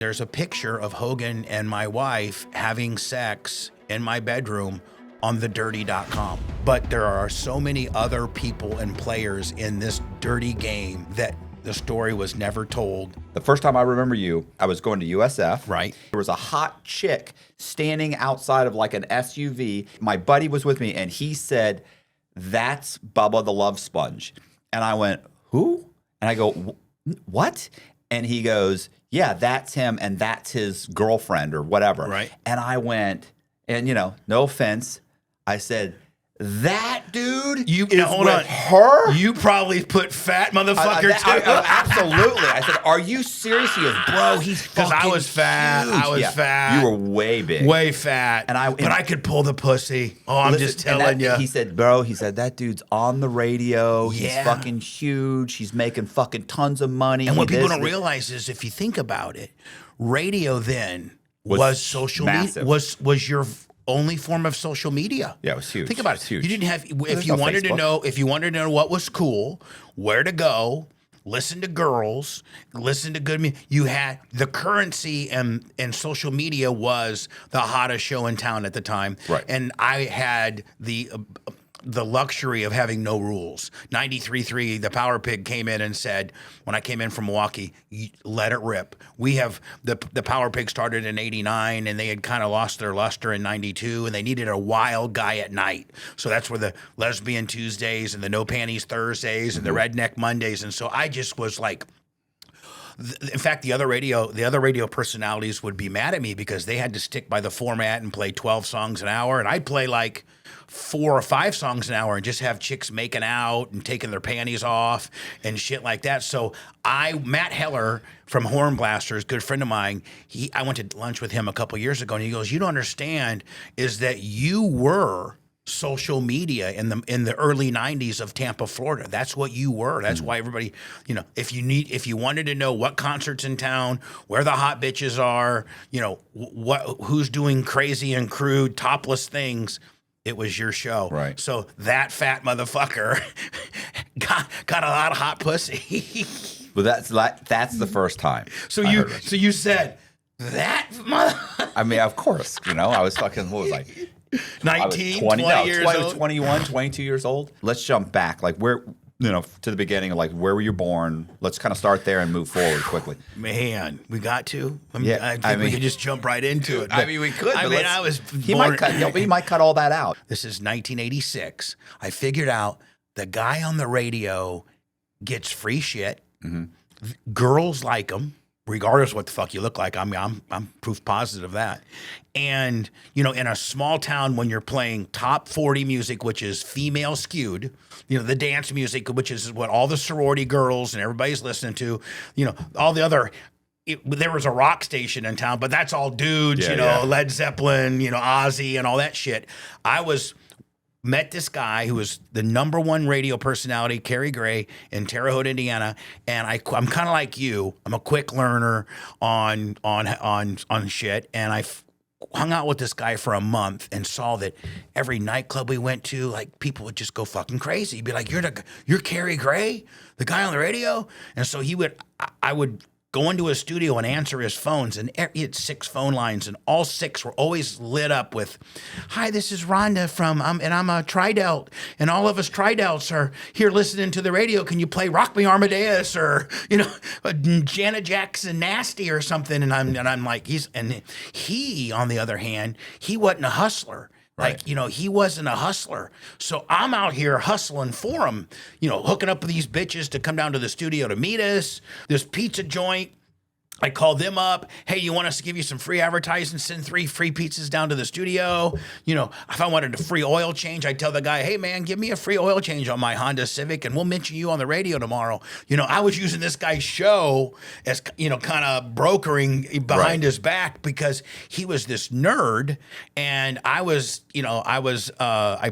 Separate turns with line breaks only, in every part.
There's a picture of Hogan and my wife having sex in my bedroom on thedirty.com. But there are so many other people and players in this dirty game that the story was never told.
The first time I remember you, I was going to USF.
Right.
There was a hot chick standing outside of like an SUV. My buddy was with me and he said, "That's Bubba the Love Sponge." And I went, "Who?" And I go, "What?" And he goes, "Yeah, that's him and that's his girlfriend or whatever."
Right.
And I went, and no offense, I said, "That dude is
hold
with
on.
her?"
You probably put fat motherfucker too.
Absolutely. I said, "Are you serious?" He goes, "Bro, he's fucking
I was fat.
huge."
I was fat.
You were way big.
Way fat.
But
I could pull the pussy. Oh, I'm just telling you.
He said, "Bro," he said, "that dude's on the radio. He's
Yeah.
fucking huge. He's making fucking tons of money."
And what people don't realize is, if you think about it, radio then was social media,
massive.
was your only form of social media.
Yeah, it was huge.
Think about it.
It was huge.
You didn't have
There's no Facebook.
if you wanted to know what was cool, where to go, listen to girls, listen to good music. You had the currency, and social media was the hottest show in town at the time.
Right.
And I had the luxury of having no rules. 93.3, the Power Pig came in and said, when I came in from Milwaukee, let it rip. We have the Power Pig started in 89 and they had kind of lost their luster in 92 and they needed a wild guy at night. So that's where the Lesbian Tuesdays and the No Panties Thursdays and the Redneck Mondays. And so I just was like, in fact, the other radio personalities would be mad at me because they had to stick by the format and play 12 songs an hour. And I'd play like 4 or 5 songs an hour and just have chicks making out and taking their panties off and shit like that. So Matt Heller from Horn Blasters, good friend of mine, I went to lunch with him a couple years ago and he goes, "You don't understand is that you were social media in the early 90s of Tampa, Florida. That's what you were. That's why everybody, if you wanted to know what concerts in town, where the hot bitches are, who's doing crazy and crude topless things, it was your show."
Right.
So that fat motherfucker got a lot of hot pussy.
Well, that's the first time.
So you said that mother.
I mean, of course, I was fucking, what was I?
19,
20
years
I was
old.
21, 22 years old. Let's jump back, like where, to the beginning, like where were you born? Let's kind of start there and move forward quickly.
Man, we got to.
Yeah,
I think we could just jump right into it.
We could.
He
might cut all that out.
This is 1986. I figured out the guy on the radio gets free shit. Mm-hmm. Girls like him, regardless of what the fuck you look like. I mean, I'm proof positive of that. And, in a small town when you're playing top 40 music, which is female skewed, the dance music, which is what all the sorority girls and everybody's listening to, all the other, there was a rock station in town, but that's all dudes, Led Zeppelin, Ozzy and all that shit. Met this guy who was the #1 radio personality, Kerry Gray, in Terre Haute, Indiana, and I'm kind of like you. I'm a quick learner on shit, and I hung out with this guy for a month and saw that every nightclub we went to, like, people would just go fucking crazy. He'd be like, "You're Kerry Gray, the guy on the radio," and so I would go into his studio and answer his phones, and he had 6 phone lines, and all 6 were always lit up with, "Hi, this is Rhonda and I'm a Tridelt, and all of us Tridelts are here listening to the radio. Can you play Rock Me Amadeus or Janet Jackson Nasty or something?" And I'm like, he on the other hand, he wasn't a hustler. Like, he wasn't a hustler. So I'm out here hustling for him, hooking up with these bitches to come down to the studio to meet us. This pizza joint, I called them up. "Hey, you want us to give you some free advertising? Send 3 free pizzas down to the studio." If I wanted a free oil change, I'd tell the guy, "Hey, man, give me a free oil change on my Honda Civic, and we'll mention you on the radio tomorrow." I was using this guy's show as, kind of brokering behind his back because he was this nerd, and I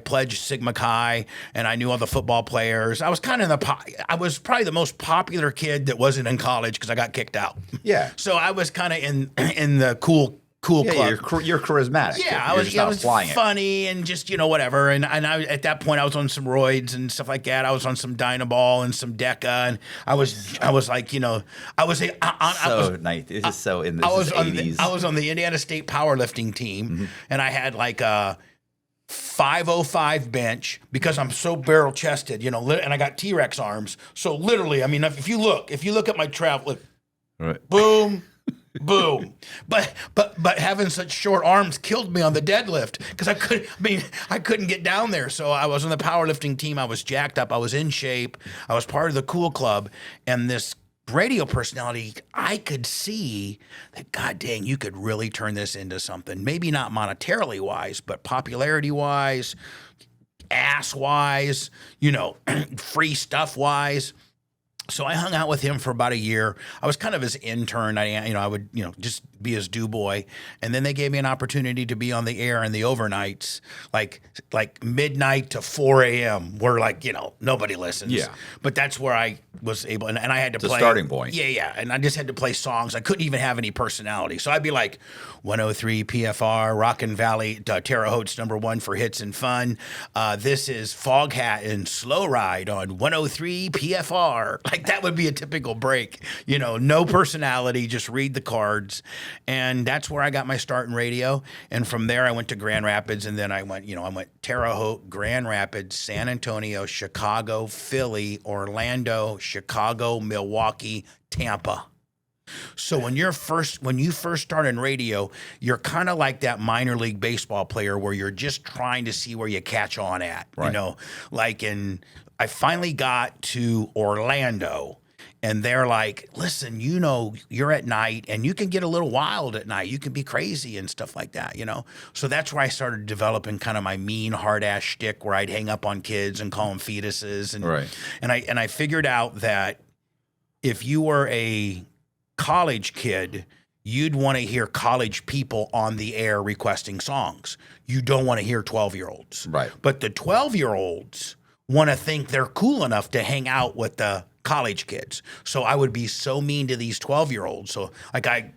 pledged Sigma Chi, and I knew all the football players. I was I was probably the most popular kid that wasn't in college because I got kicked out.
Yeah.
So I was kind of in the cool cool
Yeah,
club.
you're charismatic.
Yeah,
You're just
I
not
was
flying it.
funny and just whatever. And I at that point I was on some roids and stuff like that. I was on some Dynaball and some Deca, and I was like I was
So nice. This is so in the 80s.
I was on the Indiana State powerlifting team, and I had like a 505 bench because I'm so barrel chested, and I got T-Rex arms. So literally, I mean, if you look at my travel, look,
Right.
boom. Boom, but having such short arms killed me on the deadlift because I couldn't get down there. So I was on the powerlifting team. I was jacked up. I was in shape. I was part of the cool club, and this radio personality, I could see that, god dang, you could really turn this into something. Maybe not monetarily wise, but popularity wise, ass wise, free stuff wise. So I hung out with him for about a year. I was kind of his intern. I would, just be his do boy. And then they gave me an opportunity to be on the air in the overnights, like midnight to 4 a.m. where nobody listens.
Yeah.
But that's where I was able, and I had to
It's a
play.
starting point.
Yeah. And I just had to play songs. I couldn't even have any personality. So I'd be like 103 PFR, Rockin' Valley, Terre Haute's #1 for hits and fun. This is Foghat and Slow Ride on 103 PFR. Like that would be a typical break. No personality, just read the cards. And that's where I got my start in radio. And from there I went to Grand Rapids, and then I went Terre Haute, Grand Rapids, San Antonio, Chicago, Philly, Orlando, Chicago, Milwaukee, Tampa. So when you first start in radio, you're kind of like that minor league baseball player where you're just trying to see where you catch on at.
Right.
I finally got to Orlando, and they're like, listen, you're at night and you can get a little wild at night. You can be crazy and stuff like that, So that's where I started developing kind of my mean, hard ass shtick where I'd hang up on kids and call them fetuses. And,
Right.
and I figured out that if you were a college kid, you'd want to hear college people on the air requesting songs. You don't want to hear 12-year-olds.
Right.
But the 12-year-olds want to think they're cool enough to hang out with the college kids. So I would be so mean to these 12-year-olds. So like XL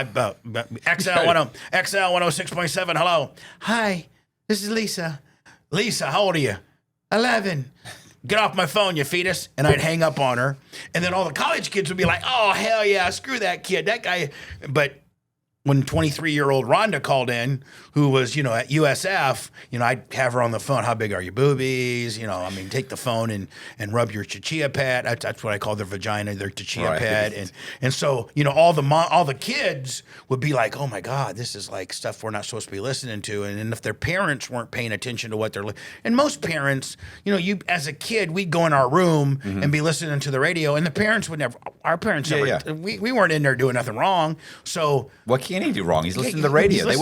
106.7. Hello. Hi, this is Lisa. Lisa, how old are you? 11. Get off my phone, you fetus. And I'd hang up on her. And then all the college kids would be like, oh, hell yeah, screw that kid. That guy. But when 23-year-old Rhonda called in, who was, at USF, I'd have her on the phone. How big are your boobies? Take the phone and rub your chichia pad. That's what I call their vagina, their chichia pad. And so, all the kids would be like, oh my God, this is like stuff we're not supposed to be listening to. And if their parents weren't paying attention to what they're and most parents, you as a kid, we'd go in our room and be listening to the radio, and the parents would never, our parents never, we weren't in there doing nothing wrong. So
what can he do wrong? He's listening to the radio. They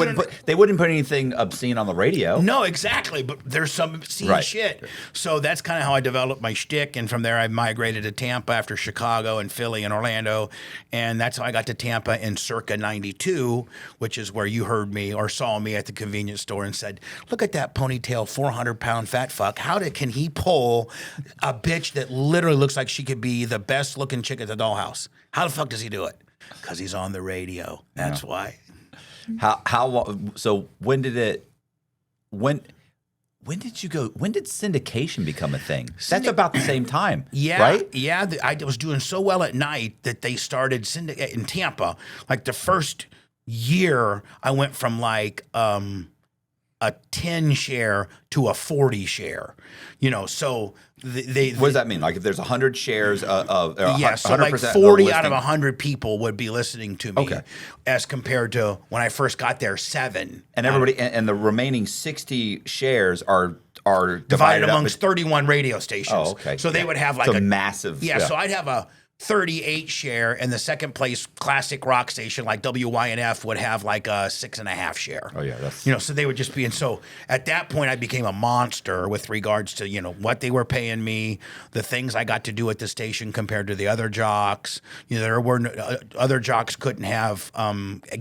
wouldn't put anything obscene on the radio.
No, exactly. But there's some obscene shit. So that's kind of how I developed my shtick. And from there, I migrated to Tampa after Chicago and Philly and Orlando. And that's how I got to Tampa in circa 92, which is where you heard me or saw me at the convenience store and said, look at that ponytail, 400-pound fat fuck. Can he pull a bitch that literally looks like she could be the best looking chick at the dollhouse? How the fuck does he do it? Because he's on the radio. That's why.
How long? So when did you go? When did syndication become a thing? That's about the same time.
Yeah,
right.
Yeah, I was doing so well at night that they started in Tampa. Like the first year, I went from like a 10 share to a 40 share. So
what does that mean? Like if there's 100 shares of
so like 40 out of 100 people would be listening to me.
Okay.
As compared to when I first got there, 7.
And everybody and the remaining 60 shares are
divided amongst 31 radio stations.
Oh, okay.
So they would have like
a massive.
Yeah, so I'd have a 38 share, and the second place classic rock station like WYNF would have like a 6.5 share.
Oh yeah, that's
so they would just be. And so at that point, I became a monster with regards to what they were paying me, the things I got to do at the station compared to the other jocks. There were other jocks couldn't have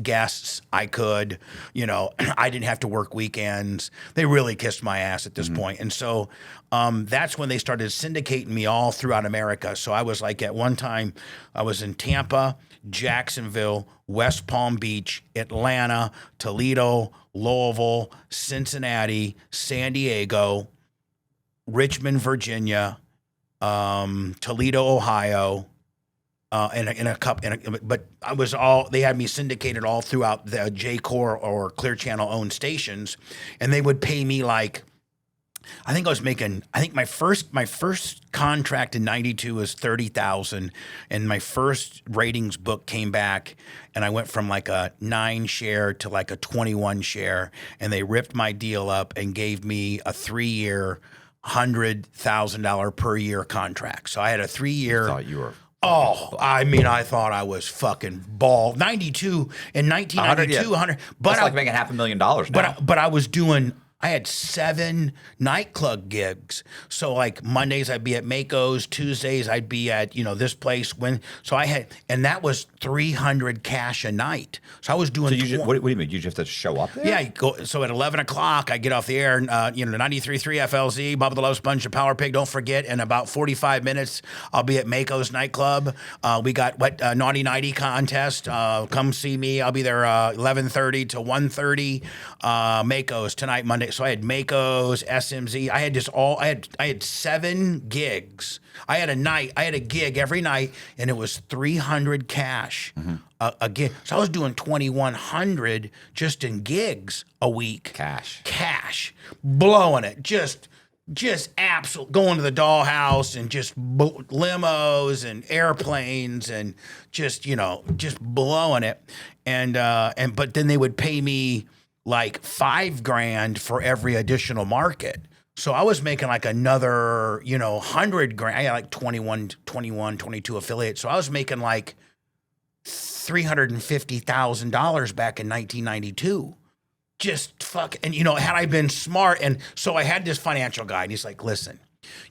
guests. I could. I didn't have to work weekends. They really kissed my ass at this point. And so that's when they started syndicating me all throughout America. So I was like at one time time. I was in Tampa, Jacksonville, West Palm Beach, Atlanta, Toledo, Louisville, Cincinnati, San Diego, Richmond, Virginia, Toledo, Ohio, but I was they had me syndicated all throughout the J-Core or Clear Channel owned stations, and they would pay me like, I think my first contract in 92 was 30,000, and my first ratings book came back, and I went from like a 9 share to like a 21 share, and they ripped my deal up and gave me a 3-year, $100,000 per year contract. So I had a 3-year.
I thought you were.
Oh, I mean, I thought I was fucking bald. 92 in 1992, 100. But
that's like making $500,000 now.
But I was doing. I had 7 nightclub gigs. So like Mondays I'd be at Mako's, Tuesdays I'd be at, this place and that was 300 cash a night. So I was doing.
So what do you mean? You just have to show up there?
Yeah. So at 11 o'clock I get off the air, 93.3 FLZ, Bubba the Love Sponge, and Power Pig. Don't forget, in about 45 minutes I'll be at Mako's nightclub. We got Naughty Nighty contest. Come see me. I'll be there 11:30 to 1:30. Mako's tonight, Monday. So I had Mako's, SMZ. I had 7 gigs. I had a gig every night, and it was 300 cash a gig. So I was doing 2,100 just in gigs a week. Cash, blowing it. Just absolute, going to the dollhouse and just limos and airplanes and just blowing it. But then they would pay me like $5,000 for every additional market. So I was making like another, $100,000. I had like 22 affiliates. So I was making like $350,000 back in 1992. Just fuck. And, had I been smart. And so I had this financial guy, and he's like, listen,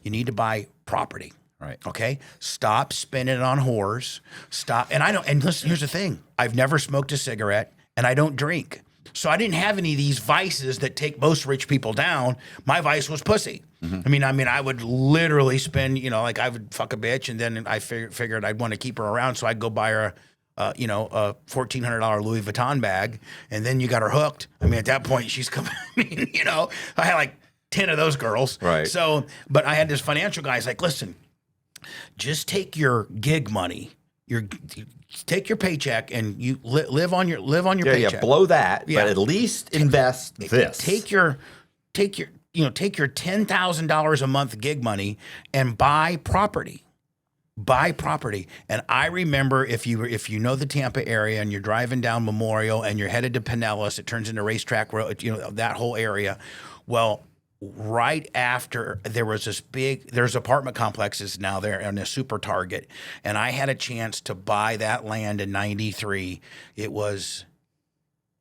you need to buy property.
Right.
Okay. Stop spending it on whores. Stop. And listen, here's the thing. I've never smoked a cigarette, and I don't drink. So I didn't have any of these vices that take most rich people down. My vice was pussy. Mm-hmm. I mean, I would literally spend, like I would fuck a bitch, and then I figured I'd want to keep her around, so I'd go buy her a $1,400 Louis Vuitton bag, and then you got her hooked. I mean, at that point, she's coming. I had like 10 of those girls.
Right.
So, but I had this financial guy. He's like, listen, just take your gig money. Take your paycheck and you live on your paycheck.
Yeah, blow that, but at least invest this.
Take your $10,000 a month gig money and buy property. And I remember, if you know the Tampa area and you're driving down Memorial and you're headed to Pinellas, it turns into Racetrack Road, that whole area. Well, right after there's apartment complexes now there on a Super Target, and I had a chance to buy that land in 93. It was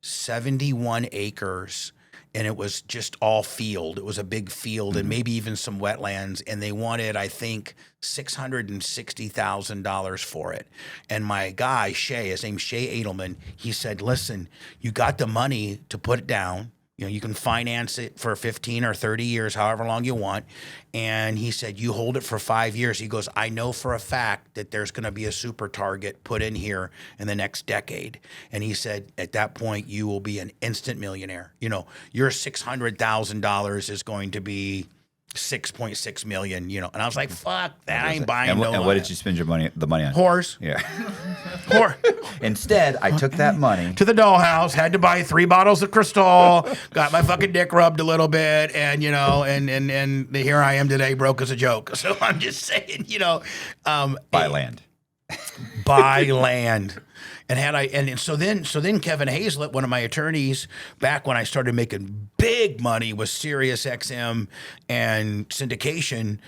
71 acres, and it was just all field. It was a big field and maybe even some wetlands, and they wanted, I think, $660,000 for it. And my guy, Shay, his name's Shay Edelman, he said, listen, you got the money to put it down. You can finance it for 15 or 30 years, however long you want. And he said, you hold it for 5 years. He goes, I know for a fact that there's going to be a Super Target put in here in the next decade. And he said, at that point, you will be an instant millionaire. Your $600,000 is going to be 6.6 million, and I was like, fuck that, I ain't buying
and
no.
And what did you spend the money on?
Whores.
Yeah.
Whore.
Instead, I took that money
to the dollhouse, had to buy 3 bottles of Cristal, got my fucking dick rubbed a little bit, and and here I am today, broke as a joke. So I'm just saying,
buy land.
Buy land. And so then Kevin Hazlett, one of my attorneys, back when I started making big money with Sirius XM and syndication,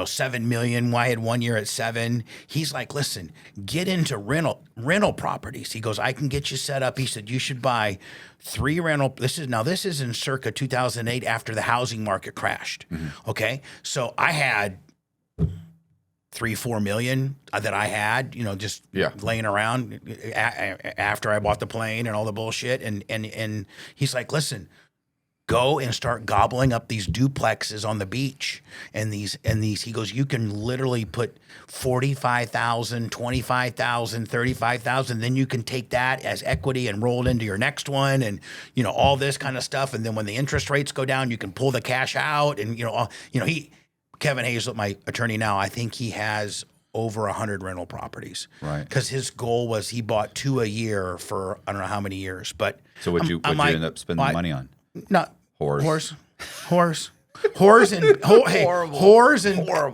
7 million. I had 1 year at 7. He's like, listen, get into rental properties. He goes, I can get you set up. He said, you should buy 3 rental. This is in circa 2008 after the housing market crashed. Mm-hmm. Okay. So I had 3-4 million that I had, just laying around after I bought the plane and all the bullshit. And he's like, listen, go and start gobbling up these duplexes on the beach and these he goes, you can literally put 45,000, 25,000, 35,000, then you can take that as equity and roll it into your next one, and all this kind of stuff, and then when the interest rates go down you can pull the cash out, and Kevin Hayes, my attorney now, I think he has over 100 rental properties.
Right.
Because his goal was he bought 2 a year for I don't know how many years. But
so what'd you end up spending money on?
Not
whores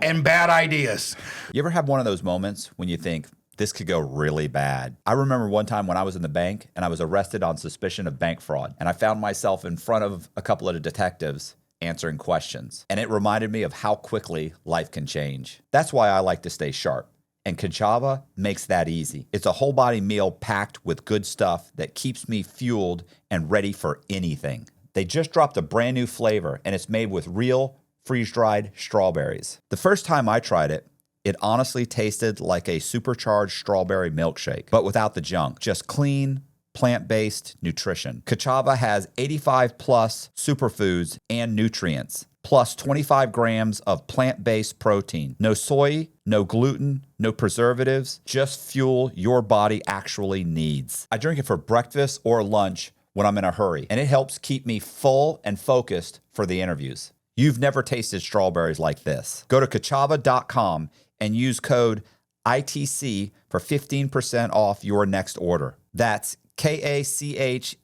and bad ideas.
You ever have one of those moments when you think this could go really bad? I remember one time when I was in the bank and I was arrested on suspicion of bank fraud, and I found myself in front of a couple of the detectives answering questions. And it reminded me of how quickly life can change. That's why I like to stay sharp. And Cashapp makes that easy. It's a whole body meal packed with good stuff that keeps me fueled and ready for anything. They just dropped a brand new flavor, and it's made with real freeze-dried strawberries. The first time I tried it, it honestly tasted like a supercharged strawberry milkshake, but without the junk. Just clean, plant-based nutrition. Cashapp has 85 plus superfoods and nutrients, plus 25 grams of plant-based protein. No soy, no gluten, no preservatives, just fuel your body actually needs. I drink it for breakfast or lunch when I'm in a hurry, and it helps keep me full and focused for the interviews. You've never tasted strawberries like this. Go to Cashapp.com and use code ITC for 15% off your next order. That's KACHAVA.com,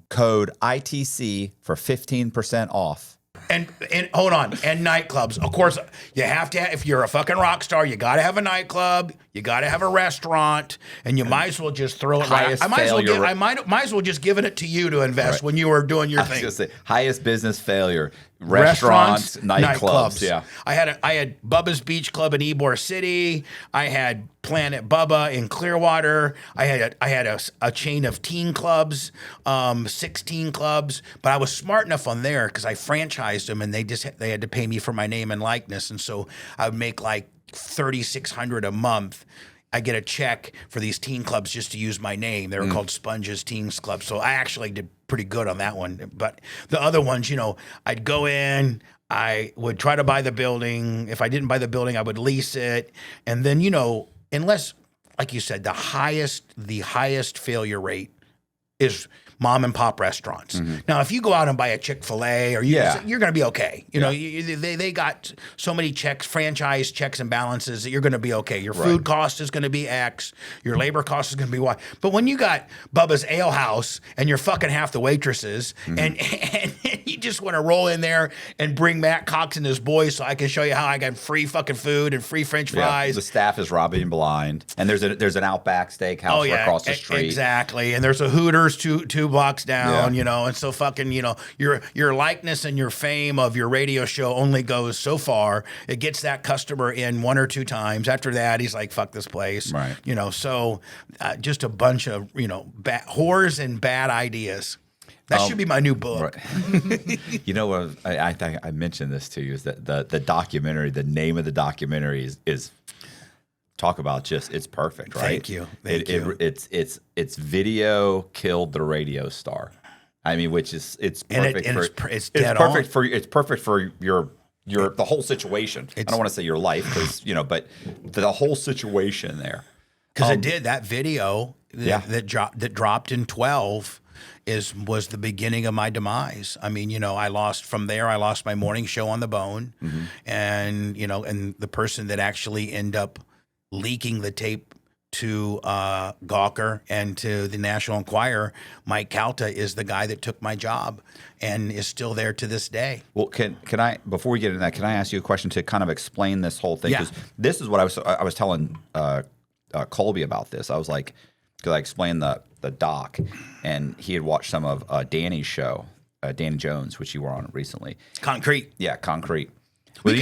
code ITC for 15% off.
And hold on, and nightclubs. Of course, you have to if you're a fucking rock star, you got to have a nightclub, you got to have a restaurant, and you might as well just throw it right. I might as well just given it to you to invest when you were doing your thing.
I was gonna say, highest business failure. Restaurants, nightclubs. Yeah.
I had Bubba's Beach Club in Ybor City. I had Planet Bubba in Clearwater. I had a chain of teen clubs, 16 clubs, but I was smart enough on there because I franchised them, and they had to pay me for my name and likeness, and so I would make like $3,600 a month. I get a check for these teen clubs just to use my name. They were called Sponge's Teens Club. So I actually did pretty good on that one. But the other ones, I'd go in, I would try to buy the building. If I didn't buy the building, I would lease it. And then, unless, like you said, the highest failure rate is mom and pop restaurants. Mm-hmm. Now, if you go out and buy a Chick-fil-A, or you're going to be okay. They got so many franchise checks and balances that you're going to be okay. Your food cost is going to be X. Your labor cost is going to be Y. But when you got Bubba's Ale House and you're fucking half the waitresses, and you just want to roll in there and bring Matt Cox and his boys so I can show you how I got free fucking food and free French fries.
The staff is robbing blind, and there's an Outback Steakhouse across the street.
Exactly, and there's a Hooters two blocks down, and so fucking, your likeness and your fame of your radio show only goes so far. It gets that customer in 1 or 2 times. After that, he's like, fuck this place.
Right.
So just a bunch of, whores and bad ideas. That should be my new book.
Right. What I think I mentioned this to you is that the documentary, the name of the documentary is talk about just, it's perfect, right?
Thank you.
It's video killed the radio star. I mean, which is it's perfect it's perfect for your the whole situation. I don't want to say your life because but the whole situation there.
Because it did that video that dropped in 12 was the beginning of my demise. I mean, I lost my morning show on the Bone, and and the person that actually ended up leaking the tape to Gawker and to the National Enquirer, Mike Calta, is the guy that took my job and is still there to this day.
Well, can I, before we get into that, can I ask you a question to kind of explain this whole thing? Because this is what I was telling Colby about this. I was like, because I explained the doc, and he had watched some of Danny's show, Danny Jones, which you were on recently.
Concrete.
Yeah, Concrete.
Well, we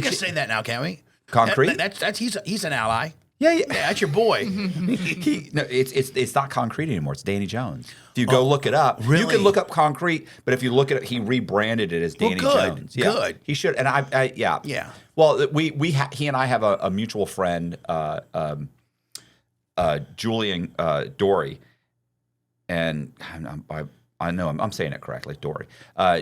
can say that now, can't we?
Concrete.
He's an ally.
Yeah,
that's your boy.
It's not Concrete anymore. It's Danny Jones. If you go look it up,
really?
You can look up Concrete. But if you look at it, he rebranded it as Danny Jones. Yeah,
good.
He should. And yeah. Well, he and I have a mutual friend, Julian Dory, and I know I'm saying it correctly, Dory.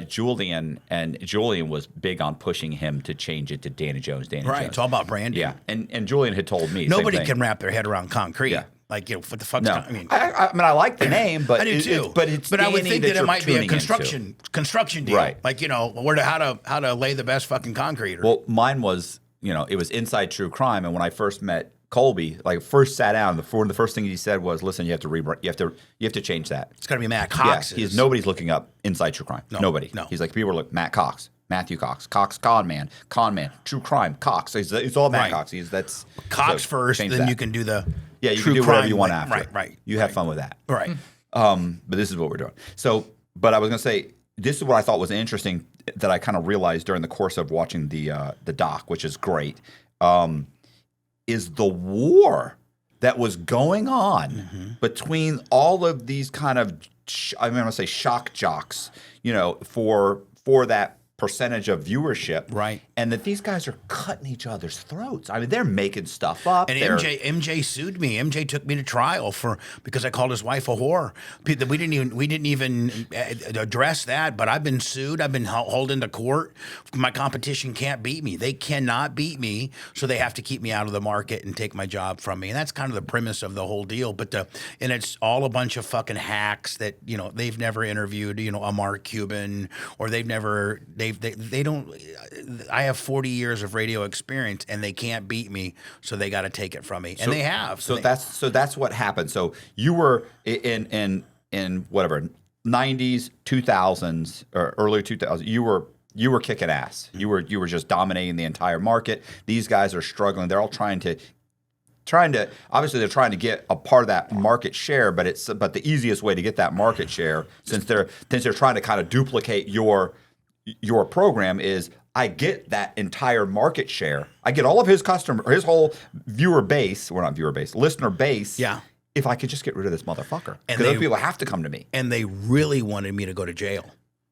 Julian was big on pushing him to change it to Danny Jones. Danny Jones.
It's all about branding.
Yeah, and Julian had told me
Nobody
same thing.
can wrap their head around concrete.
Yeah.
Like, what the fuck's
No,
I mean,
I mean, I like the name, but
I do too.
but
I would think that it might be a
tuning
construction deal,
Right.
Like, how to lay the best fucking concrete.
Well, mine was, it was Inside True Crime, and when I first met Colby, like first sat down, the first thing he said was, "Listen, you have to change that.
It's got to be Matt Cox.
Yeah, nobody's looking up Inside True Crime. Nobody.
No.
He's like, people are looking Matt Cox, Matthew Cox, con man, True Crime, Cox. It's all Matt
Right.
Cox. That's
Cox
so
first,
change
then
that.
you can do the
Yeah, you
true
can do
crime
whatever you want
way.
after.
Right.
You have fun with that.
Right.
But this is what we're doing. So, but I was going to say, this is what I thought was interesting that I kind of realized during the course of watching the doc, which is great, is the war that was going on between all of these kind of, I'm going to say shock jocks, for that percentage of viewership.
Right.
And that these guys are cutting each other's throats. I mean, they're making stuff up.
And MJ sued me. MJ took me to trial because I called his wife a whore. We didn't even address that, but I've been sued. I've been hauled into court. My competition can't beat me. They cannot beat me, so they have to keep me out of the market and take my job from me. And that's kind of the premise of the whole deal. And it's all a bunch of fucking hacks that, they've never interviewed, a Mark Cuban, or they don't. I have 40 years of radio experience, and they can't beat me, so they got to take it from me, and they have.
So that's what happened. So you were in whatever 90s, 2000s, or early 2000s. You were kicking ass. You were just dominating the entire market. These guys are struggling. They're all trying to obviously they're trying to get a part of that market share, but the easiest way to get that market share, since they're trying to kind of duplicate your program, is I get that entire market share. I get all of his his whole listener base.
Yeah.
If I could just get rid of this motherfucker,
And
because those people have to come to me.
And they really wanted me to go to jail.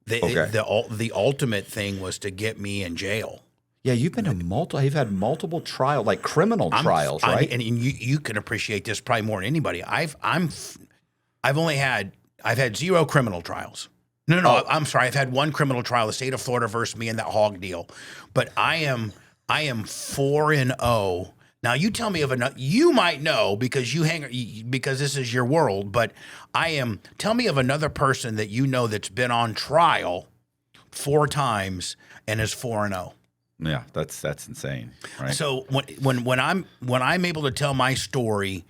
The ultimate thing was to get me in jail.
Yeah, you've had multiple trials, like criminal trials, right?
And you can appreciate this probably more than anybody. I've had 0 criminal trials. No, I'm sorry. I've had 1 criminal trial, the state of Florida versus me in that hog deal. But I am 4-0. Now you tell me of another. You might know because because this is your world. But tell me of another person that that's been on trial 4 times and is 4-0.
Yeah, that's insane. Right?
So when I'm able to tell my story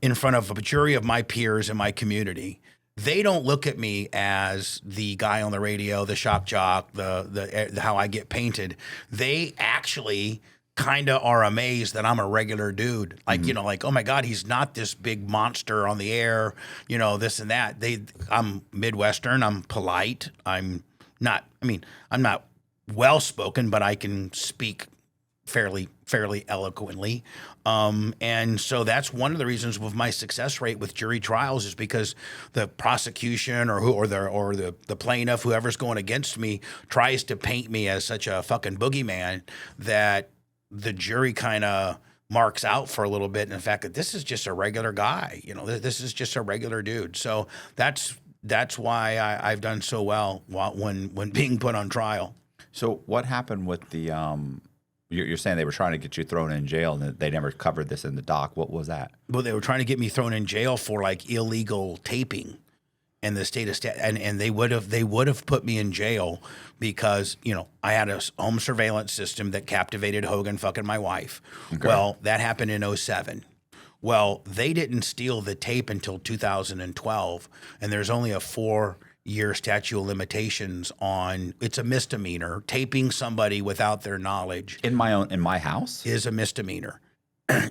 in front of a jury of my peers in my community, they don't look at me as the guy on the radio, the shock jock, the how I get painted. They actually kind of are amazed that I'm a regular dude. Like, like, oh my God, he's not this big monster on the air, this and that. I'm Midwestern. I'm polite. I'm not well spoken, but I can speak fairly eloquently. And so that's one of the reasons with my success rate with jury trials is because the prosecution or the plaintiff, whoever's going against me, tries to paint me as such a fucking boogeyman that the jury kind of marks out for a little bit. And the fact that this is just a regular guy, this is just a regular dude. So that's why I've done so well when being put on trial.
So what happened with the you're saying they were trying to get you thrown in jail and they never covered this in the doc. What was that?
Well, they were trying to get me thrown in jail for like illegal taping in the state of and they would have put me in jail because, I had a home surveillance system that captivated Hogan fucking my wife. Okay. Well, that happened in 2007. Well, they didn't steal the tape until 2012, and there's only a 4-year statute of limitations on. It's a misdemeanor. Taping somebody without their knowledge
in my house
is a misdemeanor.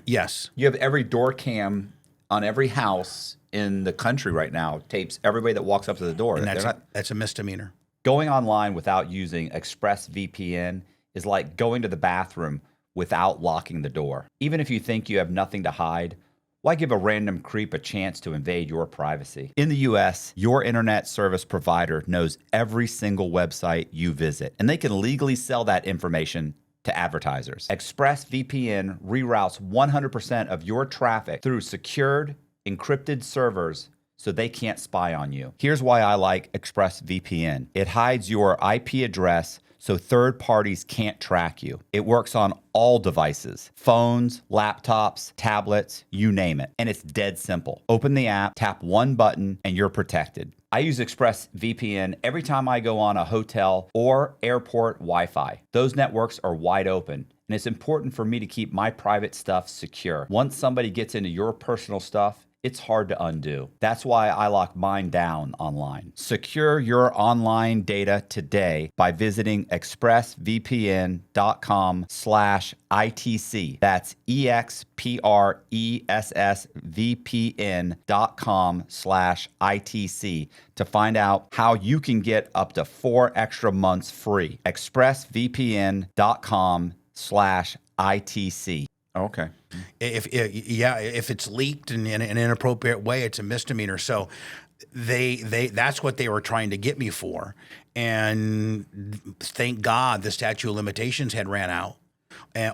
Yes.
You have every door cam on every house in the country right now, tapes everybody that walks up to the door.
And that's a misdemeanor.
Going online without using ExpressVPN is like going to the bathroom without locking the door. Even if you think you have nothing to hide, why give a random creep a chance to invade your privacy? In the US, your internet service provider knows every single website you visit, and they can legally sell that information to advertisers. ExpressVPN reroutes 100% of your traffic through secured, encrypted servers so they can't spy on you. Here's why I like ExpressVPN. It hides your IP address so third parties can't track you. It works on all devices, phones, laptops, tablets, you name it. And it's dead simple. Open the app, tap one button, and you're protected. I use ExpressVPN every time I go on a hotel or airport Wi-Fi. Those networks are wide open. And it's important for me to keep my private stuff secure. Once somebody gets into your personal stuff, it's hard to undo. That's why I lock mine down online. Secure your online data today by visiting expressvpn.com/ITC. That's expressvpn.com/ITC to find out how you can get up to 4 extra months free. expressvpn.com/ITC. Okay.
If it's leaked in an inappropriate way, it's a misdemeanor. So that's what they were trying to get me for. And thank God the statute of limitations had ran out. I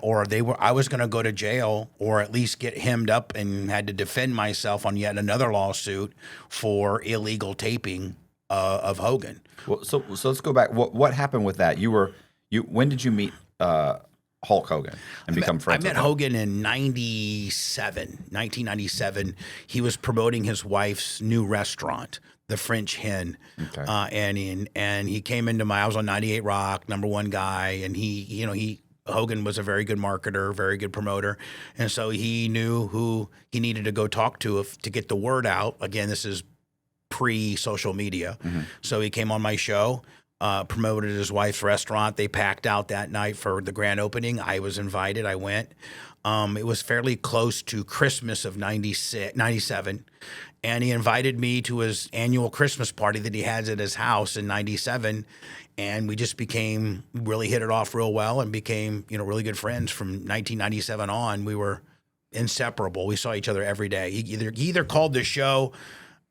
was going to go to jail or at least get hemmed up and had to defend myself on yet another lawsuit for illegal taping of Hogan.
Well, so let's go back. What happened with that? When did you meet Hulk Hogan and become friends with him?
I met Hogan in 1997. He was promoting his wife's new restaurant, the French Hen. Okay. And he came into I was on 98 Rock, #1 guy, and Hogan was a very good marketer, very good promoter. And so he knew who he needed to go talk to get the word out. Again, this is pre-social media. Mm-hmm. So he came on my show. Promoted his wife's restaurant. They packed out that night for the grand opening. I was invited. I went. It was fairly close to Christmas of 97. And he invited me to his annual Christmas party that he has at his house in 97. And we just really hit it off real well and became, really good friends from 1997 on. We were inseparable. We saw each other every day. He either called the show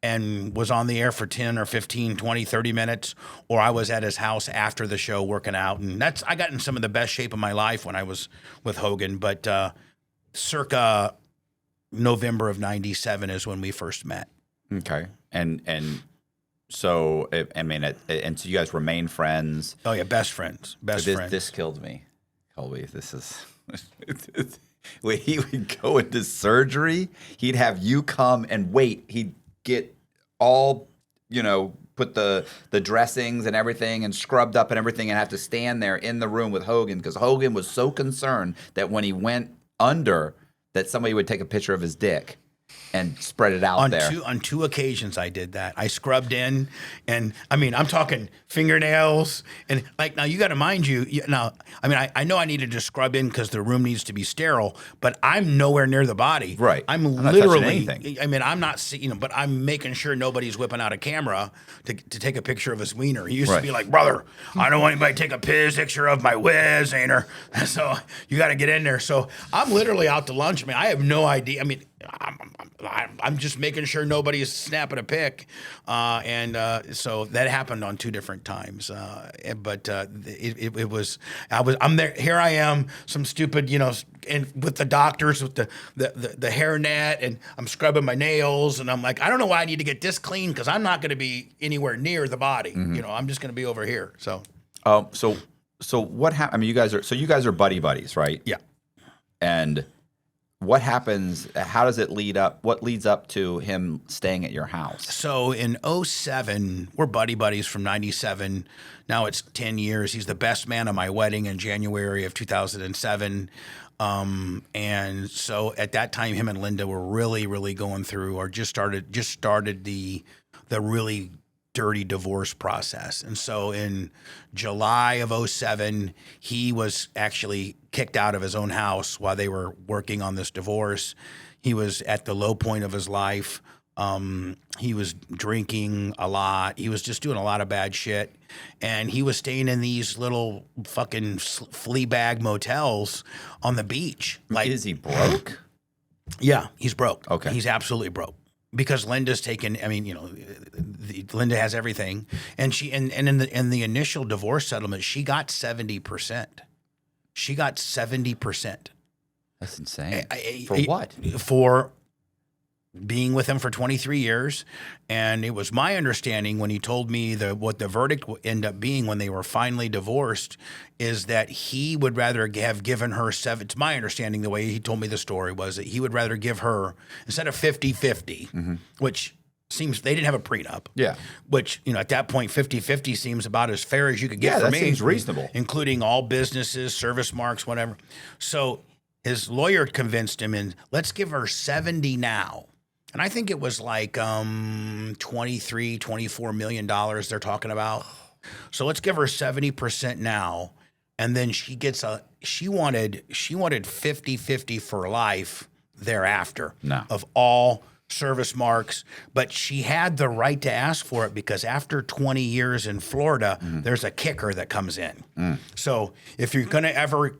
and was on the air for 10 or 15, 20, 30 minutes, or I was at his house after the show working out. And I got in some of the best shape of my life when I was with Hogan, but circa November of 97 is when we first met.
Okay. And so, so you guys remain friends?
Oh yeah, best friends. Friends.
This killed me, Colby. This is... when he would go into surgery, he'd have you come and wait. He'd get all, put the dressings and everything and scrubbed up and everything and have to stand there in the room with Hogan because Hogan was so concerned that when he went under that somebody would take a picture of his dick and spread it out there.
On two occasions I did that. I scrubbed in, and I'm talking fingernails, and now you got to mind I know I needed to scrub in because the room needs to be sterile, but I'm nowhere near the body.
Right.
I'm literally, I'm not seeing, but I'm making sure nobody's whipping out a camera to take a picture of his wiener. He used to be like, brother, I don't want anybody to take a picture of my whiz, ain't so you got to get in there. So I'm literally out to lunch. I have no idea. I'm just making sure nobody's snapping a pic, so that happened on 2 different times. But it was I'm there. Here I am, some stupid, and with the doctors with the hairnet, and I'm scrubbing my nails, and I'm like, I don't know why I need to get this clean because I'm not going to be anywhere near the body. Mm-hmm. I'm just going to be over here. So,
so what happened? You guys are buddies, right?
Yeah,
and. What happens? How does it lead up? What leads up to him staying at your house?
So in 07, we're buddies from 97. Now it's 10 years. He's the best man at my wedding in January of 2007. And so at that time, him and Linda were really, really going through, or just started the really dirty divorce process. And so in July of 07, he was actually kicked out of his own house while they were working on this divorce. He was at the low point of his life. He was drinking a lot. He was just doing a lot of bad shit. And he was staying in these little fucking flea bag motels on the beach.
Is he broke?
Yeah, he's broke.
Okay.
He's absolutely broke. Because Linda's taken, Linda has everything, and in the initial divorce settlement, she got 70%. She got 70%.
That's insane. For what?
For being with him for 23 years. And it was my understanding when he told me what the verdict would end up being when they were finally divorced is that he would rather have given her it's my understanding, the way he told me the story was that he would rather give her, instead of 50-50, which seems, they didn't have a prenup.
Yeah.
Which, at that point, 50-50 seems about as fair as you could get for
that
me.
seems reasonable.
Including all businesses, service marks, whatever. So his lawyer convinced him, and let's give her 70 now. And I think it was like $24 million they're talking about. So let's give her 70% now. And then she wanted 50-50 for life thereafter of all service marks. But she had the right to ask for it because after 20 years in Florida, there's a kicker that comes in. So if you're going to ever,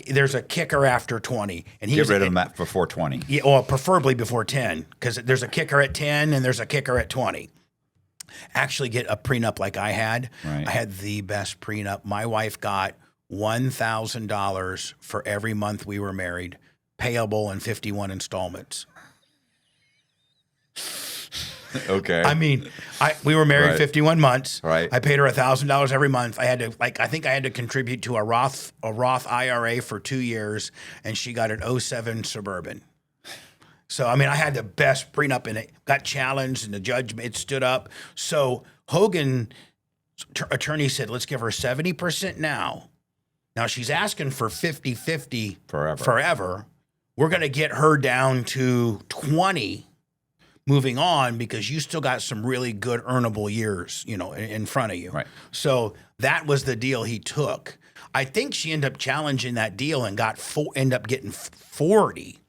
there's a kicker after 20, and
get rid of him before 20.
Yeah, well, preferably before 10, because there's a kicker at 10 and there's a kicker at 20. Actually, get a prenup like I had.
Right.
I had the best prenup. My wife got $1,000 for every month we were married, payable in 51 installments.
Okay.
I mean, we were married 51 months.
Right.
I paid her $1,000 every month. I had to, I think I had to contribute to a Roth IRA for 2 years, and she got an '07 Suburban. So, I mean, I had the best prenup, and it got challenged, and the judge, it stood up. So Hogan, attorney said, let's give her 70% now. Now she's asking for 50-50 forever. We're going to get her down to 20 moving on, because you still got some really good earnable years, in front of you.
Right.
So that was the deal he took. I think she ended up challenging that deal and ended up getting 40,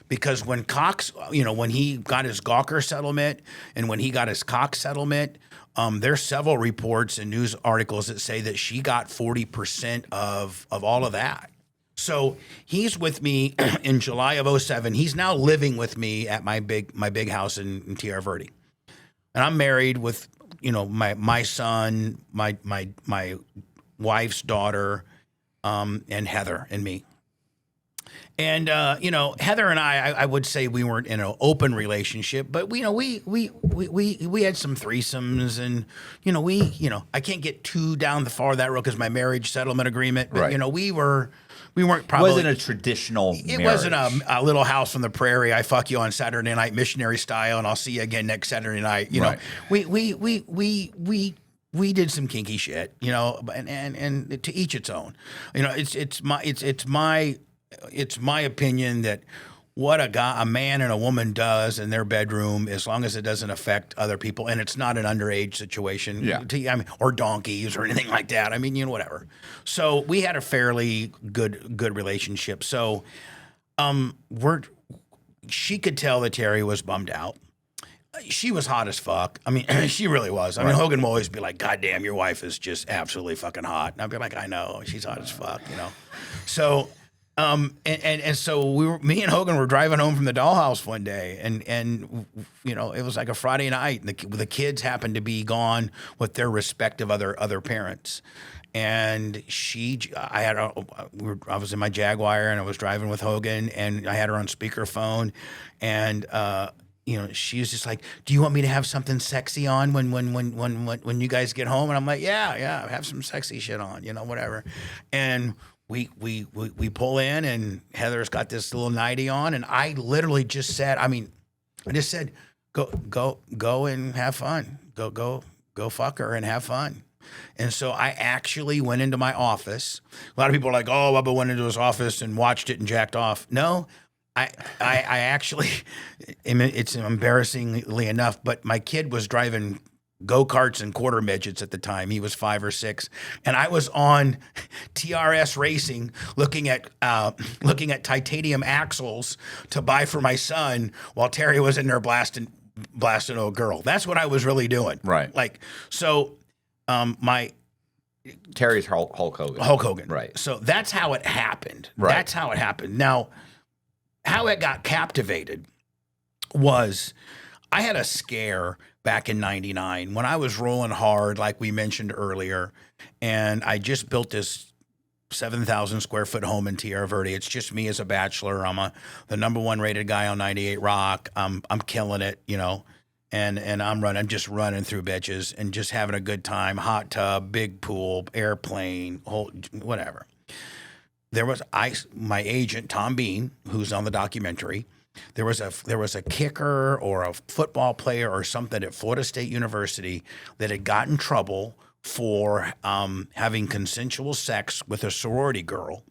because when Cox, when he got his Gawker settlement and when he got his Cox settlement, there's several reports and news articles that say that she got 40% of all of that. So he's with me in July of '07. He's now living with me at my big house in Tierra Verde, and I'm married with my son, my wife's daughter, and Heather and me. And Heather and I would say we weren't in an open relationship, but we had some threesomes, and I can't get too down the far that road because my marriage settlement agreement. But we weren't probably.
It wasn't a traditional marriage.
It wasn't a little house on the prairie. I fuck you on Saturday night, missionary style, and I'll see you again next Saturday night.
Right.
We did some kinky shit, and to each its own. It's my opinion that what a man and a woman does in their bedroom, as long as it doesn't affect other people, and it's not an underage situation, or donkeys or anything like that. I mean, whatever. So we had a fairly good relationship. So, she could tell that Terry was bummed out. She was hot as fuck. I mean, she really was. I mean, Hogan will always be like, "God damn, your wife is just absolutely fucking hot." And I'd be like, "I know, she's hot as fuck," So. And so me and Hogan were driving home from the dollhouse one day, and it was like a Friday night, and the kids happened to be gone with their respective other parents, and I was in my Jaguar, and I was driving with Hogan, and I had her on speakerphone, and she was just like, "Do you want me to have something sexy on when you guys get home?" And I'm like, "Yeah, have some sexy shit on, whatever," and. We pull in, and Heather's got this little nightie on, and I literally just said, go and have fun. Go fuck her and have fun. And so I actually went into my office. A lot of people are like, "Oh, Bubba went into his office and watched it and jacked off." No, I actually, it's embarrassingly enough, but my kid was driving go-karts and quarter midgets at the time. He was 5 or 6, and I was on TRS Racing looking at titanium axles to buy for my son while Terry was in there blasting a girl. That's what I was really doing.
Right. Terry's Hulk Hogan.
Hulk Hogan.
Right.
So that's how it happened.
Right.
That's how it happened. Now, how it got captivated was I had a scare back in '99 when I was rolling hard, like we mentioned earlier, and I just built this 7,000 square foot home in Tierra Verde. It's just me as a bachelor. I'm the number 1 rated guy on 98 Rock. I'm killing it, you know, and I'm just running through bitches and just having a good time. Hot tub, big pool, airplane, whole whatever. There was my agent Tom Bean, who's on the documentary. There was a kicker or a football player or something at Florida State University that had got in trouble for having consensual sex with a sorority girl.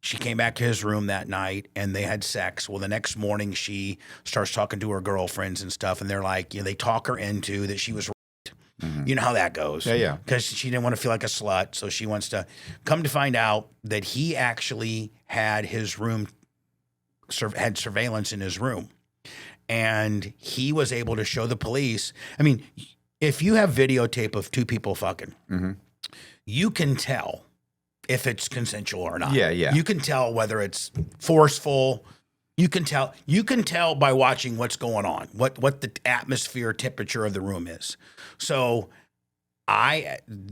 She came back to his room that night and they had sex. Well, the next morning she starts talking to her girlfriends and stuff, and they're like, you know, they talk her into that she was raped. You know how that goes.
Yeah.
Because she didn't want to feel like a slut, so she wants to come to find out that he actually had his room, had surveillance in his room. And he was able to show the police. I mean, if you have videotape of 2 people fucking, you can tell if it's consensual or not.
Yeah.
You can tell whether it's forceful. You can tell by watching what's going on, what the atmosphere temperature of the room is. So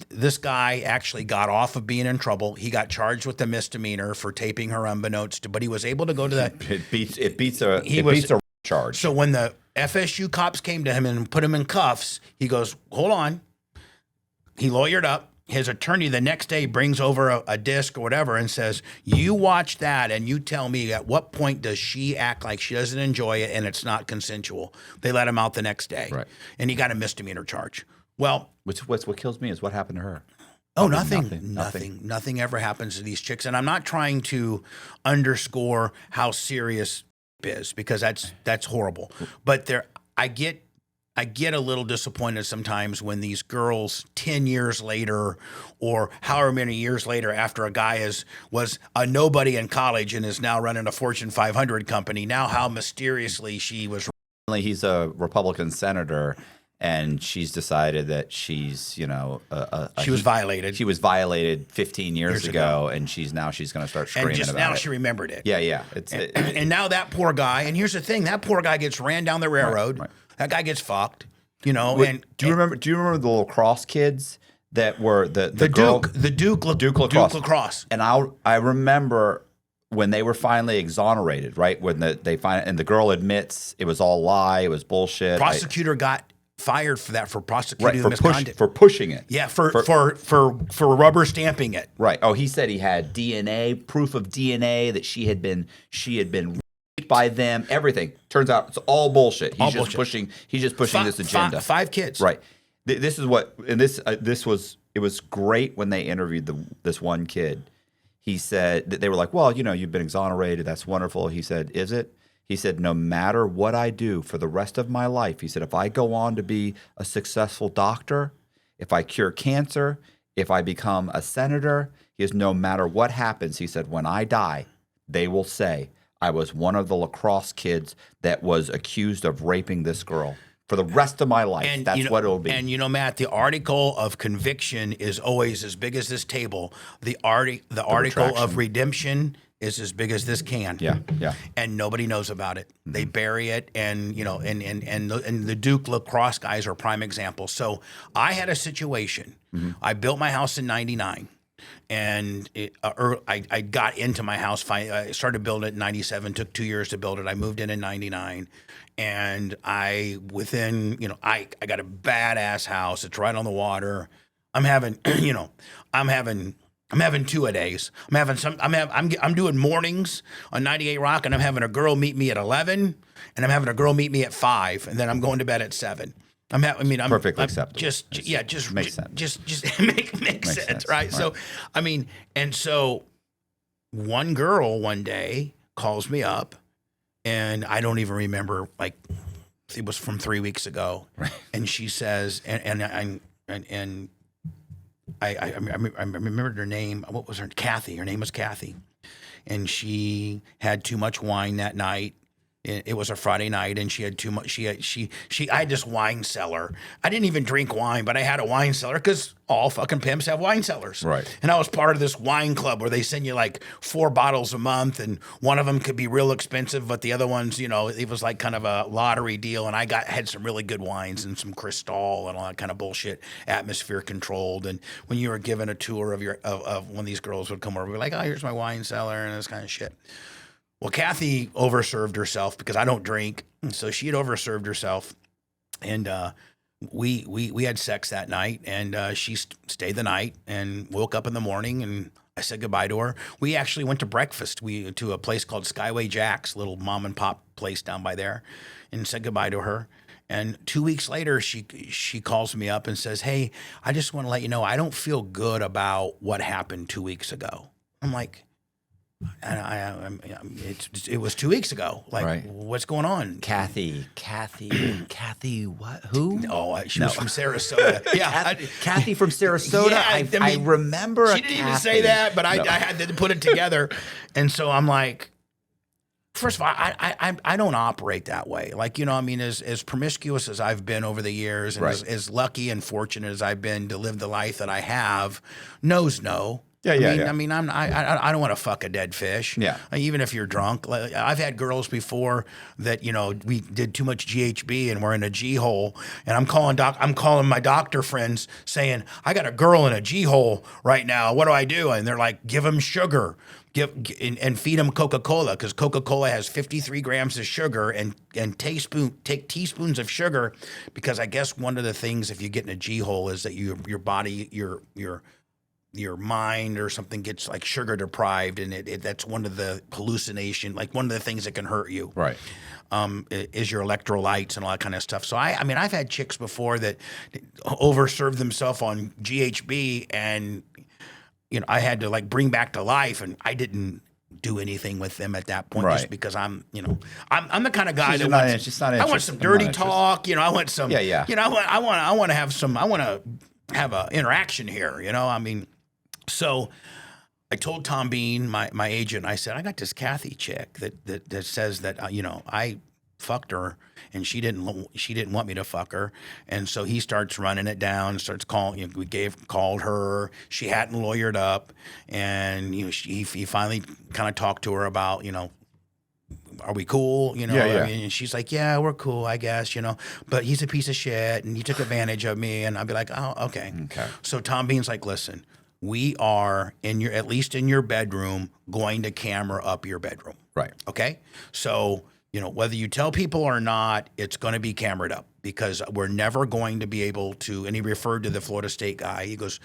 this guy actually got off of being in trouble. He got charged with a misdemeanor for taping her unbeknownst to, but he was able to go to that.
It beats a charge.
So when the FSU cops came to him and put him in cuffs, he goes, hold on. He lawyered up. His attorney the next day brings over a disc or whatever and says, you watch that and you tell me at what point does she act like she doesn't enjoy it and it's not consensual. They let him out the next day.
Right.
And he got a misdemeanor charge. Well,
what kills me is what happened to her.
Oh, nothing ever happens to these chicks. And I'm not trying to underscore how serious it is, because that's horrible. But I get a little disappointed sometimes when these girls 10 years later or however many years later, after a guy was a nobody in college and is now running a Fortune 500 company, now how mysteriously she was.
He's a Republican senator. And she's decided that she's, you know,
she was violated.
She was violated 15 years ago, and she's going to start screaming
and just
about
now
it.
she remembered it.
Yeah.
And now that poor guy. And here's the thing: that poor guy gets ran down the railroad. Right. That guy gets fucked. You know.
Do you remember the lacrosse kids that were the
Duke lacrosse?
And I remember when they were finally exonerated, right? When and the girl admits it was all lie, it was bullshit.
Prosecutor got fired for that, for prosecuting misconduct.
For pushing it.
Yeah, for rubber stamping it.
Right. Oh, he said he had DNA, proof of DNA that she had been raped by them, everything. Turns out it's all bullshit. He's just pushing this agenda.
5 kids.
Right. This is what, and it was great when they interviewed this one kid. He said that they were like, well, you know, you've been exonerated. That's wonderful. He said, is it? He said, no matter what I do for the rest of my life, he said, if I go on to be a successful doctor, if I cure cancer, if I become a senator, he says, no matter what happens, he said, when I die, they will say I was one of the lacrosse kids that was accused of raping this girl. For the rest of my life, and that's what it'll be.
And you know, Matt, the article of conviction is always as big as this table. The article of redemption is as big as this can.
Yeah.
And nobody knows about it. They bury it, and you know, and the Duke lacrosse guys are a prime example. So I had a situation. I built my house in '99. And I got into my house. I started building it in '97. Took 2 years to build it. I moved in '99, and I got a badass house. It's right on the water. I'm having 2-a-days. I'm doing mornings on 98 Rock, and I'm having a girl meet me at 11, and I'm having a girl meet me at 5, and then I'm going to bed at 7. I'm
perfectly acceptable.
Makes sense. Just makes sense, right? So, I mean, and so one girl one day calls me up, and I don't even remember, like, it was from 3 weeks ago,
right?
And she says, and I remembered her name. What was her? Kathy. Her name was Kathy, and she had too much wine that night. It was a Friday night, and she had too much. I had this wine cellar. I didn't even drink wine, but I had a wine cellar because all fucking pimps have wine cellars.
Right.
And I was part of this wine club where they send you like 4 bottles a month, and one of them could be real expensive, but the other ones, you know, it was like kind of a lottery deal. And I had some really good wines and some Cristal and all that kind of bullshit, atmosphere controlled. And when you were given a tour of when these girls would come over, we'd be like, oh, here's my wine cellar and this kind of shit. Well, Kathy overserved herself because I don't drink, so she had overserved herself, and we had sex that night, and she stayed the night and woke up in the morning, and I said goodbye to her. We actually went to breakfast to a place called Skyway Jack's, little mom and pop place down by there, and said goodbye to her. And 2 weeks later, she calls me up and says, "Hey, I just want to let you know I don't feel good about what happened 2 weeks ago." I'm like, it was 2 weeks ago. Like,
Right.
What's going on?
Kathy, what? Who?
Oh, she was from Sarasota. Yeah,
Kathy from Sarasota.
Yeah,
I remember.
She didn't even say that, but I had to put it together. And so I'm like, first of all, I don't operate that way. Like, you know, I mean, as promiscuous as I've been over the years, and
Right.
as lucky and fortunate as I've been to live the life that I have, knows no.
Yeah.
I mean, I don't want to fuck a dead fish.
Yeah.
Even if you're drunk. Like, I've had girls before that, you know, we did too much GHB and we're in a G hole, and I'm calling my doctor friends saying, I got a girl in a G hole right now. What do I do? And they're like, give them sugar. And feed them Coca-Cola, because Coca-Cola has 53 grams of sugar, and take teaspoons of sugar, because I guess one of the things if you get in a G hole is that your body, your mind or something gets like sugar deprived, and that's one of the hallucination, like one of the things that can hurt you.
Right.
Is your electrolytes and all that kind of stuff. So I mean, I've had chicks before that overserved themselves on GHB, and you know, I had to like bring back to life, and I didn't do anything with them at that point,
Right.
just because I'm the kind of guy
She's
that
not
wants,
she's not
I want
interested.
some
I'm
dirty
not interested.
talk, you know, I want some,
Yeah.
you know, I want to have a interaction here, you know, I mean, so I told Tom Bean, my agent, I said, I got this Kathy chick that says that, you know, I fucked her and she didn't want me to fuck her. And so he starts running it down, starts calling, you know, called her, she hadn't lawyered up. And, you know, he finally kind of talked to her about, you know, are we cool? You know,
Yeah.
I mean, and she's like, yeah, we're cool, I guess, you know, but he's a piece of shit and he took advantage of me. And I'd be like, oh, okay. So Tom Bean's like, listen, we are at least in your bedroom, going to camera up your bedroom.
Right.
Okay. So, you know, whether you tell people or not, it's going to be camered up, because we're never going to be able to. And he referred to the Florida State guy. He goes,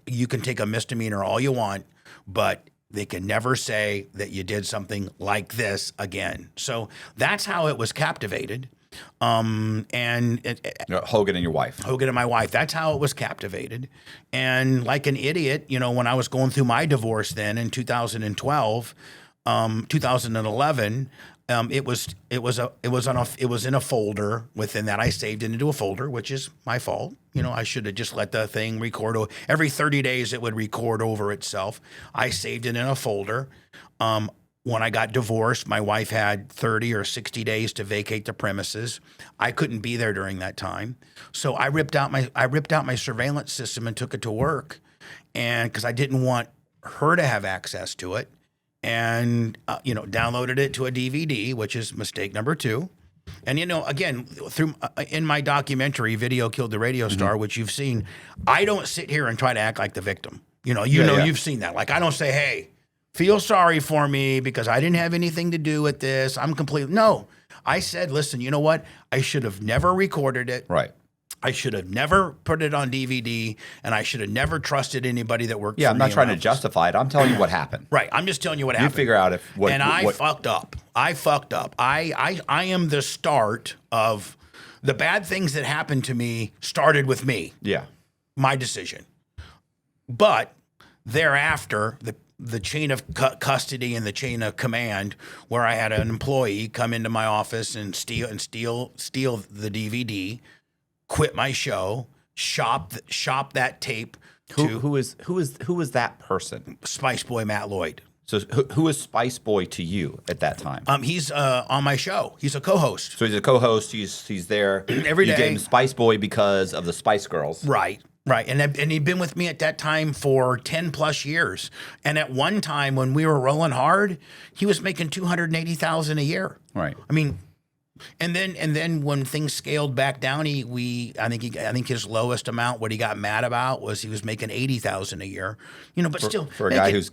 you can take a misdemeanor all you want, but they can never say that you did something like this again. So that's how it was captivated.
Hogan and your wife.
Hogan and my wife. That's how it was captivated. And like an idiot, you know, when I was going through my divorce then in 2012, 2011, it was in a folder. Within that, I saved it into a folder, which is my fault. You know, I should have just let the thing record. Every 30 days, it would record over itself. I saved it in a folder. When I got divorced, my wife had 30 or 60 days to vacate the premises. I couldn't be there during that time, so I ripped out my surveillance system and took it to work, and because I didn't want her to have access to it, and you know, downloaded it to a DVD, which is mistake number 2. And you know, again, through in my documentary, Video Killed the Radio Star, which you've seen, I don't sit here and try to act like the victim. You know, you've seen that. Like, I don't say, hey, feel sorry for me because I didn't have anything to do with this. No. I said, listen, you know what? I should have never recorded it.
Right.
I should have never put it on DVD, and I should have never trusted anybody that worked for me.
Yeah, I'm not trying to
around.
justify it. I'm telling you what happened.
Right. I'm just telling you what happened.
You figure out if what.
And I fucked up. I am the start of the bad things that happened to me. Started with me.
Yeah.
My decision. But thereafter, the chain of custody and the chain of command, where I had an employee come into my office and steal the DVD, quit my show, shop that tape.
Who is that person?
Spice Boy Matt Lloyd.
So who was Spice Boy to you at that time?
He's on my show. He's a co-host.
So he's a co-host. He's there
Every
you
day.
gave him Spice Boy because of the Spice Girls.
Right. Right. And he'd been with me at that time for 10 plus years. And at one time when we were rolling hard, he was making $280,000 a year.
Right.
I mean, and then when things scaled back down, I think his lowest amount, what he got mad about was he was making $80,000 a year. You know, but still
for a guy who's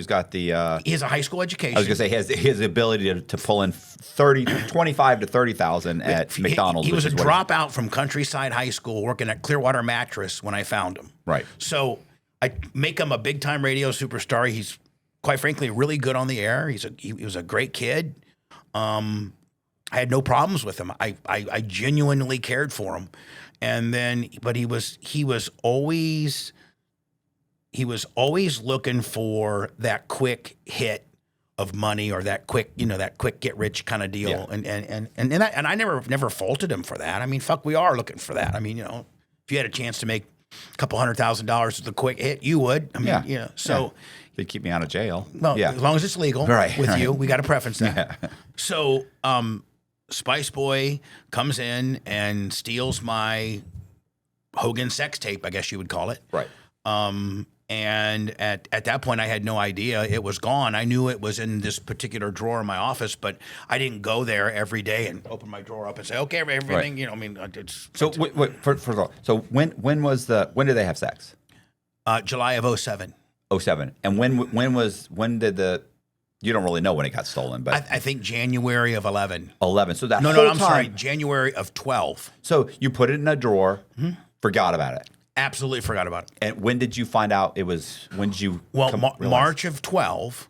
got the
he has a high school education.
I was gonna say he has the ability to pull in 25 to 30,000 at McDonald's.
He was a dropout from Countryside High School working at Clearwater Mattress when I found him.
Right.
So I make him a big time radio superstar. He's quite frankly really good on the air. He was a great kid. I had no problems with him. I genuinely cared for him. And then, but he was always looking for that quick hit of money or that quick get rich kind of deal.
Yeah.
And I never faulted him for that. I mean, fuck, we are looking for that. I mean, if you had a chance to make a couple $100,000 with a quick hit, you would. I mean, so
they'd keep me out of jail.
Well, as long as it's legal with you, we got to preference that.
Yeah.
So, Spice Boy comes in and steals my Hogan sex tape, I guess you would call it.
Right.
And at that point, I had no idea it was gone. I knew it was in this particular drawer in my office, but I didn't go there every day and open my drawer up and say, okay, everything. Right. I mean, it's
so. First of all, so when did they have sex?
July of 07.
07. And when did the you don't really know when it got stolen, but
I think January of 11.
11. So that
I'm sorry, January of 12.
So you put it in a drawer, forgot about it.
Absolutely forgot about it.
And when did you find out it was? When did you?
Well, March of 12.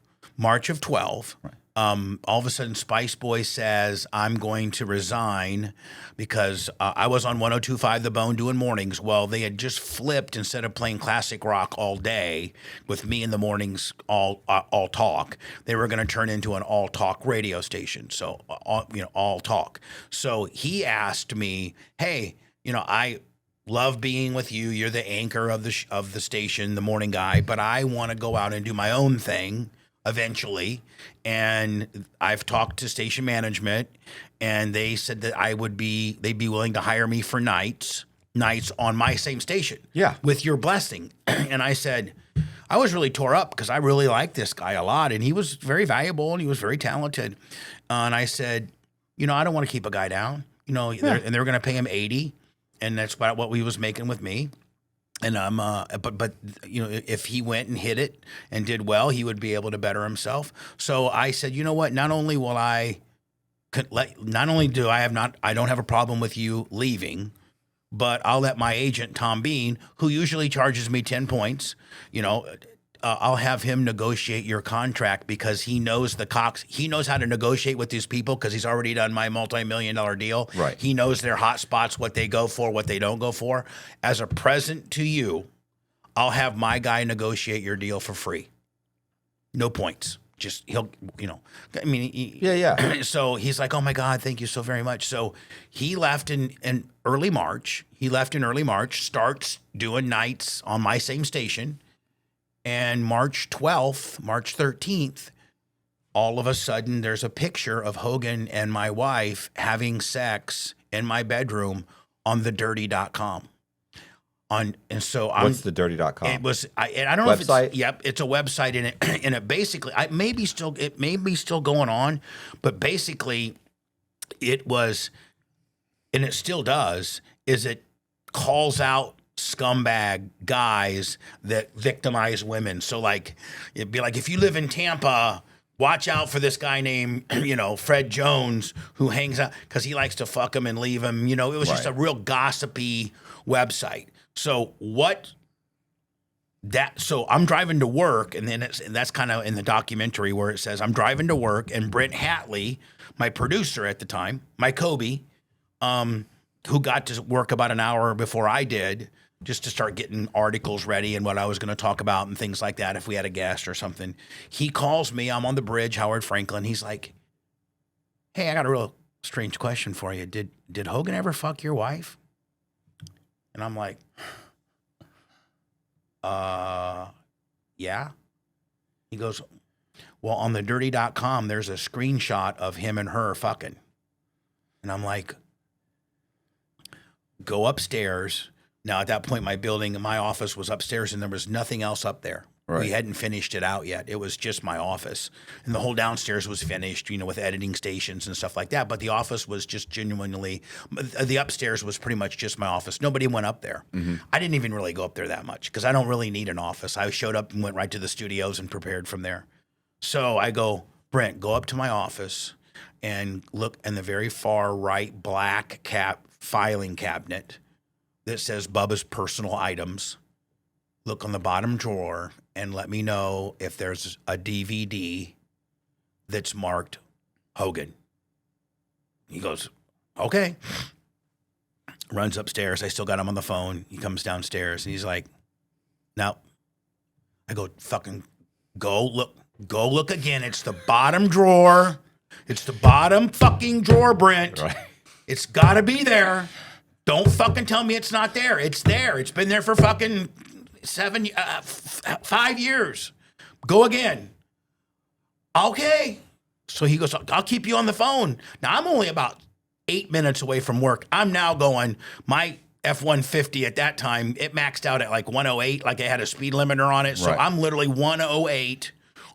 Right. All of a sudden, Spice Boy says, I'm going to resign because I was on 102.5 The Bone doing mornings. Well, they had just flipped. Instead of playing classic rock all day with me in the mornings, all talk, they were going to turn into an all talk radio station. So, all talk. So he asked me, hey, I love being with you. You're the anchor of the station, the morning guy, but I want to go out and do my own thing eventually. And I've talked to station management, and they said that they'd be willing to hire me for nights on my same station.
Yeah.
With your blessing. And I said, I was really tore up because I really liked this guy a lot, and he was very valuable and he was very talented. And I said, I don't want to keep a guy down, and they were going to pay him 80. And that's about what he was making with me. And but if he went and hit it and did well, he would be able to better himself. So I said, you know what? Not only do I don't have a problem with you leaving, but I'll let my agent Tom Bean, who usually charges me 10 points, I'll have him negotiate your contract because he knows he knows how to negotiate with these people because he's already done my multi-million-dollar deal.
Right.
He knows their hot spots, what they go for, what they don't go for. As a present to you, I'll have my guy negotiate your deal for free. No points. Just he'll.
Yeah.
So he's like, oh my God, thank you so very much. So he left in early March. Starts doing nights on my same station. And March 13th, all of a sudden, there's a picture of Hogan and my wife having sex in my bedroom on thedirty.com.
What's thedirty.com?
It was, I don't know
website?
if it's, yep, it's a website, and it basically, it may be still going on, but basically it was, and it still does, is it calls out scumbag guys that victimize women. So it'd be like, if you live in Tampa, watch out for this guy named, Fred Jones, who hangs out because he likes to fuck him and leave him. It was just a real gossipy website. So I'm driving to work, and that's kind of in the documentary where it says I'm driving to work, and Brent Hatley, my producer at the time, my Kobe, who got to work about an hour before I did, just to start getting articles ready and what I was going to talk about and things like that if we had a guest or something. He calls me. I'm on the bridge, Howard Franklin. He's like, hey, I got a real strange question for you. Did Hogan ever fuck your wife? And I'm like, yeah. He goes, Well, on the dirty.com, there's a screenshot of him and her fucking. And I'm like, go upstairs. Now, at that point, my office was upstairs and there was nothing else up there.
Right.
We hadn't finished it out yet. It was just my office. And the whole downstairs was finished, with editing stations and stuff like that. But the office was just genuinely, the upstairs was pretty much just my office. Nobody went up there. Mm-hmm. I didn't even really go up there that much because I don't really need an office. I showed up and went right to the studios and prepared from there. So I go, Brent, go up to my office and look in the very far right black filing cabinet that says Bubba's personal items. Look on the bottom drawer and let me know if there's a DVD that's marked Hogan. He goes, okay. Runs upstairs. I still got him on the phone. He comes downstairs and he's like, no. I go, fucking go look again. It's the bottom drawer. It's the bottom fucking drawer, Brent.
Right.
It's gotta be there. Don't fucking tell me it's not there. It's there. It's been there for fucking 5 years. Go again. Okay. So he goes, I'll keep you on the phone. Now, I'm only about 8 minutes away from work. I'm now going, my F-150 at that time, it maxed out at like 108, like it had a speed limiter on it. So
right.
I'm literally 108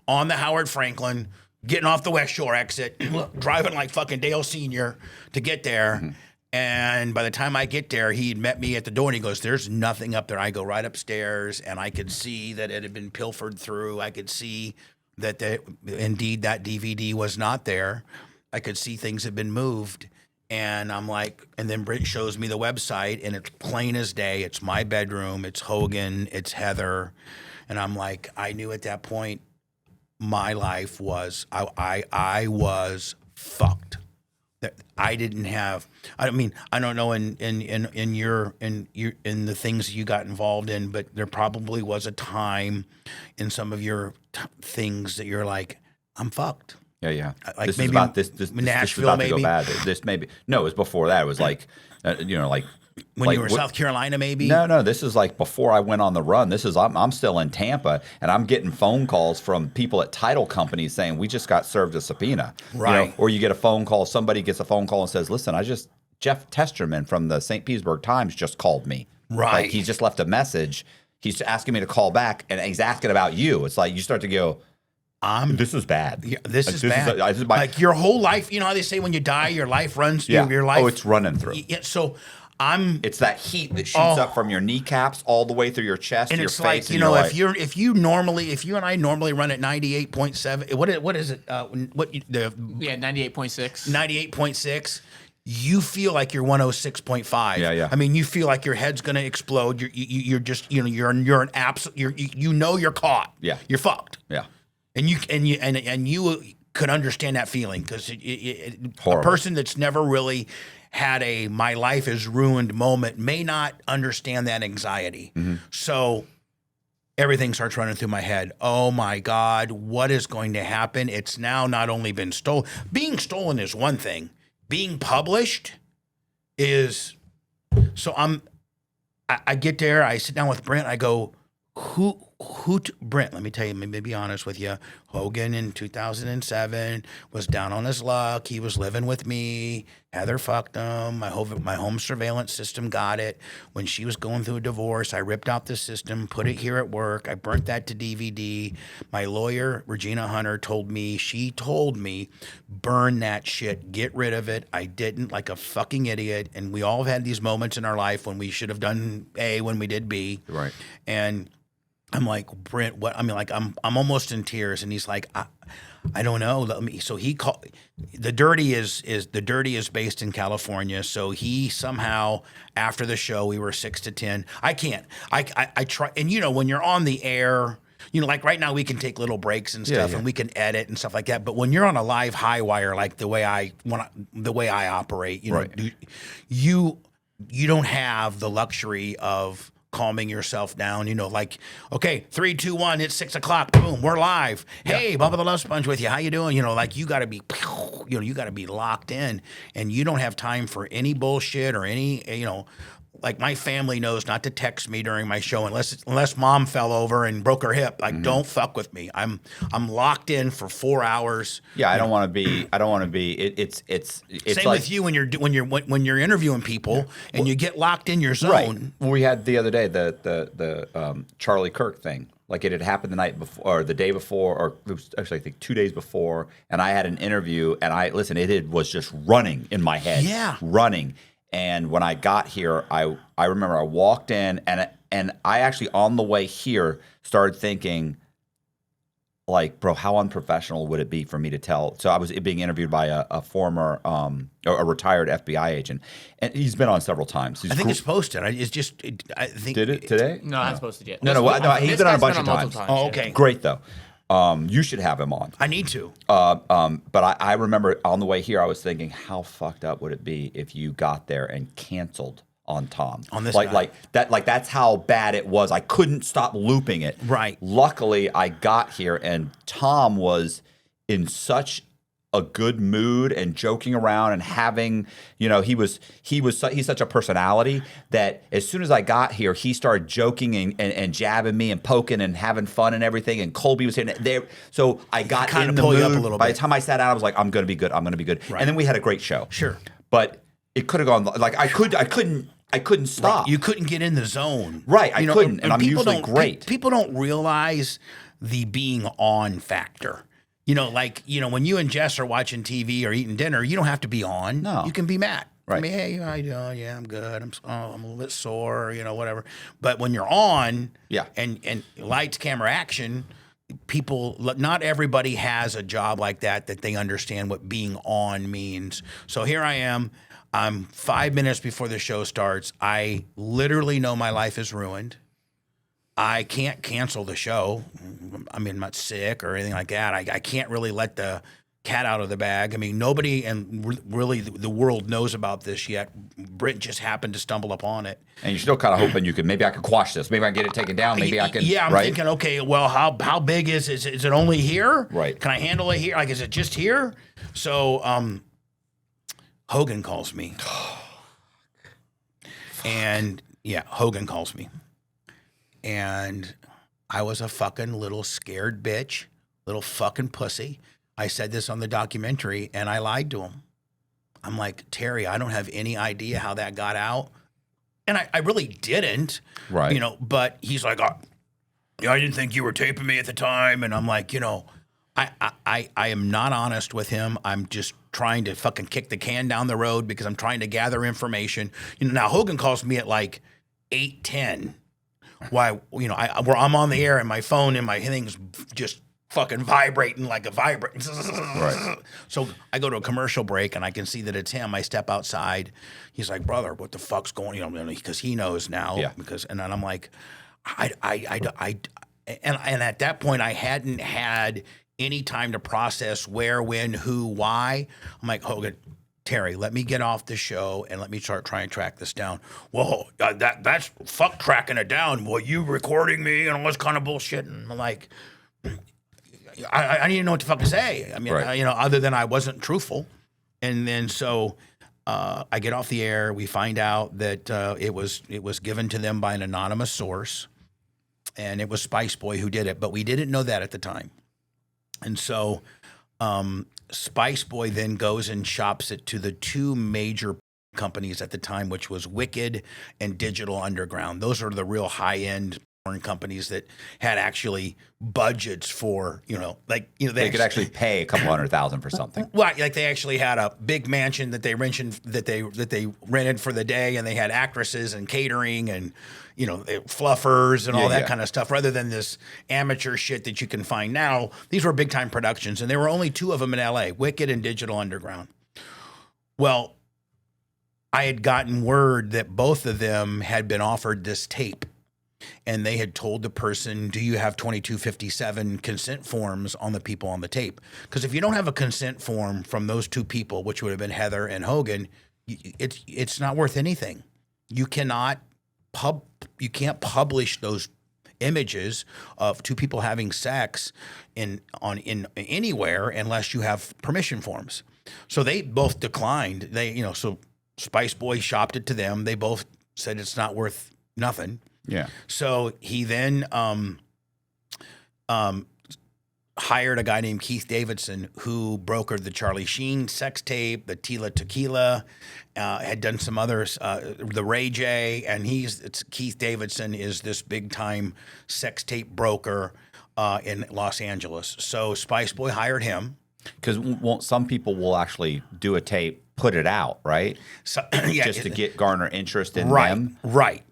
on the Howard Franklin, getting off the West Shore exit, driving like fucking Dale Sr. to get there. Mm-hmm. And by the time I get there, he'd met me at the door and he goes, there's nothing up there. I go right upstairs and I could see that it had been pilfered through. I could see that indeed that DVD was not there. I could see things had been moved. And I'm like, and then Brent shows me the website and it's plain as day. It's my bedroom. It's Hogan. It's Heather. And I'm like, I knew at that point my life was, I was fucked. I didn't have. I mean, I don't know in the things you got involved in, but there probably was a time in some of your things that you're like, I'm fucked.
Yeah.
Like
this
maybe
is about this
Nashville,
this is about
maybe.
to go bad. This maybe no. It was before that. It was like, like
when you were in South Carolina, maybe.
No. This is like before I went on the run. This is I'm still in Tampa, and I'm getting phone calls from people at title companies saying we just got served a subpoena.
Right.
Or you get a phone call. Somebody gets a phone call and says, "Listen, Jeff Testerman from the St. Petersburg Times just called me.
Right.
Like he just left a message. He's asking me to call back, and he's asking about you. It's like you start to go." This is bad.
Yeah, this is bad. Like your whole life, you know how they say when you die, your life runs through your life.
Oh, it's running through.
Yeah, so it's
that heat that shoots up from your kneecaps all the way through your chest,
and
your
it's
face.
Like, if you and I normally run at 98.7, what is it?
98.6.
98.6. You feel like you're 106.5.
Yeah.
I mean, you feel like your head's gonna explode. You're just you're an absolute. You're caught.
Yeah.
You're fucked.
Yeah.
And you could understand that feeling because a
Horrible.
person that's never really had a "my life is ruined" moment may not understand that anxiety. Mm-hmm. So everything starts running through my head. Oh my God, what is going to happen? It's now not only been stolen. Being stolen is one thing. Being published is. So I get there. I sit down with Brent. I go, Brent, let me tell you, let me be honest with you. Hogan in 2007 was down on his luck. He was living with me. Heather fucked him. My home surveillance system got it. When she was going through a divorce, I ripped out the system, put it here at work. I burnt that to DVD. My lawyer, Regina Hunter, told me, burn that shit. Get rid of it. I didn't, like a fucking idiot. And we all have had these moments in our life when we should have done A when we did B.
Right.
And I'm like, Brent, what? I mean, like, I'm almost in tears, and he's like, I don't know. So he called. The Dirty is based in California. So he somehow, after the show, we were 6 to 10. I can't. I try, and when you're on the air, like right now we can take little breaks and stuff, and we can edit and stuff like that. But when you're on a live high wire, like the way I operate, you don't have the luxury of calming yourself down, like, okay, 3, 2, 1, it's 6 o'clock, boom, we're live. Hey, Bubba the Love Sponge with you. How you doing? Like you gotta be, you gotta be locked in, and you don't have time for any bullshit or any, like my family knows not to text me during my show unless mom fell over and broke her hip. Like, don't fuck with me. I'm locked in for 4 hours.
Yeah, I don't want to be. I don't want to be. It's
Same
like,
with you when you're interviewing people and you get locked in your zone.
right. Well, we had the other day the Charlie Kirk thing. Like, it had happened the night before or the day before, or it was actually I think 2 days before, and I had an interview, and it was just running in my head.
Yeah.
Running. And when I got here, I remember I walked in, and I actually on the way here started thinking, like, bro, how unprofessional would it be for me to tell? So I was being interviewed by a former, a retired FBI agent, and he's been on several times.
I think it's posted. I think
Did it today?
No, not supposed to yet.
No, he's
This
been on a
guy's
bunch of
multiple
times.
Oh, okay.
Great though. You should have him on.
I need to.
But I remember on the way here, I was thinking, how fucked up would it be if you got there and canceled on Tom?
On this
guy.
guy.
That's how bad it was. I couldn't stop looping it.
Right.
Luckily, I got here, and Tom was in such a good mood and joking around and having, he's such a personality that as soon as I got here, he started joking and jabbing me and poking and having fun and everything. And Colby was hitting it there. So I got
kind
in
of
the
pull
mood.
you up a little
By
bit.
the time I sat down, I was like, I'm going to be good. I'm going to be good.
Right.
And then we had a great show.
Sure.
But it could have gone, like, I couldn't stop.
You couldn't get in the zone.
Right, I couldn't, and I'm
people
usually
don't-
great.
People don't realize the being on factor. When you and Jess are watching TV or eating dinner, you don't have to be on.
No.
You can be Matt.
Right.
I mean, hey, how you doing? Yeah, I'm good. I'm a little bit sore, whatever. But when you're on,
Yeah.
and lights, camera, action, not everybody has a job like that they understand what being on means. So here I am. I'm 5 minutes before the show starts. I literally know my life is ruined. I can't cancel the show. I mean, I'm not sick or anything like that. I can't really let the cat out of the bag. I mean, nobody and really the world knows about this yet. Britt just happened to stumble upon it.
And you're still kind of hoping maybe I could quash this. Maybe I can get it taken down. Maybe I can.
Yeah, I'm
right?
thinking, okay, well, how big is it? Is it only here?
Right.
Can I handle it here? Like, is it just here? So, Hogan calls me. And yeah, Hogan calls me. And I was a fucking little scared bitch, little fucking pussy. I said this on the documentary, and I lied to him. I'm like, Terry, I don't have any idea how that got out. And I really didn't.
Right.
But he's like, I didn't think you were taping me at the time. And I'm like, I am not honest with him. I'm just trying to fucking kick the can down the road because I'm trying to gather information. Now Hogan calls me at like 8:10. Why, where I'm on the air and my phone and my thing's just fucking vibrating like a vibrate.
Right.
So I go to a commercial break and I can see that it's him. I step outside. He's like, brother, what the fuck's going on? Because he knows now.
Yeah.
And then I'm like, and at that point I hadn't had any time to process where, when, who, why. I'm like, Hogan, Terry, let me get off the show and let me start trying to track this down. Well, that's fuck tracking it down. Well, you recording me and all this kind of bullshit. And I'm like, I didn't know what to fucking say. I mean,
Right.
Other than I wasn't truthful. And then so I get off the air. We find out that it was given to them by an anonymous source, and it was Spice Boy who did it. But we didn't know that at the time. And so Spice Boy then goes and shops it to the two major companies at the time, which was Wicked and Digital Underground. Those are the real high-end porn companies that had actually budgets for,
They could actually pay a couple $100,000 for something.
Well, like they actually had a big mansion that they rented for the day, and they had actresses and catering and fluffers and all that kind of stuff. Rather than this amateur shit that you can find now, these were big time productions, and there were only two of them in L.A: Wicked and Digital Underground. Well, I had gotten word that both of them had been offered this tape. And they had told the person, do you have 2257 consent forms on the people on the tape? Because if you don't have a consent form from those two people, which would have been Heather and Hogan, it's not worth anything. You can't publish those images of two people having sex in anywhere unless you have permission forms. So they both declined. So Spice Boy shopped it to them. They both said it's not worth nothing.
Yeah.
So he then hired a guy named Keith Davidson who brokered the Charlie Sheen sex tape, the Tila Tequila, had done some others, the Ray J, and Keith Davidson is this big time sex tape broker in Los Angeles. So Spice Boy hired him.
Because some people will actually do a tape, put it out, right?
So,
just to garner interest in
right,
them.
Right.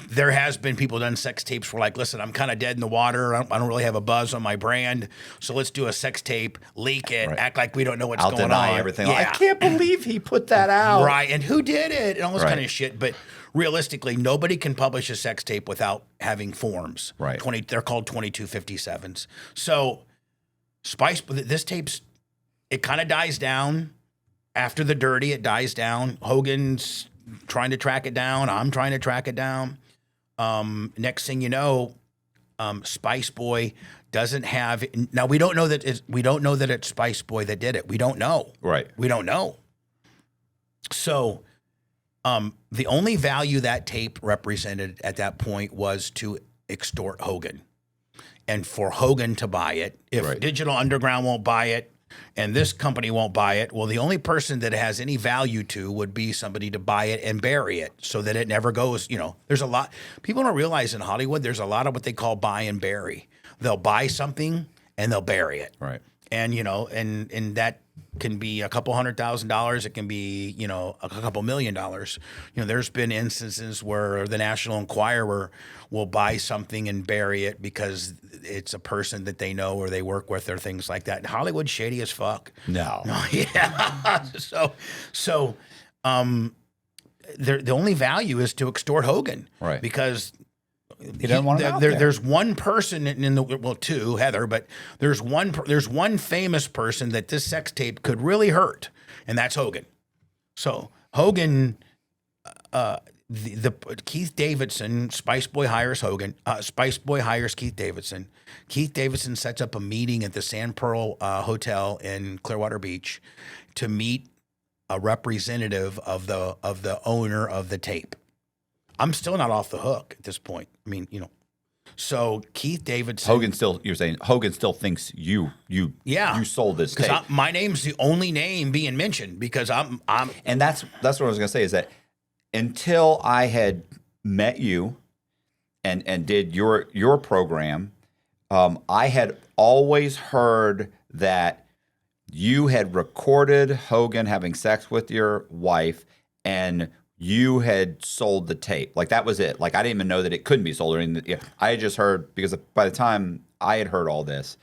There has been people done sex tapes where like, listen, I'm kind of dead in the water. I don't really have a buzz on my brand. So let's do a sex tape, leak it, act like we don't know what's
I'll
going
deny
on.
everything.
Yeah.
I can't believe he put that out.
Right. And who did it? And all this kind of shit. But realistically, nobody can publish a sex tape without having forms.
Right.
They're called 2257s. So this tape's, it kind of dies down. After the dirty, it dies down. Hogan's trying to track it down. I'm trying to track it down. Next thing you know, Spice Boy doesn't have. Now we don't know that it's Spice Boy that did it. We don't know.
Right.
We don't know. So, the only value that tape represented at that point was to extort Hogan, and for Hogan to buy it. If Digital Underground won't buy it, and this company won't buy it, well, the only person that it has any value to would be somebody to buy it and bury it so that it never goes. There's a lot. People don't realize in Hollywood, there's a lot of what they call buy and bury. They'll buy something and they'll bury it.
Right.
And, and that can be a couple $100,000. It can be, a couple $1 million. There's been instances where the National Enquirer will buy something and bury it because it's a person that they know or they work with or things like that. Hollywood's shady as fuck.
No.
Yeah. So, the only value is to extort Hogan.
Right.
Because
he doesn't want him out there.
There's one person two, Heather, but there's one famous person that this sex tape could really hurt, and that's Hogan. So Hogan, the Keith Davidson, Spice Boy hires Hogan. Spice Boy hires Keith Davidson. Keith Davidson sets up a meeting at the Sand Pearl Hotel in Clearwater Beach to meet a representative of the owner of the tape. I'm still not off the hook at this point. I mean, so Keith Davidson.
You're saying Hogan still thinks you sold this tape.
Because my name's the only name being mentioned because I'm.
And that's what I was going to say is that until I had met you and did your program, I had always heard that you had recorded Hogan having sex with your wife and you had sold the tape. Like, that was it. Like, I didn't even know that it couldn't be sold. I had just heard, because by the time I had heard all this,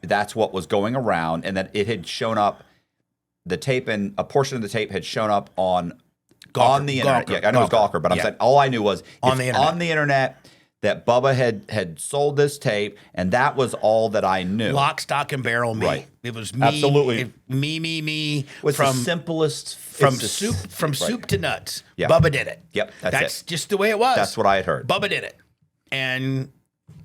that's what was going around, and that it had shown up, the tape, and a portion of the tape had shown up on the internet.
Gawker,
yeah, I know it was Gawker, but I'm saying all I knew was
on the
internet that Bubba had sold this tape, and that was all that I knew.
Lock, stock, and barrel me.
Right.
It was me.
Absolutely.
Me.
Was the simplest.
From soup to nuts.
Yeah.
Bubba did it.
Yep, that's it.
Just the way it was.
That's what I had heard.
Bubba did it. And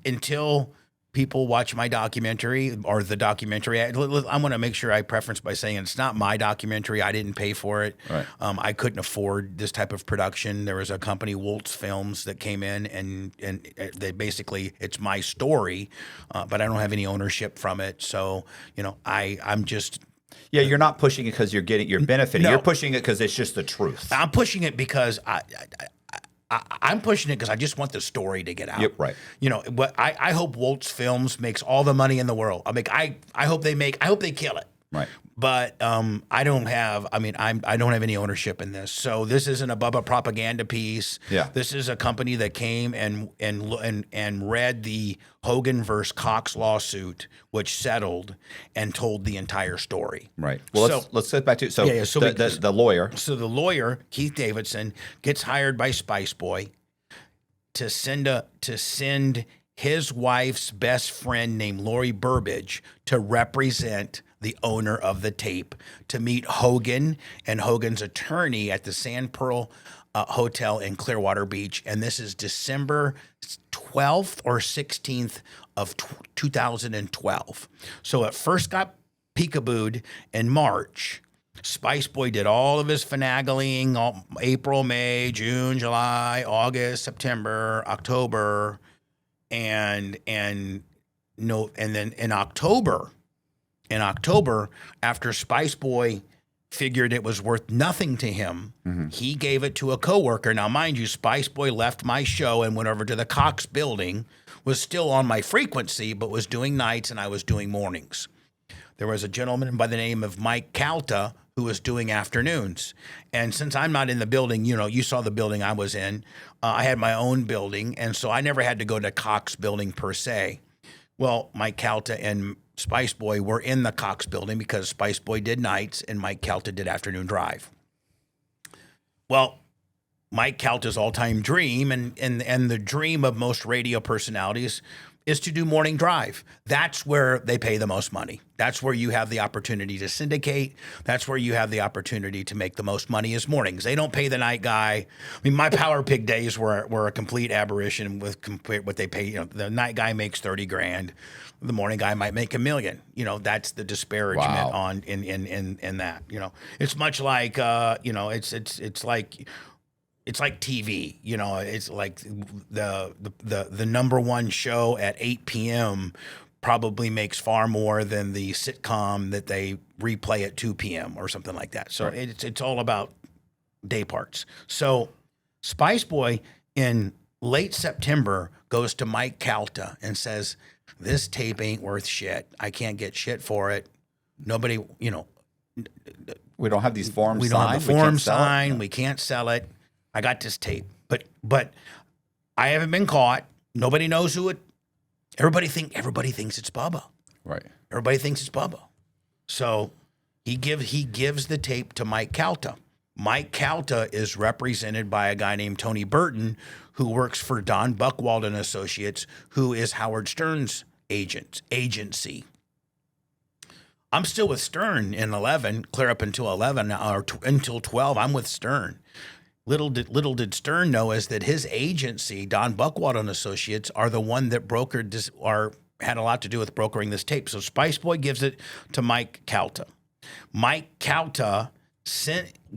until people watch my documentary or the documentary, I want to make sure I preference by saying it's not my documentary. I didn't pay for it.
Right.
I couldn't afford this type of production. There was a company, Woltz Films, that came in and they basically, it's my story, but I don't have any ownership from it. So, I'm just...
Yeah, you're not pushing it because you're benefiting.
No.
You're pushing it because it's just the truth.
I'm pushing it because I'm pushing it because I just want the story to get out.
Yep, right.
What I hope Woltz Films makes all the money in the world. I hope they kill it.
Right.
But I don't have any ownership in this. So this isn't a Bubba propaganda piece.
Yeah.
This is a company that came and read the Hogan versus Cox lawsuit, which settled and told the entire story.
Right. Well, let's get back to the lawyer.
So the lawyer, Keith Davidson, gets hired by Spice Boy to send his wife's best friend named Lori Burbage to represent the owner of the tape, to meet Hogan and Hogan's attorney at the Sand Pearl Hotel in Clearwater Beach. And this is December 12th or 16th of 2012. So it first got peekabooed in March. Spice Boy did all of his finagling, April, May, June, July, August, September, October, and no, and then in October, after Spice Boy figured it was worth nothing to him, he gave it to a coworker. Now, mind you, Spice Boy left my show and went over to the Cox building, was still on my frequency, but was doing nights and I was doing mornings. There was a gentleman by the name of Mike Calta who was doing afternoons. And since I'm not in the building, you saw the building I was in, I had my own building. And so I never had to go to Cox building per se. Well, Mike Calta and Spice Boy were in the Cox building because Spice Boy did nights and Mike Calta did afternoon drive. Well, Mike Calta's all-time dream and the dream of most radio personalities is to do morning drive. That's where they pay the most money. That's where you have the opportunity to syndicate. That's where you have the opportunity to make the most money is mornings. They don't pay the night guy. I mean, my Power Pig days were a complete aberration with what they pay. The night guy makes 30 grand. The morning guy might make $1 million. That's the disparagement on in that. It's much like it's like TV, it's like the number one show at 8 p.m. probably makes far more than the sitcom that they replay at 2 p.m. or something like that. So it's all about day parts. So Spice Boy in late September goes to Mike Calta and says, this tape ain't worth shit. I can't get shit for it. Nobody,
we don't have these forms
we
signed.
don't have the form signed. We can't sell it. I got this tape, but I haven't been caught. Nobody knows who it. Everybody thinks it's Bubba.
Right.
Everybody thinks it's Bubba. So he gives the tape to Mike Calta. Mike Calta is represented by a guy named Tony Burton, who works for Don Buchwald and Associates, who is Howard Stern's agency. I'm still with Stern in 11, clear up until 11 or until 12. I'm with Stern. Little did Stern know is that his agency, Don Buchwald and Associates, are the one that brokered this, or had a lot to do with brokering this tape. So Spice Boy gives it to Mike Calta. Mike Calta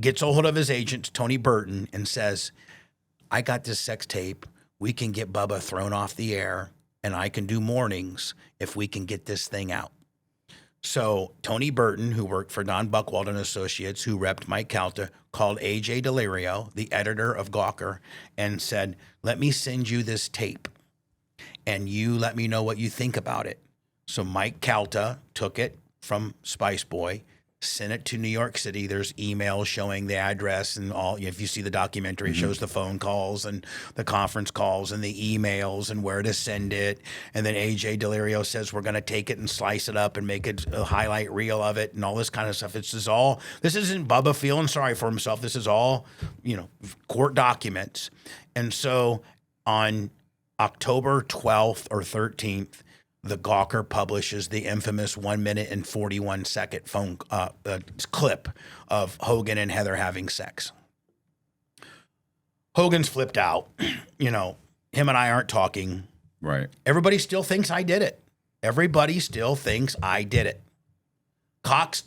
gets a hold of his agent, Tony Burton, and says, I got this sex tape. We can get Bubba thrown off the air, and I can do mornings if we can get this thing out. So Tony Burton, who worked for Don Buchwald and Associates, who repped Mike Calta, called A.J. Delirio, the editor of Gawker, and said, let me send you this tape, and you let me know what you think about it. So Mike Calta took it from Spice Boy, sent it to New York City. There's emails showing the address and all. If you see the documentary, it shows the phone calls and the conference calls and the emails and where to send it. And then AJ Delirio says, we're going to take it and slice it up and make it a highlight reel of it and all this kind of stuff. This isn't Bubba feeling sorry for himself. This is all, court documents. And so on October 12th or 13th, the Gawker publishes the infamous 1 minute and 41 second phone clip of Hogan and Heather having sex. Hogan's flipped out. Him and I aren't talking.
Right.
Everybody still thinks I did it. Everybody still thinks I did it. Cox,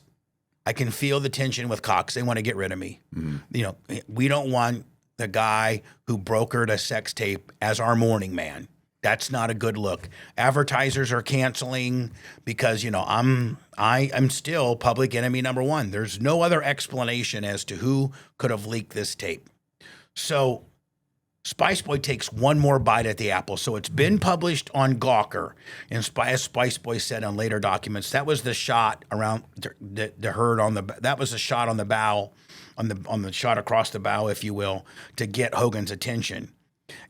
I can feel the tension with Cox. They want to get rid of me. Mm-hmm. We don't want the guy who brokered a sex tape as our morning man. That's not a good look. Advertisers are canceling because, I'm still public enemy number one. There's no other explanation as to who could have leaked this tape. So Spice Boy takes one more bite at the apple. So it's been published on Gawker. And as Spice Boy said on later documents, that was the shot around the herd that was a shot on the bow, on the shot across the bow, if you will, to get Hogan's attention.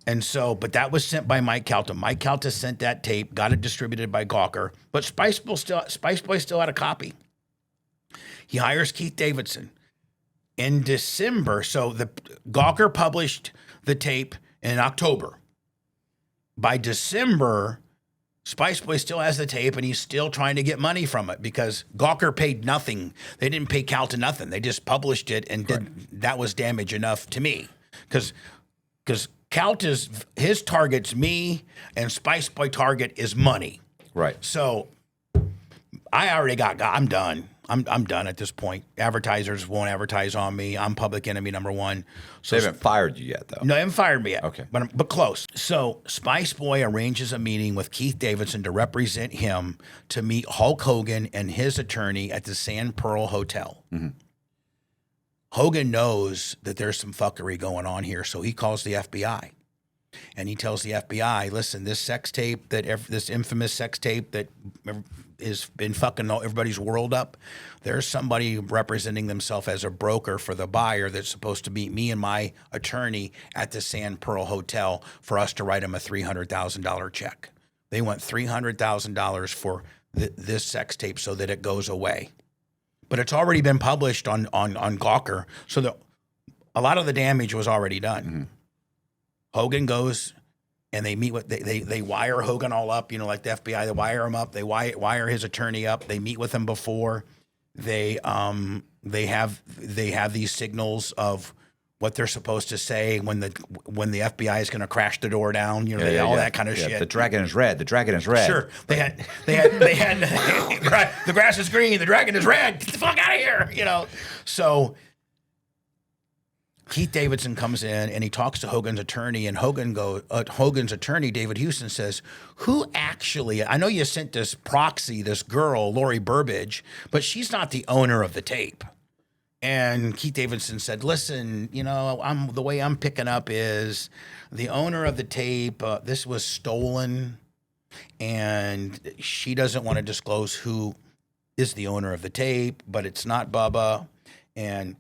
And so, but that was sent by Mike Calta. Mike Calta sent that tape, got it distributed by Gawker, but Spice Boy still had a copy. He hires Keith Davidson in December. So the Gawker published the tape in October. By December, Spice Boy still has the tape, and he's still trying to get money from it because Gawker paid nothing. They didn't pay Calta nothing. They just published it, and that was damage enough to me because Calta's, his target's me, and Spice Boy target is money.
Right.
So I already I'm done. I'm done at this point. Advertisers won't advertise on me. I'm public enemy number one. So
They haven't fired you yet, though.
no, they haven't fired me yet.
Okay.
But close. So Spice Boy arranges a meeting with Keith Davidson to represent him to meet Hulk Hogan and his attorney at the Sand Pearl Hotel.
Mm-hmm.
Hogan knows that there's some fuckery going on here, so he calls the FBI. And he tells the FBI, listen, this sex tape, this infamous sex tape that has been fucking everybody's world up, there's somebody representing themselves as a broker for the buyer that's supposed to meet me and my attorney at the Sand Pearl Hotel for us to write him a $300,000 check. They want $300,000 for this sex tape so that it goes away. But it's already been published on Gawker, so a lot of the damage was already done.
Mm-hmm.
Hogan goes and they meet with they wire Hogan all up, like the FBI. They wire him up. They wire his attorney up. They meet with him before. They have these signals of what they're supposed to say when the FBI is going to crash the door down. That kind of shit.
The dragon is red. The dragon is red.
Sure. They had the grass is green. The dragon is red. Get the fuck out of here. So Keith Davidson comes in and he talks to Hogan's attorney, and Hogan's attorney, David Houston, says, who actually, I know you sent this proxy, this girl, Lori Burbage, but she's not the owner of the tape. And Keith Davidson said, listen, the way I'm picking up is the owner of the tape, this was stolen, and she doesn't want to disclose who is the owner of the tape, but it's not Bubba. And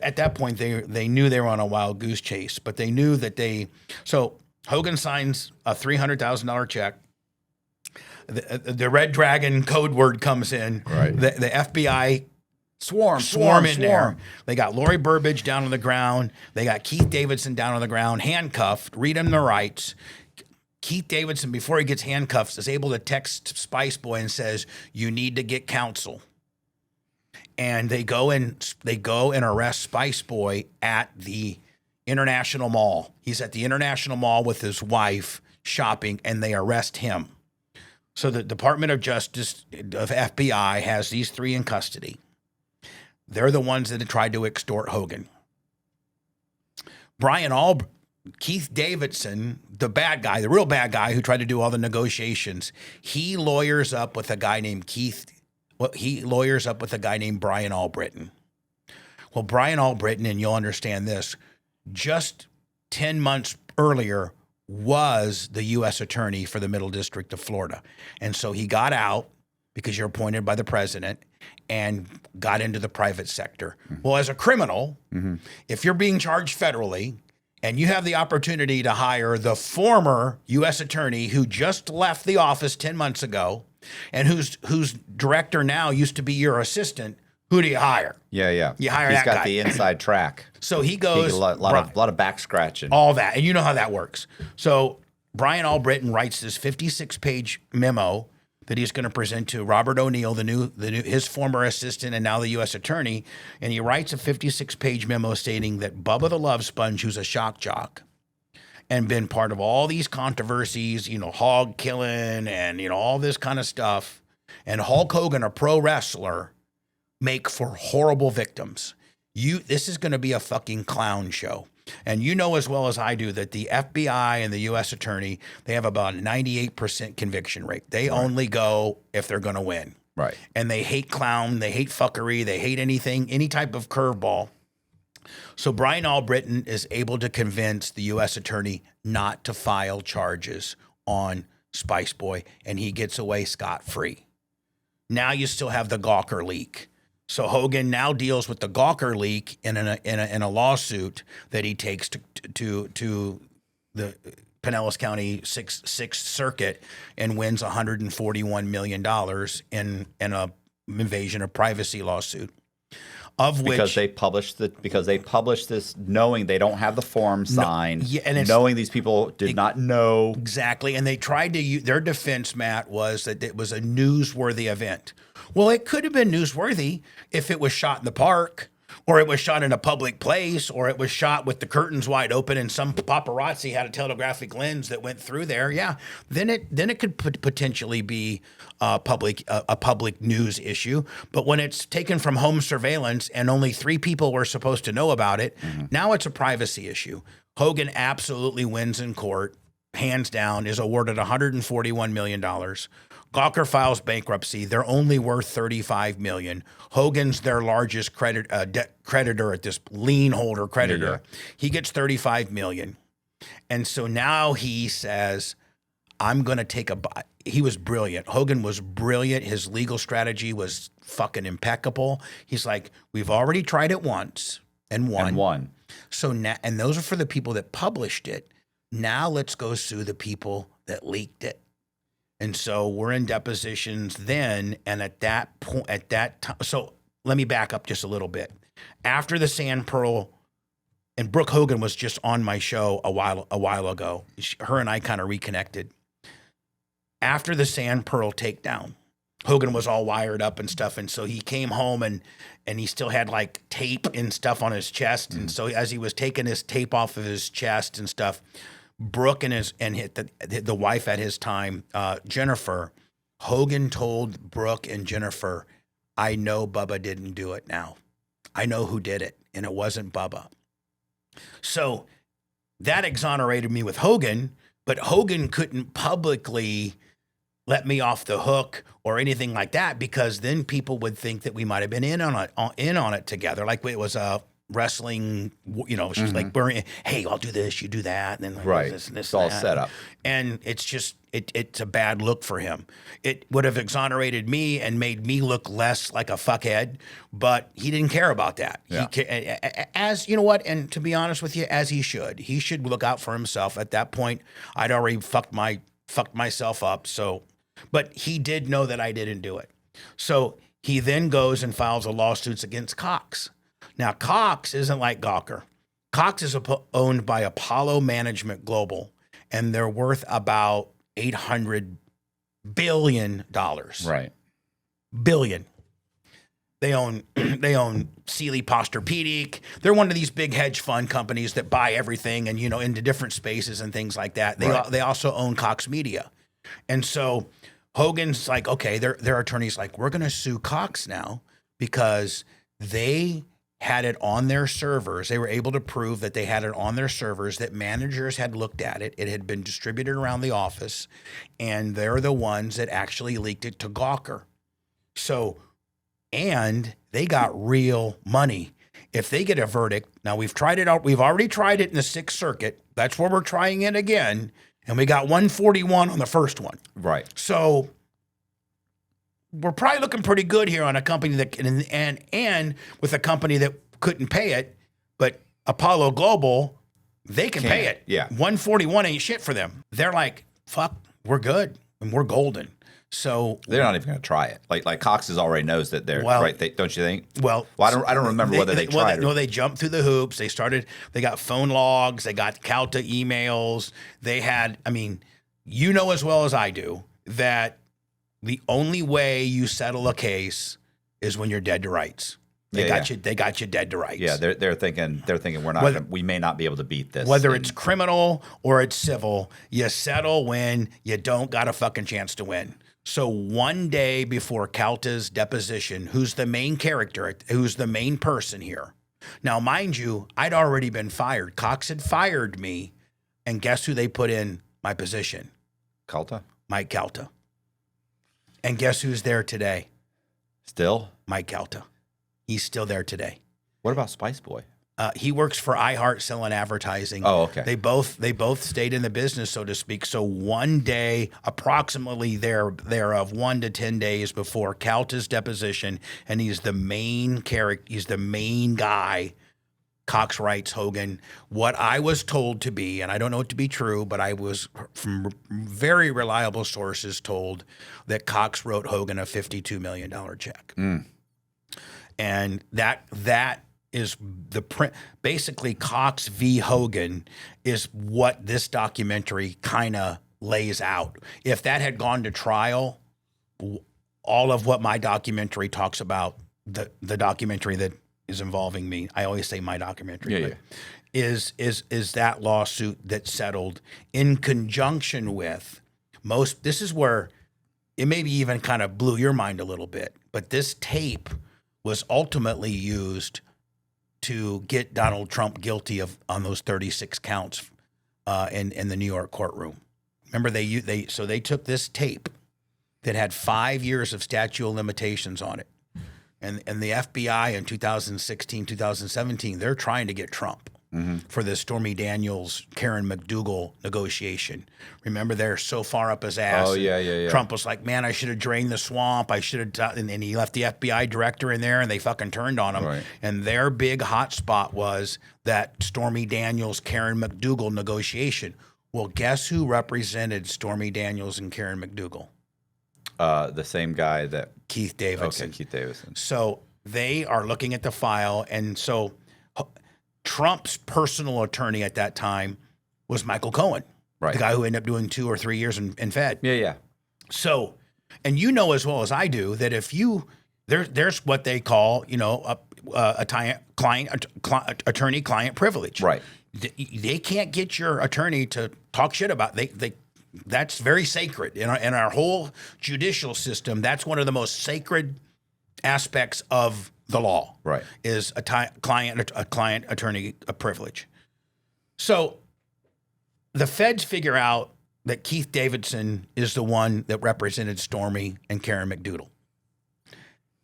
at that point, they knew they were on a wild goose chase, but they knew that so Hogan signs a $300,000 check. The Red Dragon code word comes in.
Right.
The FBI swarm in there. They got Lori Burbage down on the ground. They got Keith Davidson down on the ground, handcuffed, read him the rights. Keith Davidson, before he gets handcuffed, is able to text Spice Boy and says, you need to get counsel. And they go and arrest Spice Boy at the International Mall. He's at the International Mall with his wife shopping, and they arrest him. So the Department of Justice of FBI has these three in custody. They're the ones that had tried to extort Hogan. Keith Davidson, the bad guy, the real bad guy who tried to do all the negotiations, he lawyers up with a guy named Brian Albritton. Well, Brian Albritton, and you'll understand this, just 10 months earlier was the U.S. attorney for the Middle District of Florida. And so he got out because you're appointed by the president and got into the private sector. Mm-hmm. Well, as a criminal, if you're being charged federally and you have the opportunity to hire the former U.S. attorney who just left the office 10 months ago and whose director now used to be your assistant, who do you hire?
Yeah.
You hire
He's
that
got
guy.
the inside track.
So he goes...
A lot of back scratching.
All that. And you know how that works. So Brian Albritton writes this 56-page memo that he's going to present to Robert O'Neill, his former assistant and now the U.S. attorney. And he writes a 56-page memo stating that Bubba the Love Sponge, who's a shock jock, and been part of all these controversies, hog killing and, all this kind of stuff, and Hulk Hogan, a pro wrestler, make for horrible victims. This is going to be a fucking clown show. And you know as well as I do that the FBI and the U.S. attorney, they have about a 98% conviction rate. They only go if they're going to win.
Right.
And they hate clown, they hate fuckery, they hate anything, any type of curveball. So Brian Albritton is able to convince the U.S. attorney not to file charges on Spice Boy, and he gets away scot-free. Now you still have the Gawker leak. So Hogan now deals with the Gawker leak in a lawsuit that he takes to the Pinellas County Sixth Circuit and wins $141 million in a invasion of privacy lawsuit. Because
they published this knowing they don't have the form signed, knowing these people did not know.
Exactly. And they tried to their defense, Matt, was that it was a newsworthy event. Well, it could have been newsworthy if it was shot in the park, or it was shot in a public place, or it was shot with the curtains wide open and some paparazzi had a telegraphic lens that went through there, yeah, then it could potentially be a public news issue. But when it's taken from home surveillance and only 3 people were supposed to know about it, now it's a privacy issue. Hogan absolutely wins in court, hands down, is awarded $141 million. Gawker files bankruptcy. They're only worth $35 million. Hogan's their largest creditor at this lien holder creditor. Yeah. He gets $35 million. And so now he says, I'm going to take he was brilliant. Hogan was brilliant. His legal strategy was fucking impeccable. He's like, we've already tried it once and won. So now, and those are for the people that published it. Now let's go sue the people that leaked it. And so we're in depositions then, and at that point, at that time, so let me back up just a little bit. After the Sand Pearl, and Brooke Hogan was just on my show a while ago. Her and I kind of reconnected. After the Sand Pearl takedown, Hogan was all wired up and stuff, and so he came home and he still had like tape and stuff on his chest, and so as he was taking his tape off of his chest and stuff, Brooke and the wife at his time, Jennifer, Hogan told Brooke and Jennifer, I know Bubba didn't do it now. I know who did it, and it wasn't Bubba. So that exonerated me with Hogan, but Hogan couldn't publicly let me off the hook or anything like that, because then people would think that we might have been in on it together. Like it was a wrestling, she's like, hey, I'll do this, you do that. And then
right.
This,
it's all set up.
And it's just, it's a bad look for him. It would have exonerated me and made me look less like a fuckhead, but he didn't care about that. Yeah. As you know what, and to be honest with you, as he should look out for himself. At that point, I'd already fucked myself up. So, but he did know that I didn't do it. So he then goes and files a lawsuit against Cox. Now, Cox isn't like Gawker. Cox is owned by Apollo Management Global, and they're worth about $800 billion.
Right.
Billion. They own Sealy Posturepedic. They're one of these big hedge fund companies that buy everything and, into different spaces and things like that. They also own Cox Media. And so Hogan's like, okay, their attorney's like, we're going to sue Cox now because they had it on their servers. They were able to prove that they had it on their servers, that managers had looked at it. It had been distributed around the office, and they're the ones that actually leaked it to Gawker. So, and they got real money. If they get a verdict, now we've tried it out. We've already tried it in the Sixth Circuit. That's where we're trying it again. And we got 141 on the first one.
Right.
So we're probably looking pretty good here on a company that can, and with a company that couldn't pay it, but Apollo Global, they can pay it.
Yeah.
141 ain't shit for them. They're like, fuck, we're good and we're golden. So
they're not even going to try it. Like Cox already knows that they're right. Don't you think?
Well,
I don't remember whether they tried.
No, they jumped through the hoops. They got phone logs. They got Calta emails. They had, as well as I do that the only way you settle a case is when you're dead to rights. They got you dead to rights.
Yeah, they're thinking we may not be able to beat this.
Whether it's criminal or it's civil, you settle when you don't got a fucking chance to win. So one day before Calta's deposition, who's the main character, who's the main person here? Now, mind you, I'd already been fired. Cox had fired me, and guess who they put in my position?
Calta?
Mike Calta. And guess who's there today?
Still?
Mike Calta. He's still there today.
What about Spice Boy?
He works for iHeart selling advertising.
Oh, okay.
They both stayed in the business, so to speak. So one day, approximately thereof 1 to 10 days before Calta's deposition, and he's the main character. He's the main guy. Cox writes Hogan, what I was told to be, and I don't know it to be true, but I was from very reliable sources told that Cox wrote Hogan a $52 million check. And that is the print. Basically, Cox v. Hogan is what this documentary kind of lays out. If that had gone to trial, all of what my documentary talks about, the documentary that is involving me. I always say my documentary.
Yeah,
but is that lawsuit that settled in conjunction with most. This is where it maybe even kind of blew your mind a little bit. But this tape was ultimately used to get Donald Trump guilty on those 36 counts in the New York courtroom. Remember, they took this tape that had 5 years of statute of limitations on it. And the FBI in 2016, 2017, they're trying to get Trump for the Stormy Daniels, Karen McDougal negotiation. Remember, they're so far up his ass.
Oh, yeah.
Trump was like, man, I should have drained the swamp. I should have, and he left the FBI director in there, and they fucking turned on him.
Right.
And their big hot spot was that Stormy Daniels, Karen McDougal negotiation. Well, guess who represented Stormy Daniels and Karen McDougal?
The same guy that
Keith Davidson.
Okay, Keith Davidson.
So they are looking at the file, and so Trump's personal attorney at that time was Michael Cohen,
Right.
the guy who ended up doing 2 or 3 years in Fed.
Yeah.
So, and you know as well as I do that if you there's what they call attorney-client privilege.
Right.
They can't get your attorney to talk shit about they. That's very sacred in our whole judicial system. That's one of the most sacred aspects of the law.
Right.
Is a client attorney privilege. So the feds figure out that Keith Davidson is the one that represented Stormy and Karen McDougal.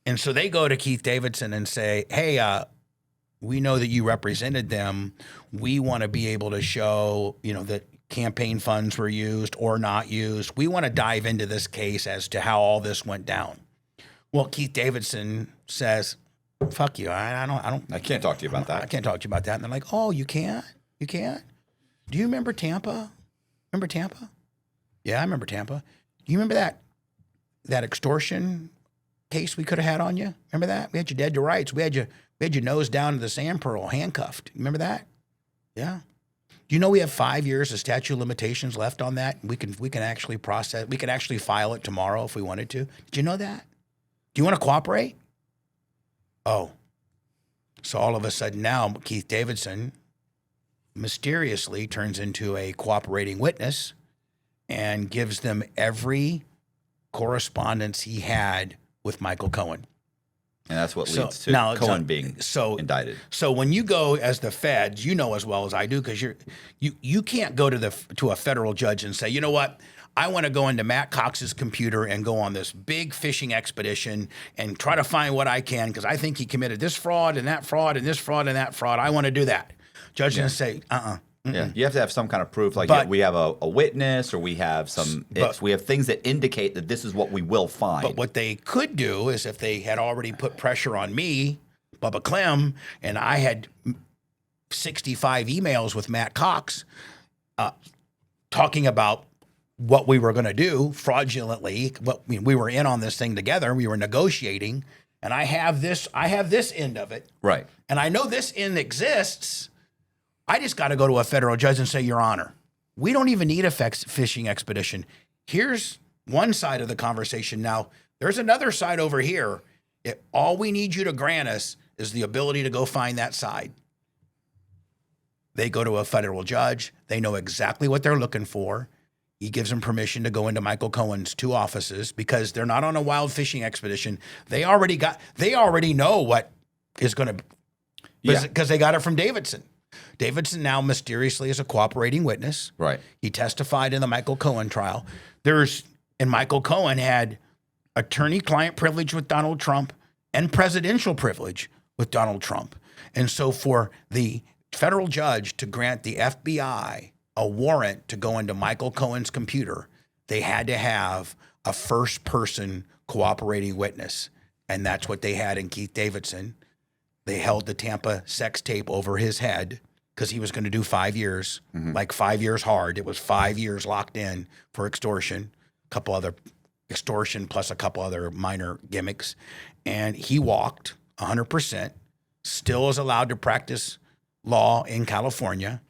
And so they go to Keith Davidson and say, hey, we know that you represented them. We want to be able to show, that campaign funds were used or not used. We want to dive into this case as to how all this went down. Well, Keith Davidson says, fuck you. I
can't talk to you about that.
I can't talk to you about that. And they're like, oh, you can't? You can't? Do you remember Tampa? Remember Tampa? Yeah, I remember Tampa. Do you remember that extortion case we could have had on you? Remember that? We had you dead to rights. We had your nose down to the sand pearl, handcuffed. Remember that? Yeah. Do you know we have 5 years of statute of limitations left on that? We can actually process. We can actually file it tomorrow if we wanted to. Did you know that? Do you want to cooperate? Oh. So all of a sudden now Keith Davidson mysteriously turns into a cooperating witness and gives them every correspondence he had with Michael Cohen.
And that's what leads to Cohen being indicted.
So when you go as the feds, you know as well as I do, because you can't go to a federal judge and say, you know what, I want to go into Matt Cox's computer and go on this big fishing expedition and try to find what I can because I think he committed this fraud and that fraud and this fraud and that fraud. I want to do that. Judge is going to say,
Yeah, you have to have some kind of proof, like we have a witness, or we have we have things that indicate that this is what we will find.
But what they could do is if they had already put pressure on me, Bubba Clem, and I had 65 emails with Matt Cox talking about what we were going to do fraudulently. We were in on this thing together. We were negotiating, and I have this end of it,
right?
And I know this end exists. I just got to go to a federal judge and say, Your Honor, we don't even need a fishing expedition. Here's one side of the conversation. Now, there's another side over here. All we need you to grant us is the ability to go find that side. They go to a federal judge. They know exactly what they're looking for. He gives them permission to go into Michael Cohen's 2 offices because they're not on a wild fishing expedition. They already know what is going to, because they got it from Davidson. Davidson now mysteriously is a cooperating witness.
Right.
He testified in the Michael Cohen trial. And Michael Cohen had attorney-client privilege with Donald Trump and presidential privilege with Donald Trump. And so for the federal judge to grant the FBI a warrant to go into Michael Cohen's computer, they had to have a first-person cooperating witness. And that's what they had in Keith Davidson. They held the Tampa sex tape over his head because he was going to do 5 years, like 5 years hard. It was 5 years locked in for extortion, extortion plus a couple other minor gimmicks. And he walked 100%, still is allowed to practice law in California.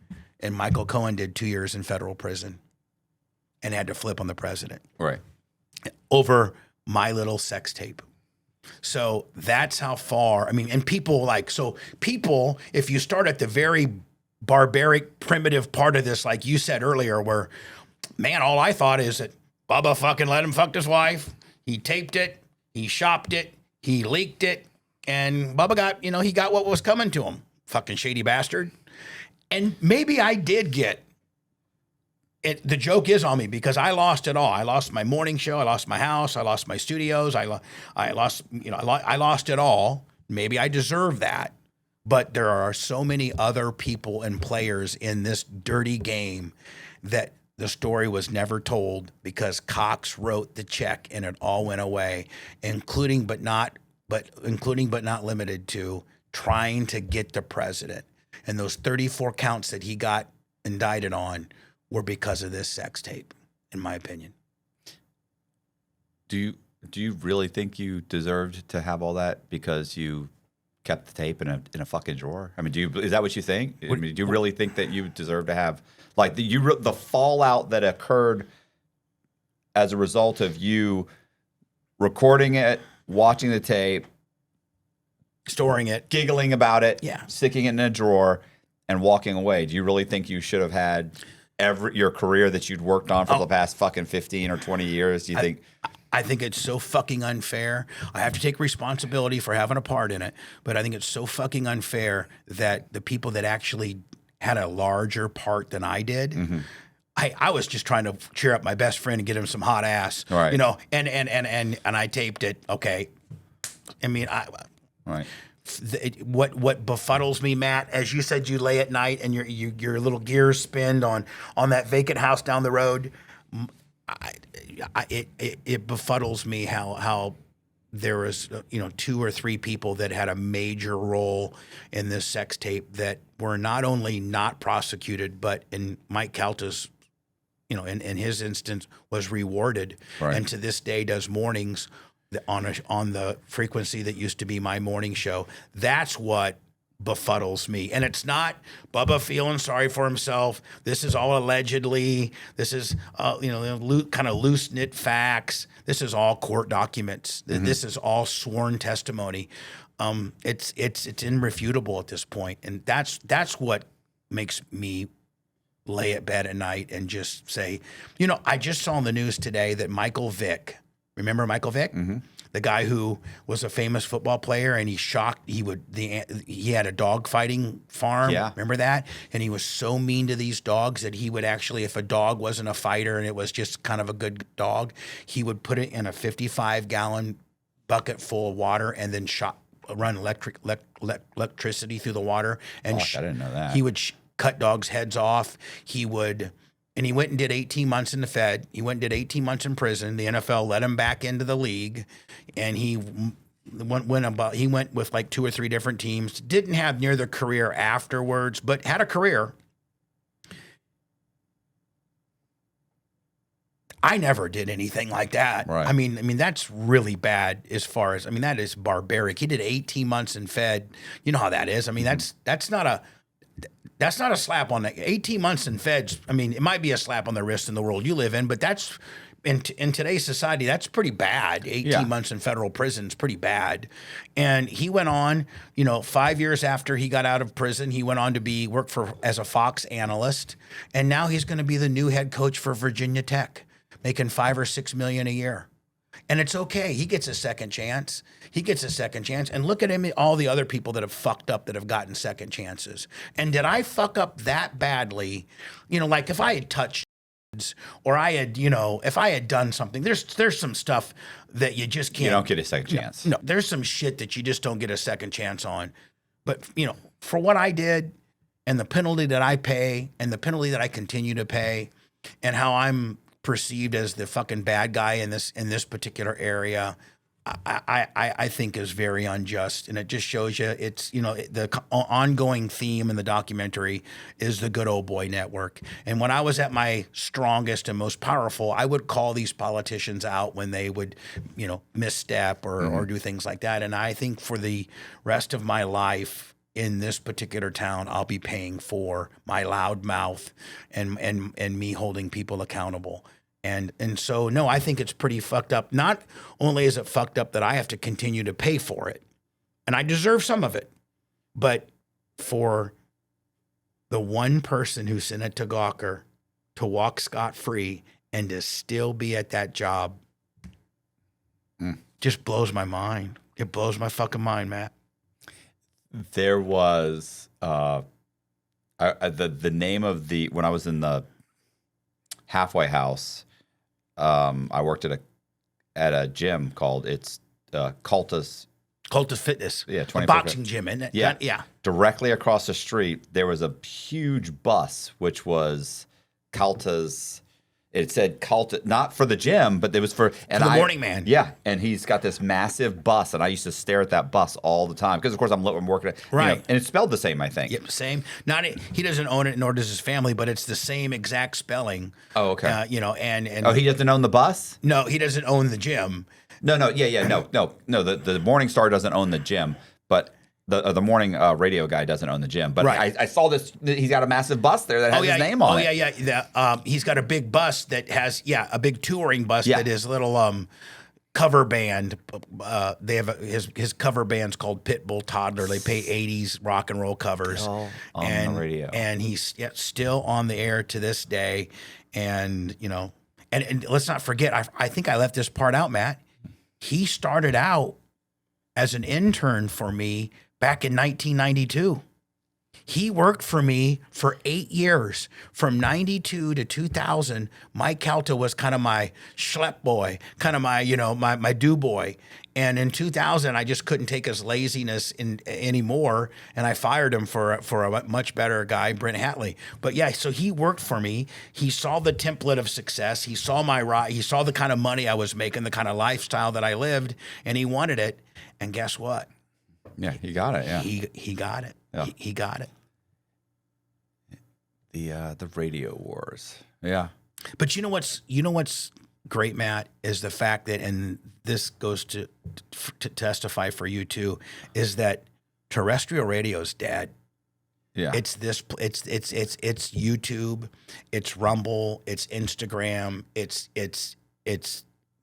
And Michael Cohen did 2 years in federal prison and had to flip on the president.
Right.
Over my little sex tape. So that's how far, I mean, and people like, so people, if you start at the very barbaric, primitive part of this, like you said earlier, where, man, all I thought is that Bubba fucking let him fuck his wife. He taped it, he shopped it, he leaked it, and Bubba got, he got what was coming to him. Fucking shady bastard. And maybe I did get it. The joke is on me because I lost it all. I lost my morning show. I lost my house. I lost my studios. I lost, I lost it all. Maybe I deserve that. But there are so many other people and players in this dirty game that the story was never told because Cox wrote the check and it all went away, including but not limited to trying to get the president. And those 34 counts that he got indicted on were because of this sex tape, in my opinion.
Do you really think you deserved to have all that because you kept the tape in a fucking drawer? I mean, is that what you think? I mean, do you really think that you deserve to have like the fallout that occurred as a result of you recording it, watching the tape,
storing it,
giggling about it,
yeah,
sticking it in a drawer, and walking away? Do you really think you should have had your career that you'd worked on for the past fucking 15 or 20 years? Do you think?
I think it's so fucking unfair. I have to take responsibility for having a part in it, but I think it's so fucking unfair that the people that actually had a larger part than I did, I was just trying to cheer up my best friend and get him some hot ass,
right.
And I taped it. Okay. I mean,
right.
What befuddles me, Matt, as you said, you lay at night and your little gears spin on that vacant house down the road. It befuddles me how there was 2 or 3 people that had a major role in this sex tape that were not only not prosecuted, but in Mike Calta's, in his instance, was rewarded,
right.
and to this day does mornings on the frequency that used to be my morning show. That's what befuddles me. And it's not Bubba feeling sorry for himself. This is all allegedly. This is kind of loose knit facts. This is all court documents. This is all sworn testimony. It's irrefutable at this point, and that's what makes me lay at bed at night and just say, I just saw in the news today that Michael Vick. Remember Michael Vick? The guy who was a famous football player, and he had a dog fighting farm.
Yeah.
Remember that? And he was so mean to these dogs that he would actually, if a dog wasn't a fighter and it was just kind of a good dog, he would put it in a 55-gallon bucket full of water and then run electricity through the water. And
I didn't know that.
He would cut dogs' heads off. And he went and did 18 months in the Fed. He went and did 18 months in prison. The NFL let him back into the league, and he went with like 2 or 3 different teams. Didn't have near the career afterwards, but had a career. I never did anything like that.
Right.
I mean that's really bad as far as, that is barbaric. He did 18 months in Fed. You know how that is. I mean, that's not a slap on the 18 months in feds. I mean, it might be a slap on the wrist in the world you live in, but that's in today's society, that's pretty bad. 18 months in federal prison is pretty bad. And he went on, 5 years after he got out of prison, he went on to work as a Fox analyst. And now he's going to be the new head coach for Virginia Tech, making $5 or $6 million a year. And it's okay. He gets a second chance. And look at him, all the other people that have fucked up that have gotten second chances. And did I fuck up that badly? Like if I had touched or I had, if I had done something, there's some stuff that you just can't.
You don't get a second chance.
No, there's some shit that you just don't get a second chance on. But, for what I did and the penalty that I pay and the penalty that I continue to pay and how I'm perceived as the fucking bad guy in this particular area, I think is very unjust, and it just shows you it's the ongoing theme in the documentary is the good old boy network. And when I was at my strongest and most powerful, I would call these politicians out when they would misstep or do things like that. And I think for the rest of my life in this particular town, I'll be paying for my loud mouth and me holding people accountable. And so no, I think it's pretty fucked up. Not only is it fucked up that I have to continue to pay for it, and I deserve some of it, but for the one person who sent it to Gawker to walk scot-free and to still be at that job just blows my mind. It blows my fucking mind, Matt.
There was the name of when I was in the halfway house, I worked at a gym called Cultus
Fitness.
Yeah,
a
24
boxing gym, isn't it?
Yeah.
Yeah.
Directly across the street, there was a huge bus, which was Cultus. It said Cultus, not for the gym, but it was for
the Morning Man.
Yeah, and he's got this massive bus, and I used to stare at that bus all the time because, of course, I'm working at
right,
and it's spelled the same, I think.
Yep, same. He doesn't own it, nor does his family, but it's the same exact spelling.
Oh, okay.
And
he doesn't own the bus?
No, he doesn't own the gym.
No. The Morning Star doesn't own the gym, but the morning radio guy doesn't own the gym. But
right.
I saw this. He's got a massive bus there that has his name on it.
Oh yeah. He's got a big bus that has a big touring bus that is little cover band. They have his cover band's called Pitbull Toddler. They play 80s rock and roll covers.
Still on the radio,
and he's still on the air to this day. And and let's not forget. I think I left this part out, Matt. He started out as an intern for me back in 1992. He worked for me for 8 years. From 92 to 2000, Mike Calta was kind of my schlep boy, kind of my, my do boy. And in 2000, I just couldn't take his laziness anymore, and I fired him for a much better guy, Brent Hatley. But yeah, so he worked for me. He saw the template of success. He saw he saw the kind of money I was making, the kind of lifestyle that I lived, and he wanted it. And guess what?
Yeah, he got it. Yeah,
he got it. Yeah. He got it.
The radio wars. Yeah.
But you know what's great, Matt, is the fact that, and this goes to testify for you too, is that terrestrial radio is dead.
Yeah.
It's YouTube, it's Rumble, it's Instagram, it's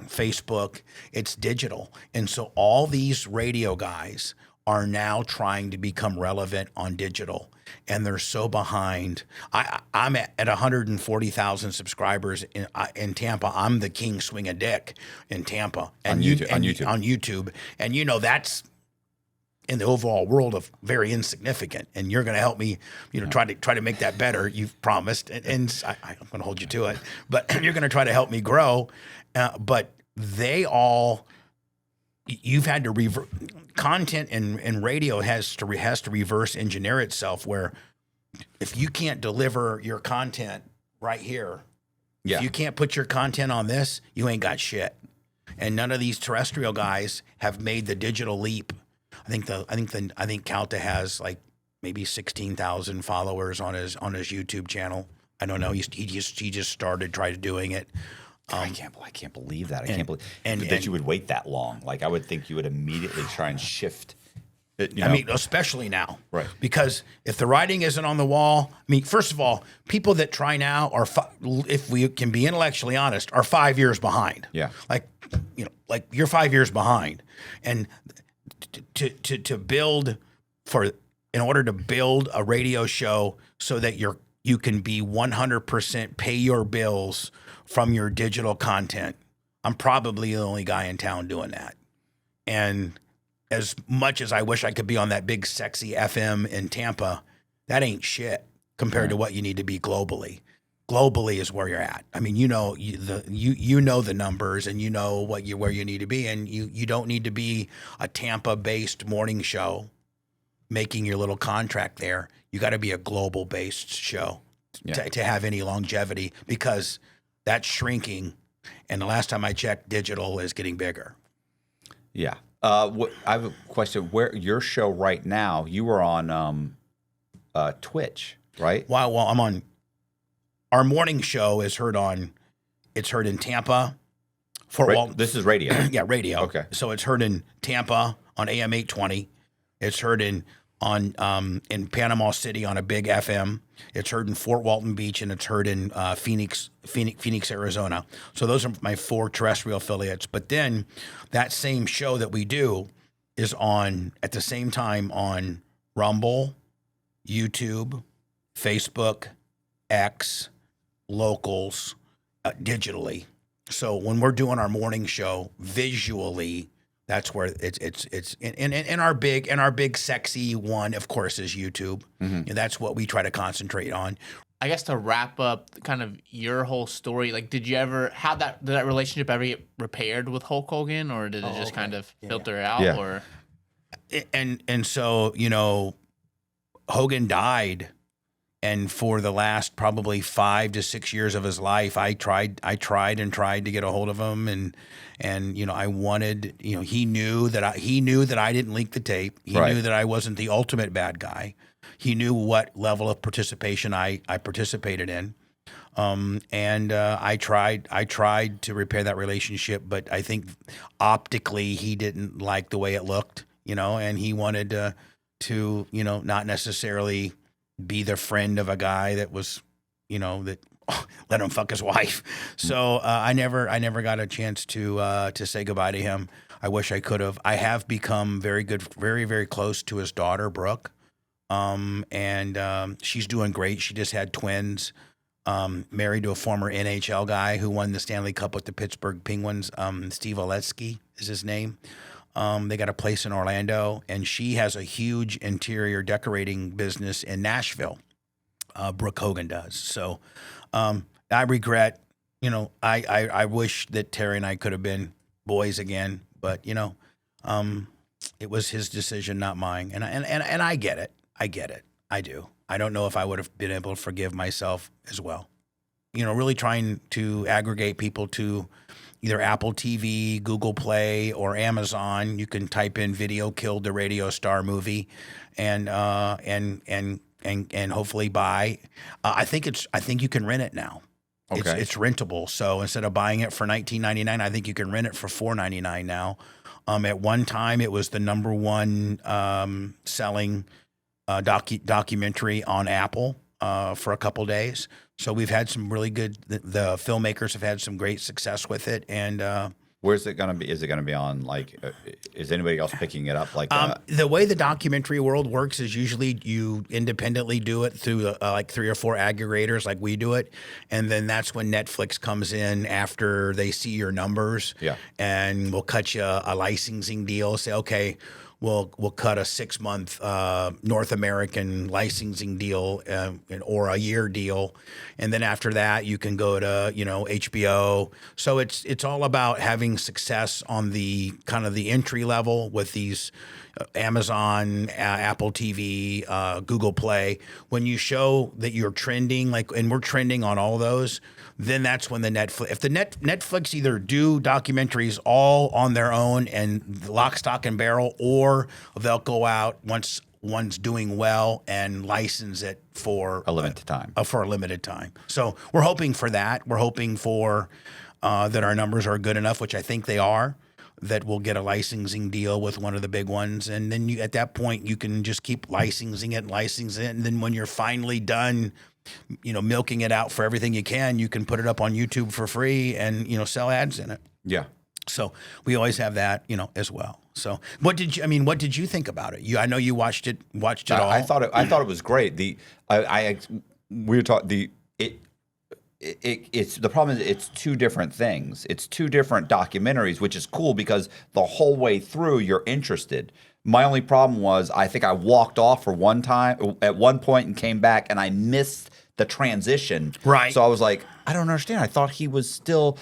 Facebook, it's digital. And so all these radio guys are now trying to become relevant on digital, and they're so behind. I'm at 140,000 subscribers in Tampa. I'm the king swing a dick in Tampa and
on YouTube.
And that's in the overall world of very insignificant. And you're going to help me, try to make that better. You've promised, and I'm going to hold you to it. But you're going to try to help me grow. But you've had to content and radio has to reverse engineer itself, where if you can't deliver your content right here, if you can't put your content on this, you ain't got shit. And none of these terrestrial guys have made the digital leap. I think Calta has like maybe 16,000 followers on his YouTube channel. I don't know. He just started doing it.
I can't believe that. I can't believe that you would wait that long. Like, I would think you would immediately try and shift.
I mean, especially now,
right?
Because if the writing isn't on the wall, I mean, first of all, people that try now are, if we can be intellectually honest, are 5 years behind.
Yeah,
like you're 5 years behind, and to build in order to build a radio show so that you can be 100% pay your bills from your digital content. I'm probably the only guy in town doing that. And as much as I wish I could be on that big sexy FM in Tampa, that ain't shit compared to what you need to be globally. Globally is where you're at. I mean, you know the numbers, and you know where you need to be, and you don't need to be a Tampa-based morning show making your little contract there. You got to be a global-based show to have any longevity, because that's shrinking, and the last time I checked, digital is getting bigger.
Yeah. I have a question. Where your show right now? You were on Twitch, right?
Well, I'm on. Our morning show is heard in Tampa.
This is radio.
Yeah, radio.
Okay.
So it's heard in Tampa on AM 820. It's heard in in Panama City on a big FM. It's heard in Fort Walton Beach, and it's heard in Phoenix, Arizona. So those are my 4 terrestrial affiliates. But then that same show that we do is on at the same time on Rumble, YouTube, Facebook, X, locals, digitally. So when we're doing our morning show visually, that's where it's in our big sexy one, of course, is YouTube. And that's what we try to concentrate on.
I guess to wrap up kind of your whole story, like, did that relationship ever get repaired with Hulk Hogan, or did it just kind of filter out?
Yeah.
Or
And so, Hogan died, and for the last probably 5 to 6 years of his life, I tried to get a hold of him, and I wanted, he knew that I didn't leak the tape. He knew that I wasn't the ultimate bad guy. He knew what level of participation I participated in. And I tried to repair that relationship, but I think optically he didn't like the way it looked, and he wanted to not necessarily be the friend of a guy that was, that let him fuck his wife. So I never got a chance to say goodbye to him. I wish I could have. I have become very good, very, very close to his daughter, Brooke. And she's doing great. She just had twins. Married to a former NHL guy who won the Stanley Cup with the Pittsburgh Penguins. Steve Oleski is his name. They got a place in Orlando, and she has a huge interior decorating business in Nashville. Brooke Hogan does. So I regret, I wish that Terry and I could have been boys again, but it was his decision, not mine. And I get it. I get it. I do. I don't know if I would have been able to forgive myself as well. Really trying to aggregate people to either Apple TV, Google Play, or Amazon. You can type in "Video Killed the Radio Star Movie," and hopefully buy. I think you can rent it now.
Okay.
It's rentable. So instead of buying it for $19.99, I think you can rent it for $4.99 now. At one time, it was the number one selling documentary on Apple for a couple days. So we've had some really good. The filmmakers have had some great success with it, and
where's it going to be? Is it going to be on is anybody else picking it up like that?
The way the documentary world works is usually you independently do it through like 3 or 4 aggregators like we do it, and then that's when Netflix comes in after they see your numbers, and we'll cut you a licensing deal. Say, okay, we'll cut a 6-month North American licensing deal or a year deal, and then after that you can go to HBO. So it's all about having success on the kind of the entry level with these Amazon, Apple TV, Google Play. When you show that you're trending, and we're trending on all those, then that's when the Netflix either do documentaries all on their own and lock, stock, and barrel, or they'll go out once one's doing well and license it for
a limited time.
For a limited time. So we're hoping for that. We're hoping for that our numbers are good enough, which I think they are, that we'll get a licensing deal with one of the big ones. And then at that point, you can just keep licensing it. And then when you're finally done, milking it out for everything you can put it up on YouTube for free and, sell ads in it.
Yeah.
So we always have that, as well. So what did you think about it? I know you watched it all.
I thought it was great. It's the problem is it's 2 different things. It's 2 different documentaries, which is cool because the whole way through you're interested. My only problem was I think I walked off for one time at one point and came back and I missed the transition.
Right.
So I was like, I don't understand. I thought he was still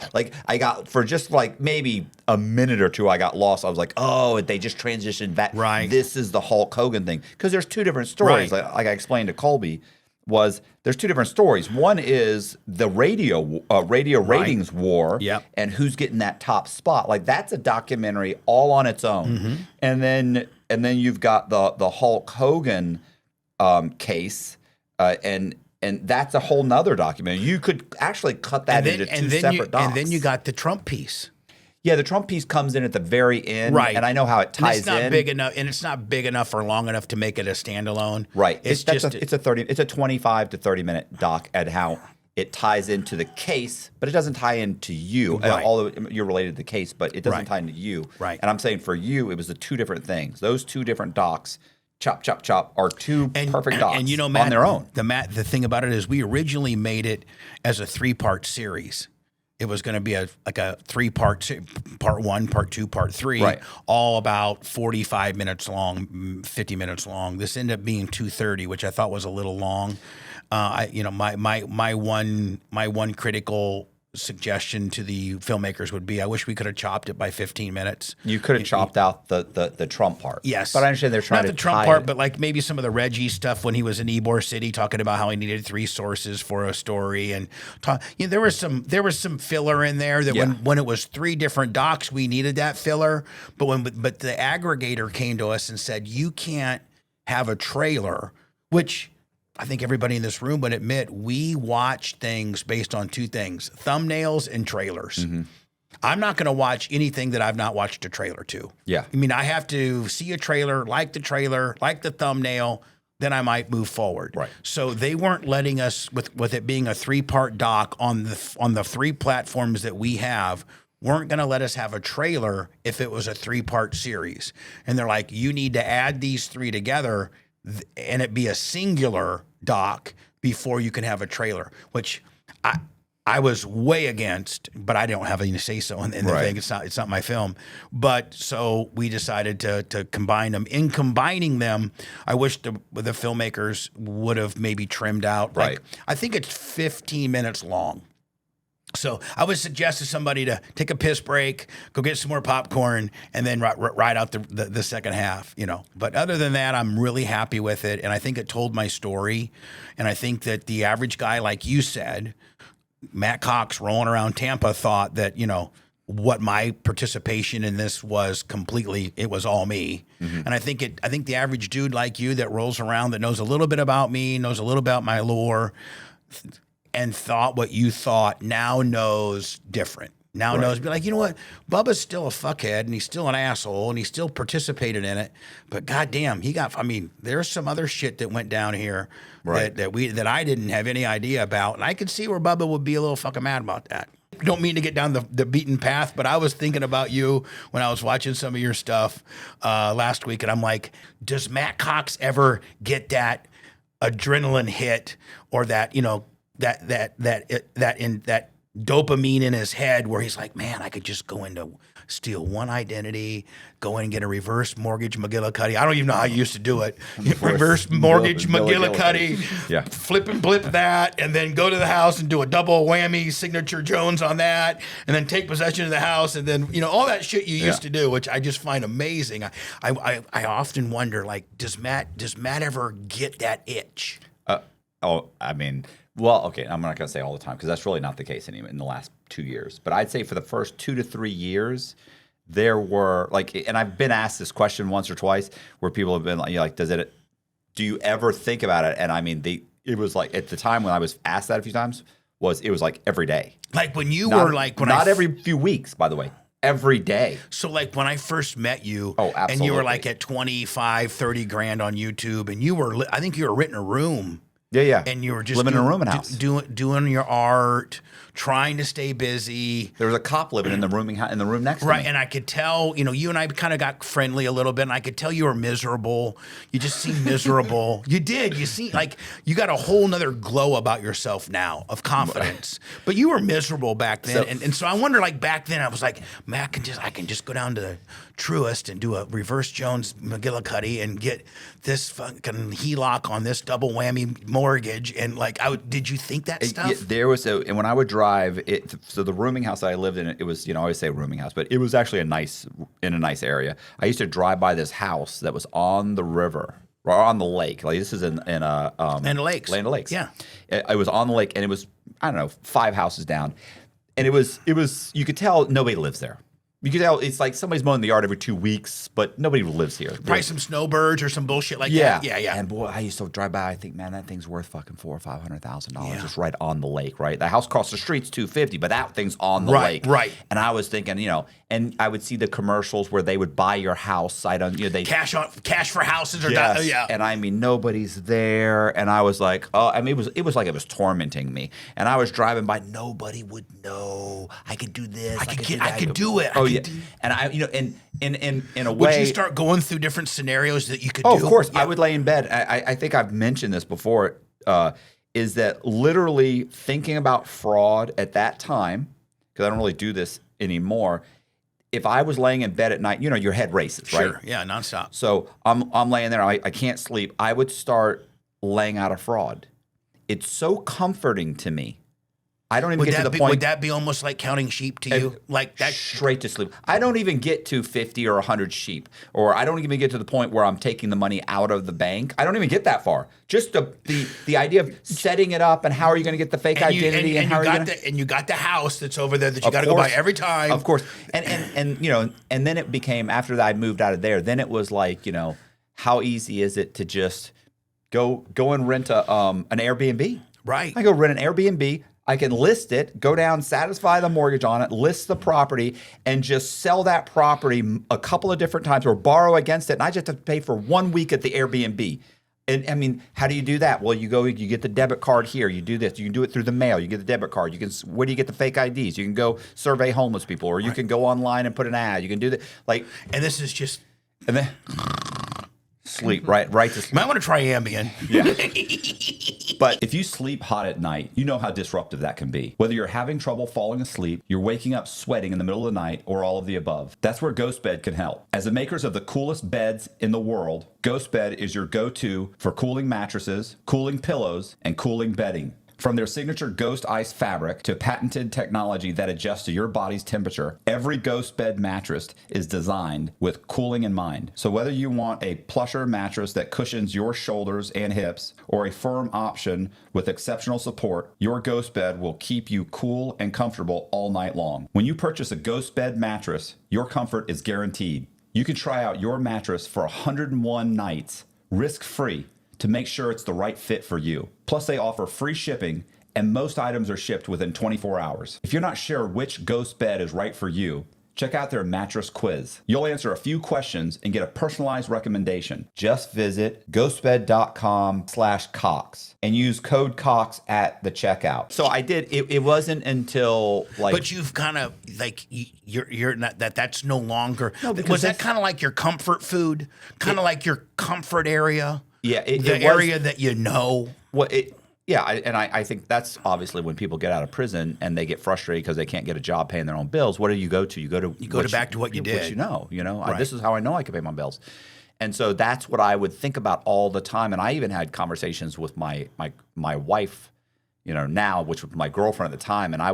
I got for just maybe a minute or 2, I got lost. I was like, oh, they just transitioned back.
Right.
This is the Hulk Hogan thing. Because there's 2 different stories.
Right.
Like I explained to Colby, there's 2 different stories. One is the radio ratings war, and who's getting that top spot. That's a documentary all on its own. And then you've got the Hulk Hogan case, and that's a whole nother documentary. You could actually cut that into 2 separate docs.
And then you got the Trump piece.
Yeah, the Trump piece comes in at the very end,
Right.
and I know how it
And
ties
it's not
in.
big enough, and it's not big enough or long enough to make it a standalone.
Right.
It's
It's a 25 to 30-minute doc at how it ties into the case, but it doesn't tie into you.
Right.
Although you're related to the case, but it doesn't
Right.
tie into you.
Right.
And I'm saying for you, it was the two different things. Those two different docs, chop, chop, chop, are two perfect docs
And you know, Matt,
on their own.
The thing about it is we originally made it as a 3-part series. It was going to be a 3-part, part 1, part 2, part 3,
Right.
all about 45 minutes long, 50 minutes long. This ended up being 230, which I thought was a little long. My one critical suggestion to the filmmakers would be, I wish we could have chopped it by 15 minutes.
You could have chopped out the Trump part.
Yes.
But I understand they're trying
Not
to
the Trump
tie
part,
it.
but like maybe some of the Reggie stuff when he was in Ybor City talking about how he needed 3 sources for a story. And there was some filler in there that when it was 3 different docs, we needed that filler. But the aggregator came to us and said, you can't have a trailer, which I think everybody in this room would admit, we watch things based on 2 things, thumbnails and trailers.
Mm-hmm.
I'm not going to watch anything that I've not watched a trailer to.
Yeah.
I mean, I have to see a trailer, like the thumbnail, then I might move forward.
Right.
So they weren't letting us, with it being a 3-part doc on the 3 platforms that we have, weren't going to let us have a trailer if it was a 3-part series. And they're like, you need to add these 3 together and it be a singular doc before you can have a trailer, which I was way against, but I don't have any say so in the thing. It's not my film. But so we decided to combine them. In combining them, I wish the filmmakers would have maybe trimmed out.
Right.
I think it's 15 minutes long. So I would suggest to somebody to take a piss break, go get some more popcorn, and then ride out the second half, But other than that, I'm really happy with it, and I think it told my story. And I think that the average guy, like you said, Matt Cox rolling around Tampa, thought that, what my participation in this was it was all me. Mm-hmm. And I think the average dude like you that rolls around, that knows a little bit about me, knows a little about my lore, and thought what you thought, now knows different. Now knows, be like, you know what? Bubba's still a fuckhead, and he's still an asshole, and he still participated in it. But goddamn, there's some other shit that went down here that I didn't have any idea about. And I could see where Bubba would be a little fucking mad about that. Don't mean to get down the beaten path, but I was thinking about you when I was watching some of your stuff last week, and I'm like, does Matt Cox ever get that adrenaline hit or that, that dopamine in his head where he's like, man, I could just go into steal one identity, go in and get a reverse mortgage McGillicuddy. I don't even know how you used to do it. Reverse mortgage McGillicuddy,
yeah.
Flip and blip that, and then go to the house and do a double whammy signature Jones on that, and then take possession of the house, and then all that shit you used to do, which I just find amazing. I often wonder, like, does Matt ever get that itch?
Well, okay, I'm not going to say all the time because that's really not the case anymore in the last 2 years. But I'd say for the first 2 to 3 years, there were and I've been asked this question once or twice where people have been like, do you ever think about it? And I mean, it was like at the time when I was asked that a few times, it was like every day.
Like when you
not every few weeks, by the way. Every day.
So like when I first met you,
absolutely.
And you were like at 25, 30 grand on YouTube, and I think you were renting a room.
Yeah.
And you were just
living in a rooming house,
doing your art, trying to stay busy.
There was a cop living in the room next to me.
Right, and I could tell, you and I kind of got friendly a little bit, and I could tell you were miserable. You just seemed miserable. You did. You seem like you got a whole nother glow about yourself now of confidence. But you were miserable back then, and so I wonder, like back then, I was like, man, I can just go down to the Truist and do a reverse Jones McGillicuddy and get this fucking HELOC on this double whammy mortgage, and like, did you think that stuff?
There was and when I would drive so the rooming house that I lived in, it was, I always say rooming house, but it was actually in a nice area. I used to drive by this house that was on the river or on the lake. Like this is in Land of Lakes.
Yeah,
it was on the lake, and it was, I don't know, 5 houses down, and it was you could tell nobody lives there. You can tell it's like somebody's mowing the yard every 2 weeks, but nobody lives here.
Probably some snowbirds or some bullshit like
Yeah,
that. Yeah.
And boy, I used to drive by. I think, man, that thing's worth fucking $400,000 or $500,000 just right on the lake. Right, the house across the street's $250,000, but that thing's on the lake.
Right.
And I was thinking, and I would see the commercials where they would buy your house. They
cash for houses or
yes.
yeah.
And I mean, nobody's there, and I was like, oh, I mean, it was like it was tormenting me. And I was driving by, nobody would know. I could do this. I
could do it.
Oh yeah. And I, in a way,
would you start going through different scenarios that you could do?
Oh, of course.
Yeah.
I would lay in bed. I think I've mentioned this before. Is that literally thinking about fraud at that time? Because I don't really do this anymore. If I was laying in bed at night, your head races, right?
Sure. Yeah, nonstop.
So I'm laying there. I can't sleep. I would start laying out a fraud. It's so comforting to me. I don't even get to the point.
Would that be almost like counting sheep to you? Like that?
Straight to sleep. I don't even get to 50 or 100 sheep, or I don't even get to the point where I'm taking the money out of the bank. I don't even get that far. Just the idea of setting it up and how are you going to get the fake identity and how are you going to...
And you got the house that's over there that you got to go by every time.
Of course. And then it became, after that I moved out of there, then it was like, how easy is it to just go and rent an Airbnb?
Right.
I go rent an Airbnb. I can list it, go down, satisfy the mortgage on it, list the property, and just sell that property a couple of different times or borrow against it. And I just have to pay for 1 week at the Airbnb. And I mean, how do you do that? Well, you get the debit card here. You do this. You can do it through the mail. You get the debit card. Where do you get the fake IDs? You can go survey homeless people, or you can go online and put an ad. You can do that.
And this is just...
And then... Sleep, right to sleep.
You might want to try Ambien.
Yeah. But if you sleep hot at night, you know how disruptive that can be. Whether you're having trouble falling asleep, you're waking up sweating in the middle of the night, or all of the above. That's where Ghost Bed can help. As the makers of the coolest beds in the world, Ghost Bed is your go-to for cooling mattresses, cooling pillows, and cooling bedding. From their signature Ghost Ice fabric to patented technology that adjusts to your body's temperature, every Ghost Bed mattress is designed with cooling in mind. So whether you want a plusher mattress that cushions your shoulders and hips, or a firm option with exceptional support, your Ghost Bed will keep you cool and comfortable all night long. When you purchase a Ghost Bed mattress, your comfort is guaranteed. You can try out your mattress for 101 nights, risk-free, to make sure it's the right fit for you. Plus, they offer free shipping, and most items are shipped within 24 hours. If you're not sure which Ghost Bed is right for you, check out their mattress quiz. You'll answer a few questions and get a personalized recommendation. Just visit ghostbed.com/Cox and use code Cox at the checkout. So I did. It wasn't until
But you've kind of you're not that's no longer.
No, because
was that kind of like your comfort food? Kind of like your comfort area?
Yeah,
the area that you know.
I think that's obviously when people get out of prison and they get frustrated because they can't get a job paying their own bills. What do you go to? You go back to what you did. What you know.
Right.
This is how I know I can pay my bills. And so that's what I would think about all the time. And I even had conversations with my wife, now, which was my girlfriend at the time. And I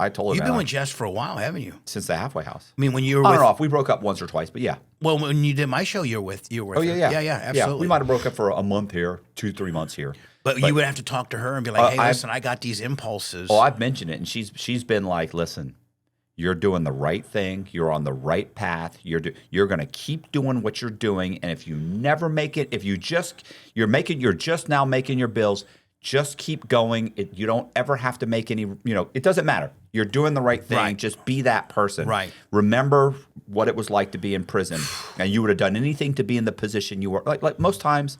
told her,
you've been with Jess for a while, haven't you?
Since the halfway house.
I mean, when you were
on and off, we broke up once or twice, but yeah.
Well, when you did my show, you were with
yeah,
absolutely.
Yeah, we might have broke up for a month here, 2-3 months here.
But you would have to talk to her and be like, hey, listen, I got these impulses.
Oh, I've mentioned it, and she's been like, listen, you're doing the right thing. You're on the right path. You're going to keep doing what you're doing, and if you never make it, you're just now making your bills, just keep going. You don't ever have to make any, it doesn't matter. You're doing the right thing.
Right.
Just be that person.
Right.
Remember what it was like to be in prison, and you would have done anything to be in the position you were. Like most times,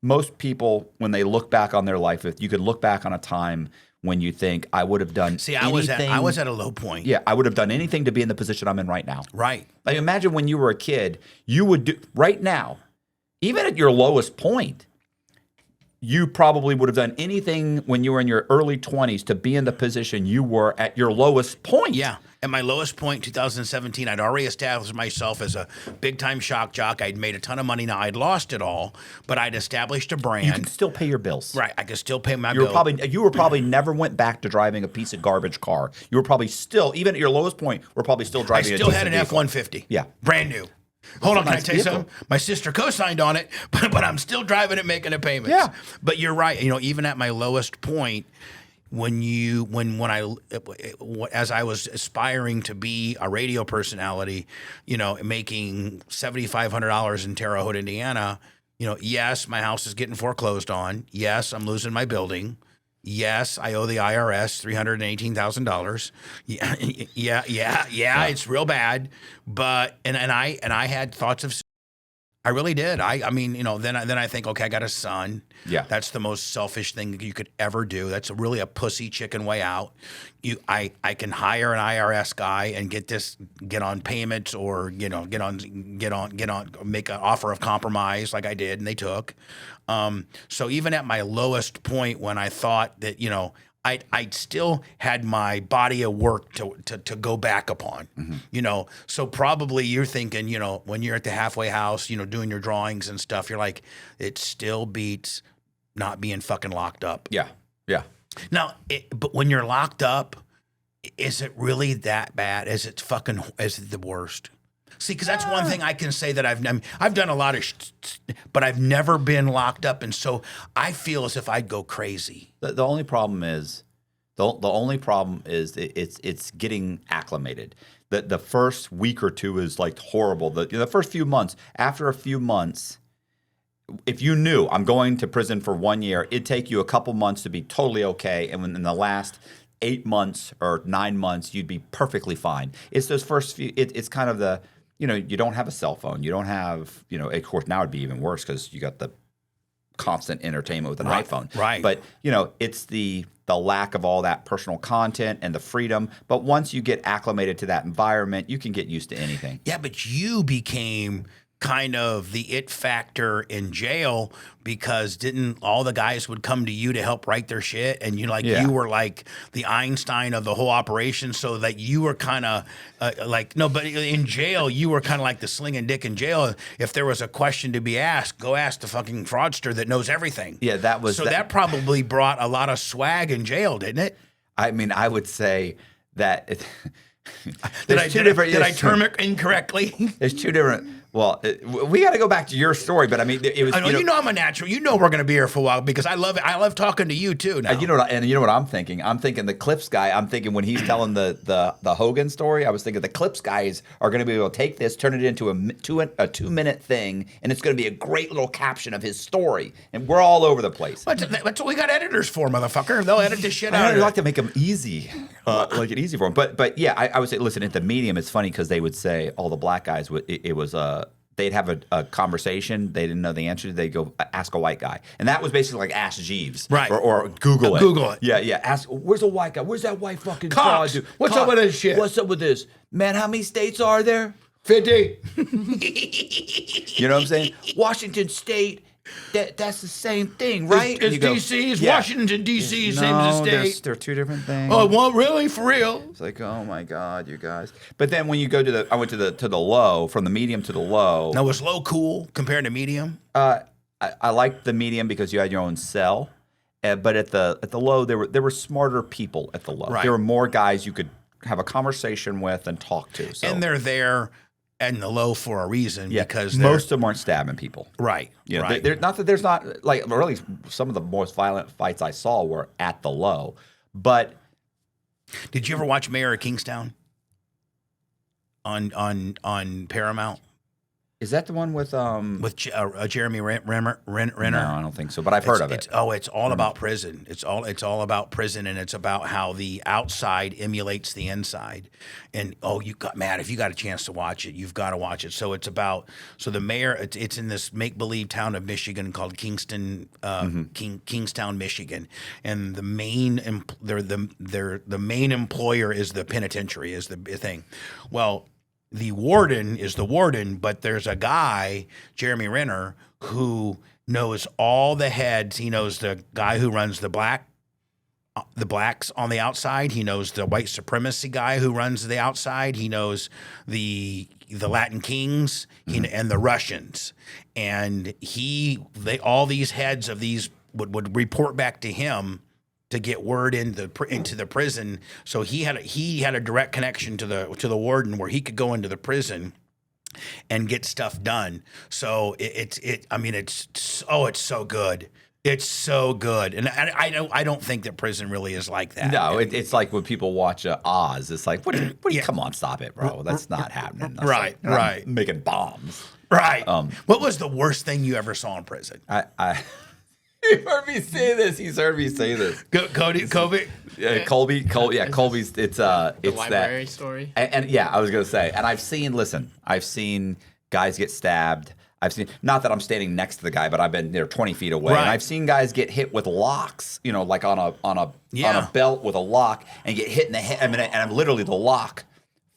most people, when they look back on their life, if you could look back on a time when you think, I would have done anything.
I was at a low point.
Yeah, I would have done anything to be in the position I'm in right now.
Right.
Like imagine when you were a kid, you would do right now, even at your lowest point, you probably would have done anything when you were in your early 20s to be in the position you were at your lowest point.
Yeah. At my lowest point, 2017, I'd already established myself as a big-time shock jock. I'd made a ton of money. Now, I'd lost it all, but I'd established a brand.
You can still pay your bills.
Right. I could still pay my bills.
You were probably never went back to driving a piece of garbage car. You were probably still, even at your lowest point, were probably still driving
I still had an F-150.
Yeah.
Brand new. Hold on, can I tell you
vehicle.
something? My sister co-signed on it, but I'm still driving it, making the payments.
Yeah.
But you're right. Even at my lowest point, as I was aspiring to be a radio personality, making $7,500 in Terre Haute, Indiana, yes, my house is getting foreclosed on. Yes, I'm losing my building. Yes, I owe the IRS $318,000. Yeah, it's real bad. But and I had thoughts of. I really did. I mean, then I think, okay, I got a son.
Yeah.
That's the most selfish thing you could ever do. That's really a pussy chicken way out. I can hire an IRS guy and get on payments or, make an offer of compromise like I did and they took. So even at my lowest point when I thought that, I still had my body of work to go back upon, So probably you're thinking, when you're at the halfway house, doing your drawings and stuff, you're like, it still beats not being fucking locked up.
Yeah. Yeah.
Now, but when you're locked up, is it really that bad? Is it the worst? See, because that's one thing I can say that I've done a lot of but I've never been locked up, and so I feel as if I'd go crazy.
The only problem is it's getting acclimated. The first week or two is like horrible. The first few months. After a few months, if you knew I'm going to prison for 1 year, it'd take you a couple months to be totally okay, and in the last 8 months or 9 months, you'd be perfectly fine. It's those first few. It's kind of the. You don't have a cell phone. You don't have, of course, now it'd be even worse because you got the constant entertainment with an iPhone.
Right.
But, it's the lack of all that personal content and the freedom. But once you get acclimated to that environment, you can get used to anything.
Yeah, but you became kind of the it factor in jail because didn't all the guys would come to you to help write their shit, and you were like the Einstein of the whole operation, so that you were kind of but in jail you were kind of like the slinging dick in jail. If there was a question to be asked, go ask the fucking fraudster that knows everything.
Yeah,
that probably brought a lot of swag in jail, didn't it?
I mean, I would say that
did I term it incorrectly?
There's two different. Well, we got to go back to your story, but I mean, it was.
I know, I'm a natural. We're going to be here for a while because I love it. I love talking to you too. Now.
You know what I'm thinking? I'm thinking the Clips guy. I'm thinking when he's telling the Hogan story, I was thinking the Clips guys are going to be able to take this, turn it into a 2-minute thing, and it's going to be a great little caption of his story, and we're all over the place.
That's what we got editors for, motherfucker. They'll edit this shit out.
I'd like to make them easy, like it easy for them. But yeah, I would say, listen, at the Medium, it's funny because they would say all the black guys they'd have a conversation. They didn't know the answer. They'd go ask a white guy. And that was basically like Ask Jeeves.
Right.
Or Google it.
Google it.
Yeah. Ask, where's a white guy? Where's that white fucking
Cox,
fraud dude?
what's up with this shit?
What's up with this? Man, how many states are there?
50.
You know what I'm saying? Washington State. That's the same thing, right?
It's D.C. It's Washington, D.C. Same as the state.
They're two different things.
Oh, well, really? For real?
It's like, oh my God, you guys. But then when you go I went to the low, from the Medium to the low.
Now, was low cool compared to medium?
I liked the Medium because you had your own cell. But at the low, there were smarter people at the low.
Right.
There were more guys you could have a conversation with and talk to. So.
And they're there and the low for a reason because
most of them aren't stabbing people.
Right.
Right. Not that there's not, like, really, some of the most violent fights I saw were at the low. But
did you ever watch Mayor of Kingstown on Paramount?
Is that the one with
Jeremy Renner?
No, I don't think so. But I've heard of it.
It's all about prison. It's all about prison, and it's about how the outside emulates the inside. And if you got a chance to watch it, you've got to watch it. So it's about the mayor. It's in this make believe town of Michigan called Kingstown, Michigan, and the main the main employer is the penitentiary is the thing. Well. The warden is the warden, but there's a guy, Jeremy Renner, who knows all the heads. He knows the guy who runs the blacks on the outside. He knows the white supremacy guy who runs the outside. He knows the Latin kings and the Russians. And all these heads of these would report back to him to get word into the prison. So he had a direct connection to the warden where he could go into the prison and get stuff done. So it's so good. It's so good, and I don't think that prison really is like that.
No, it's like when people watch Oz. It's like, what? Come on, stop it, bro. That's not happening. That's
Right,
like,
right.
Making bombs.
Right. What was the worst thing you ever saw in prison?
He heard me say this. He's heard me say this.
Colby.
Colby's. It's
The
it's
library
that
story.
and yeah, I was gonna say, and I've seen guys get stabbed. I've seen, not that I'm standing next to the guy, but I've been there 20 feet away,
Right.
and I've seen guys get hit with locks, like on a belt with a lock, and get hit in the head. I mean, and I'm literally, the lock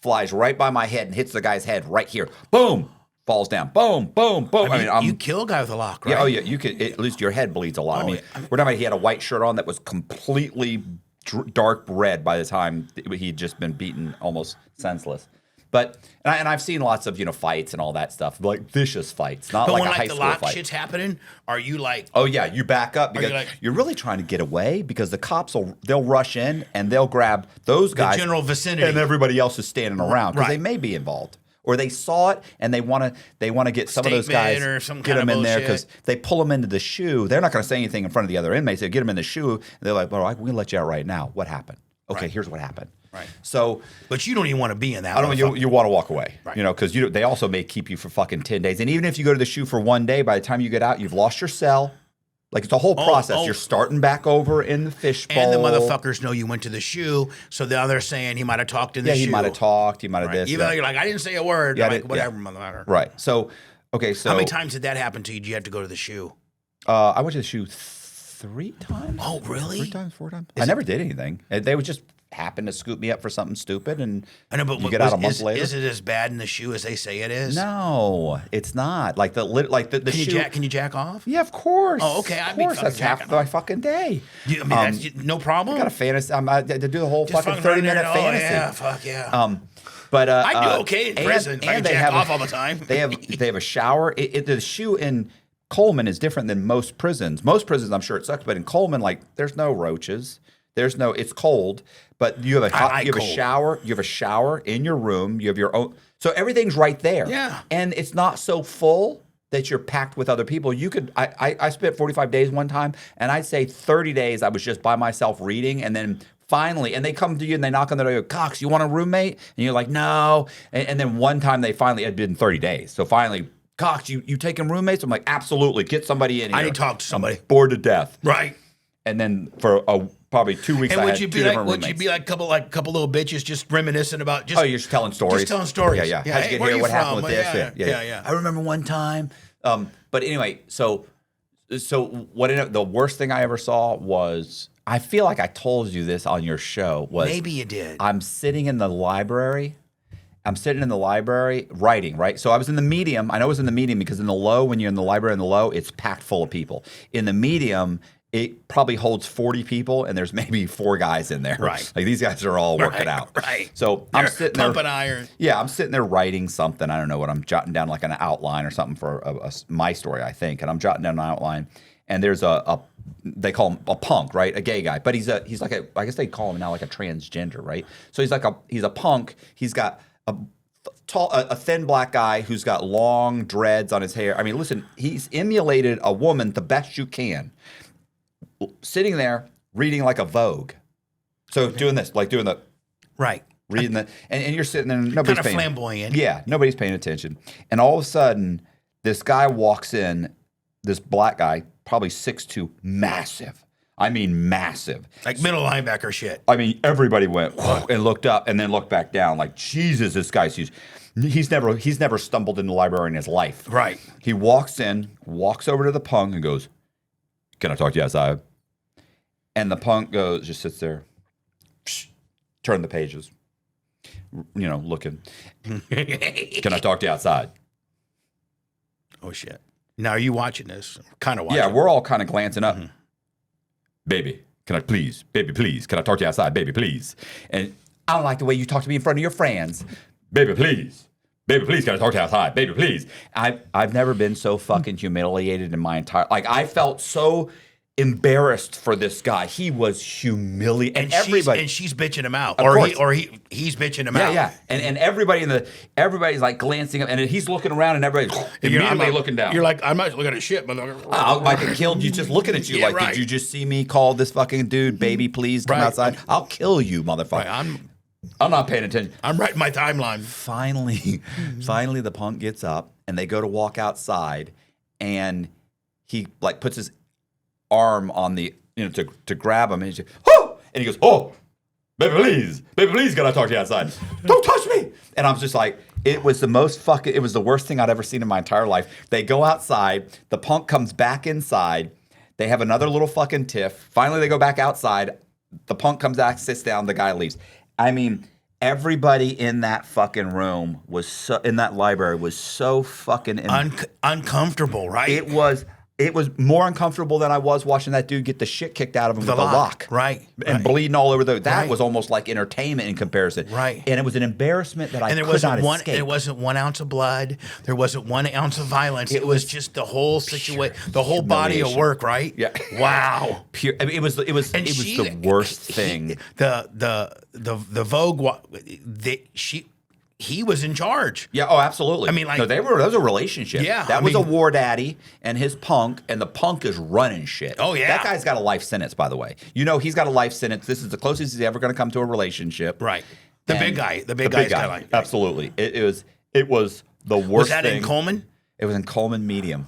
flies right by my head and hits the guy's head right here. Boom, falls down. Boom, boom, boom.
You kill a guy with a lock, right?
Yeah, you could, at least your head bleeds a lot. We're talking about, he had a white shirt on that was completely dark red by the time he'd just been beaten almost senseless. But and I've seen lots of fights and all that stuff, like vicious fights, not like a high school fight.
But when the lock shit's happening, are you like?
Oh yeah, you back up because you're really trying to get away, because the cops they'll rush in and they'll grab those guys,
the general vicinity,
and everybody else is standing around because they may be involved, or they saw it and they want to get some of those guys,
or some
get
kind
them
of
in there,
bullshit.
because they pull them into the shoe. They're not going to say anything in front of the other inmates. They get them in the shoe and they're like, "Well, we're going to let you out right now. What happened? Okay, here's what happened."
Right.
So,
but you don't even want to be in that.
I don't. You want to walk away,
right.
Because they also may keep you for fucking 10 days. And even if you go to the shoe for 1 day, by the time you get out, you've lost your cell. Like, it's a whole process. You're starting back over in the fishbowl.
And the motherfuckers know you went to the shoe, so now they're saying he might have talked in the shoe.
Yeah, he might have talked. He might have this.
Even though you're like, I didn't say a word.
Yeah,
whatever, motherfucker.
Right. So, okay. So
how many times did that happen to you? Did you have to go to the shoe?
I went to the shoe 3 times.
Oh, really?
3 times, 4 times. I never did anything. They would just happen to scoop me up for something stupid, and
I know, but
you get out a month later.
Is it as bad in the shoe as they say it is?
No, it's not. Like the shoe.
Can you jack off?
Yeah, of course.
Oh, okay.
Of course, that's half my fucking day.
That's no problem.
I got a fantasy. I to do the whole
Just
fucking 30-minute fantasy.
Yeah, fuck yeah.
But
I do okay in prison. I
they
jack
have
off all the time.
They have a shower. The shoe in Coleman is different than most prisons. Most prisons, I'm sure it sucks, but in Coleman, like, there's no roaches. It's cold, but you have a shower. You have a shower in your room. You have your own, so everything's right there.
Yeah,
and it's not so full that you're packed with other people. You could. I spent 45 days one time, and I'd say 30 days I was just by myself reading, and then finally, and they come to you and they knock on the door. They go, "Cox, you want a roommate?" And you're like, "No." And then one time they finally, had been 30 days, so finally, "Cox, you taking roommates?" I'm like, "Absolutely, get somebody in here."
I need to talk to somebody.
I'm bored to death.
Right.
And then for probably 2 weeks,
and
I
would
had
you
two
be
different
like,
roommates.
would you be like a couple little bitches just reminiscing about just?
Oh, you're just telling stories.
Just telling stories.
Yeah.
Yeah.
How'd
Hey,
you get
where
here?
you
What happened
from?
with this?
Yeah.
I remember one time. But anyway, so the worst thing I ever saw was, I feel like I told you this on your show, was
Maybe you did.
I'm sitting in the library. Writing, right? So I was in the medium. I know it was in the medium because in the low, when you're in the library in the low, it's packed full of people. In the medium, it probably holds 40 people, and there's maybe 4 guys in there.
Right.
Like, these guys are all working out.
Right.
So I'm sitting there.
Pumping iron.
Yeah, I'm sitting there writing something. I don't know what I'm jotting down, like an outline or something for my story, I think. And I'm jotting down an outline, and there's they call him a punk, right? A gay guy, but he's like I guess they call him now like a transgender, right? So he's a punk. He's got a thin black guy who's got long dreads on his hair. I mean, listen, he's emulated a woman the best you can. Sitting there reading like a Vogue. So doing this, like doing the
Right.
reading the, and you're sitting there and nobody's
Kind of
paying.
flamboyant.
Yeah, nobody's paying attention. And all of a sudden, this guy walks in, this black guy, probably 6'2", massive. I mean, massive.
Like middle linebacker shit.
I mean, everybody went whoa, and looked up and then looked back down like, Jesus, this guy's huge. He's never stumbled in the library in his life.
Right.
He walks in, walks over to the punk and goes, "Can I talk to you outside?" And the punk just sits there, turn the pages, looking. "Can I talk to you outside?"
Oh shit. Now, are you watching this? Kind of watching.
Yeah, we're all kind of glancing up. Mm-hmm. "Baby, can I please? Baby, please. Can I talk to you outside? Baby, please." And, "I don't like the way you talk to me in front of your friends." "Baby, please. Baby, please. Can I talk to you outside? Baby, please." I've never been so fucking humiliated in my entire, like, I felt so embarrassed for this guy. He was humiliated, and everybody.
She's bitching him out,
course.
he's bitching him out.
Yeah, and everybody everybody's like glancing up, and he's looking around, and everybody's immediately looking down.
You're like, I'm not looking at shit, motherfucker.
I might have killed you just looking at you.
Yeah,
like,
right.
did you just see me call this fucking dude, baby, please come outside? I'll kill you, motherfucker.
Right,
I'm not paying attention.
I'm writing my timeline.
Finally, the punk gets up, and they go to walk outside, and he like puts his arm on the, to grab him, and he goes, oh, baby, please, can I talk to you outside? Don't touch me. And I'm just like, it was the worst thing I'd ever seen in my entire life. They go outside, the punk comes back inside, they have another little fucking tiff. Finally, they go back outside, the punk comes back, sits down, the guy leaves. I mean, everybody in that fucking room in that library was so fucking
uncomfortable, right?
It was more uncomfortable than I was watching that dude get the shit kicked out of him with the lock.
Right.
And bleeding all over that was almost like entertainment in comparison.
Right.
And it was an embarrassment that I could not escape.
There wasn't 1 ounce of blood. There wasn't 1 ounce of violence. It was just the whole situation, the whole body of work, right?
Yeah.
Wow.
Pure. I mean, it was the worst thing.
The Vogue. He was in charge.
Yeah, oh, absolutely.
I mean, like,
no, that was a relationship.
Yeah,
that was a war daddy and his punk, and the punk is running shit.
Oh, yeah.
That guy's got a life sentence, by the way. He's got a life sentence. This is the closest he's ever going to come to a relationship.
Right. The big guy.
Absolutely. It was the worst thing.
Was that in Coleman?
It was in Coleman Medium.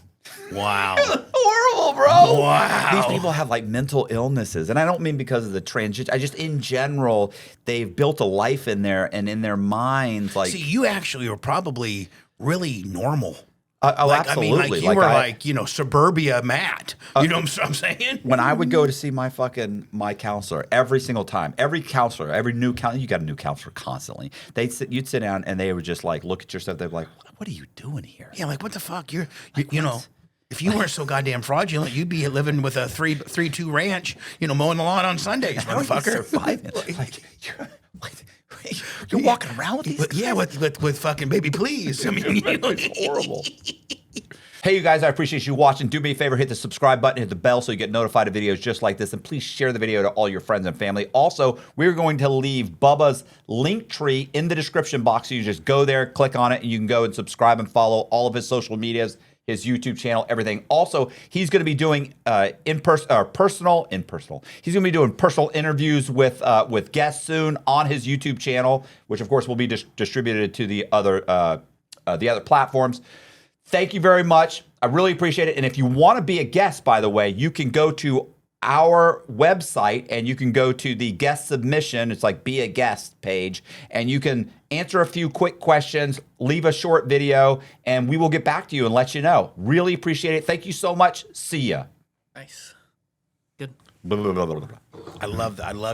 Wow.
Horrible, bro.
Wow.
These people have like mental illnesses. And I don't mean because of the transition. I just, in general, they've built a life in there and in their minds. Like,
see, you actually were probably really normal.
Absolutely.
I mean, like you were suburbia Matt. You know what I'm saying?
When I would go to see my counselor every single time, every new counselor, you got a new counselor constantly. You'd sit down and they would just like look at your stuff. They'd be like, what are you doing here?
Yeah, like what the fuck? You're if you weren't so goddamn fraudulent, you'd be living with a 3-2 ranch, mowing the lawn on Sundays, motherfucker.
You're walking around with these?
Yeah, with fucking baby, please. I mean,
it's horrible. Hey, you guys, I appreciate you watching. Do me a favor, hit the subscribe button, hit the bell so you get notified of videos just like this, and please share the video to all your friends and family. Also, we're going to leave Bubba's link tree in the description box, so you just go there, click on it, and you can go and subscribe and follow all of his social medias, his YouTube channel, everything. Also, he's going to be doing personal. He's going to be doing personal interviews with guests soon on his YouTube channel, which of course will be distributed to the other platforms. Thank you very much. I really appreciate it. And if you want to be a guest, by the way, you can go to our website and you can go to the guest submission. It's like be a guest page, and you can answer a few quick questions, leave a short video, and we will get back to you and let you know. Really appreciate it. Thank you so much. See ya.
Nice. Good.
I love that.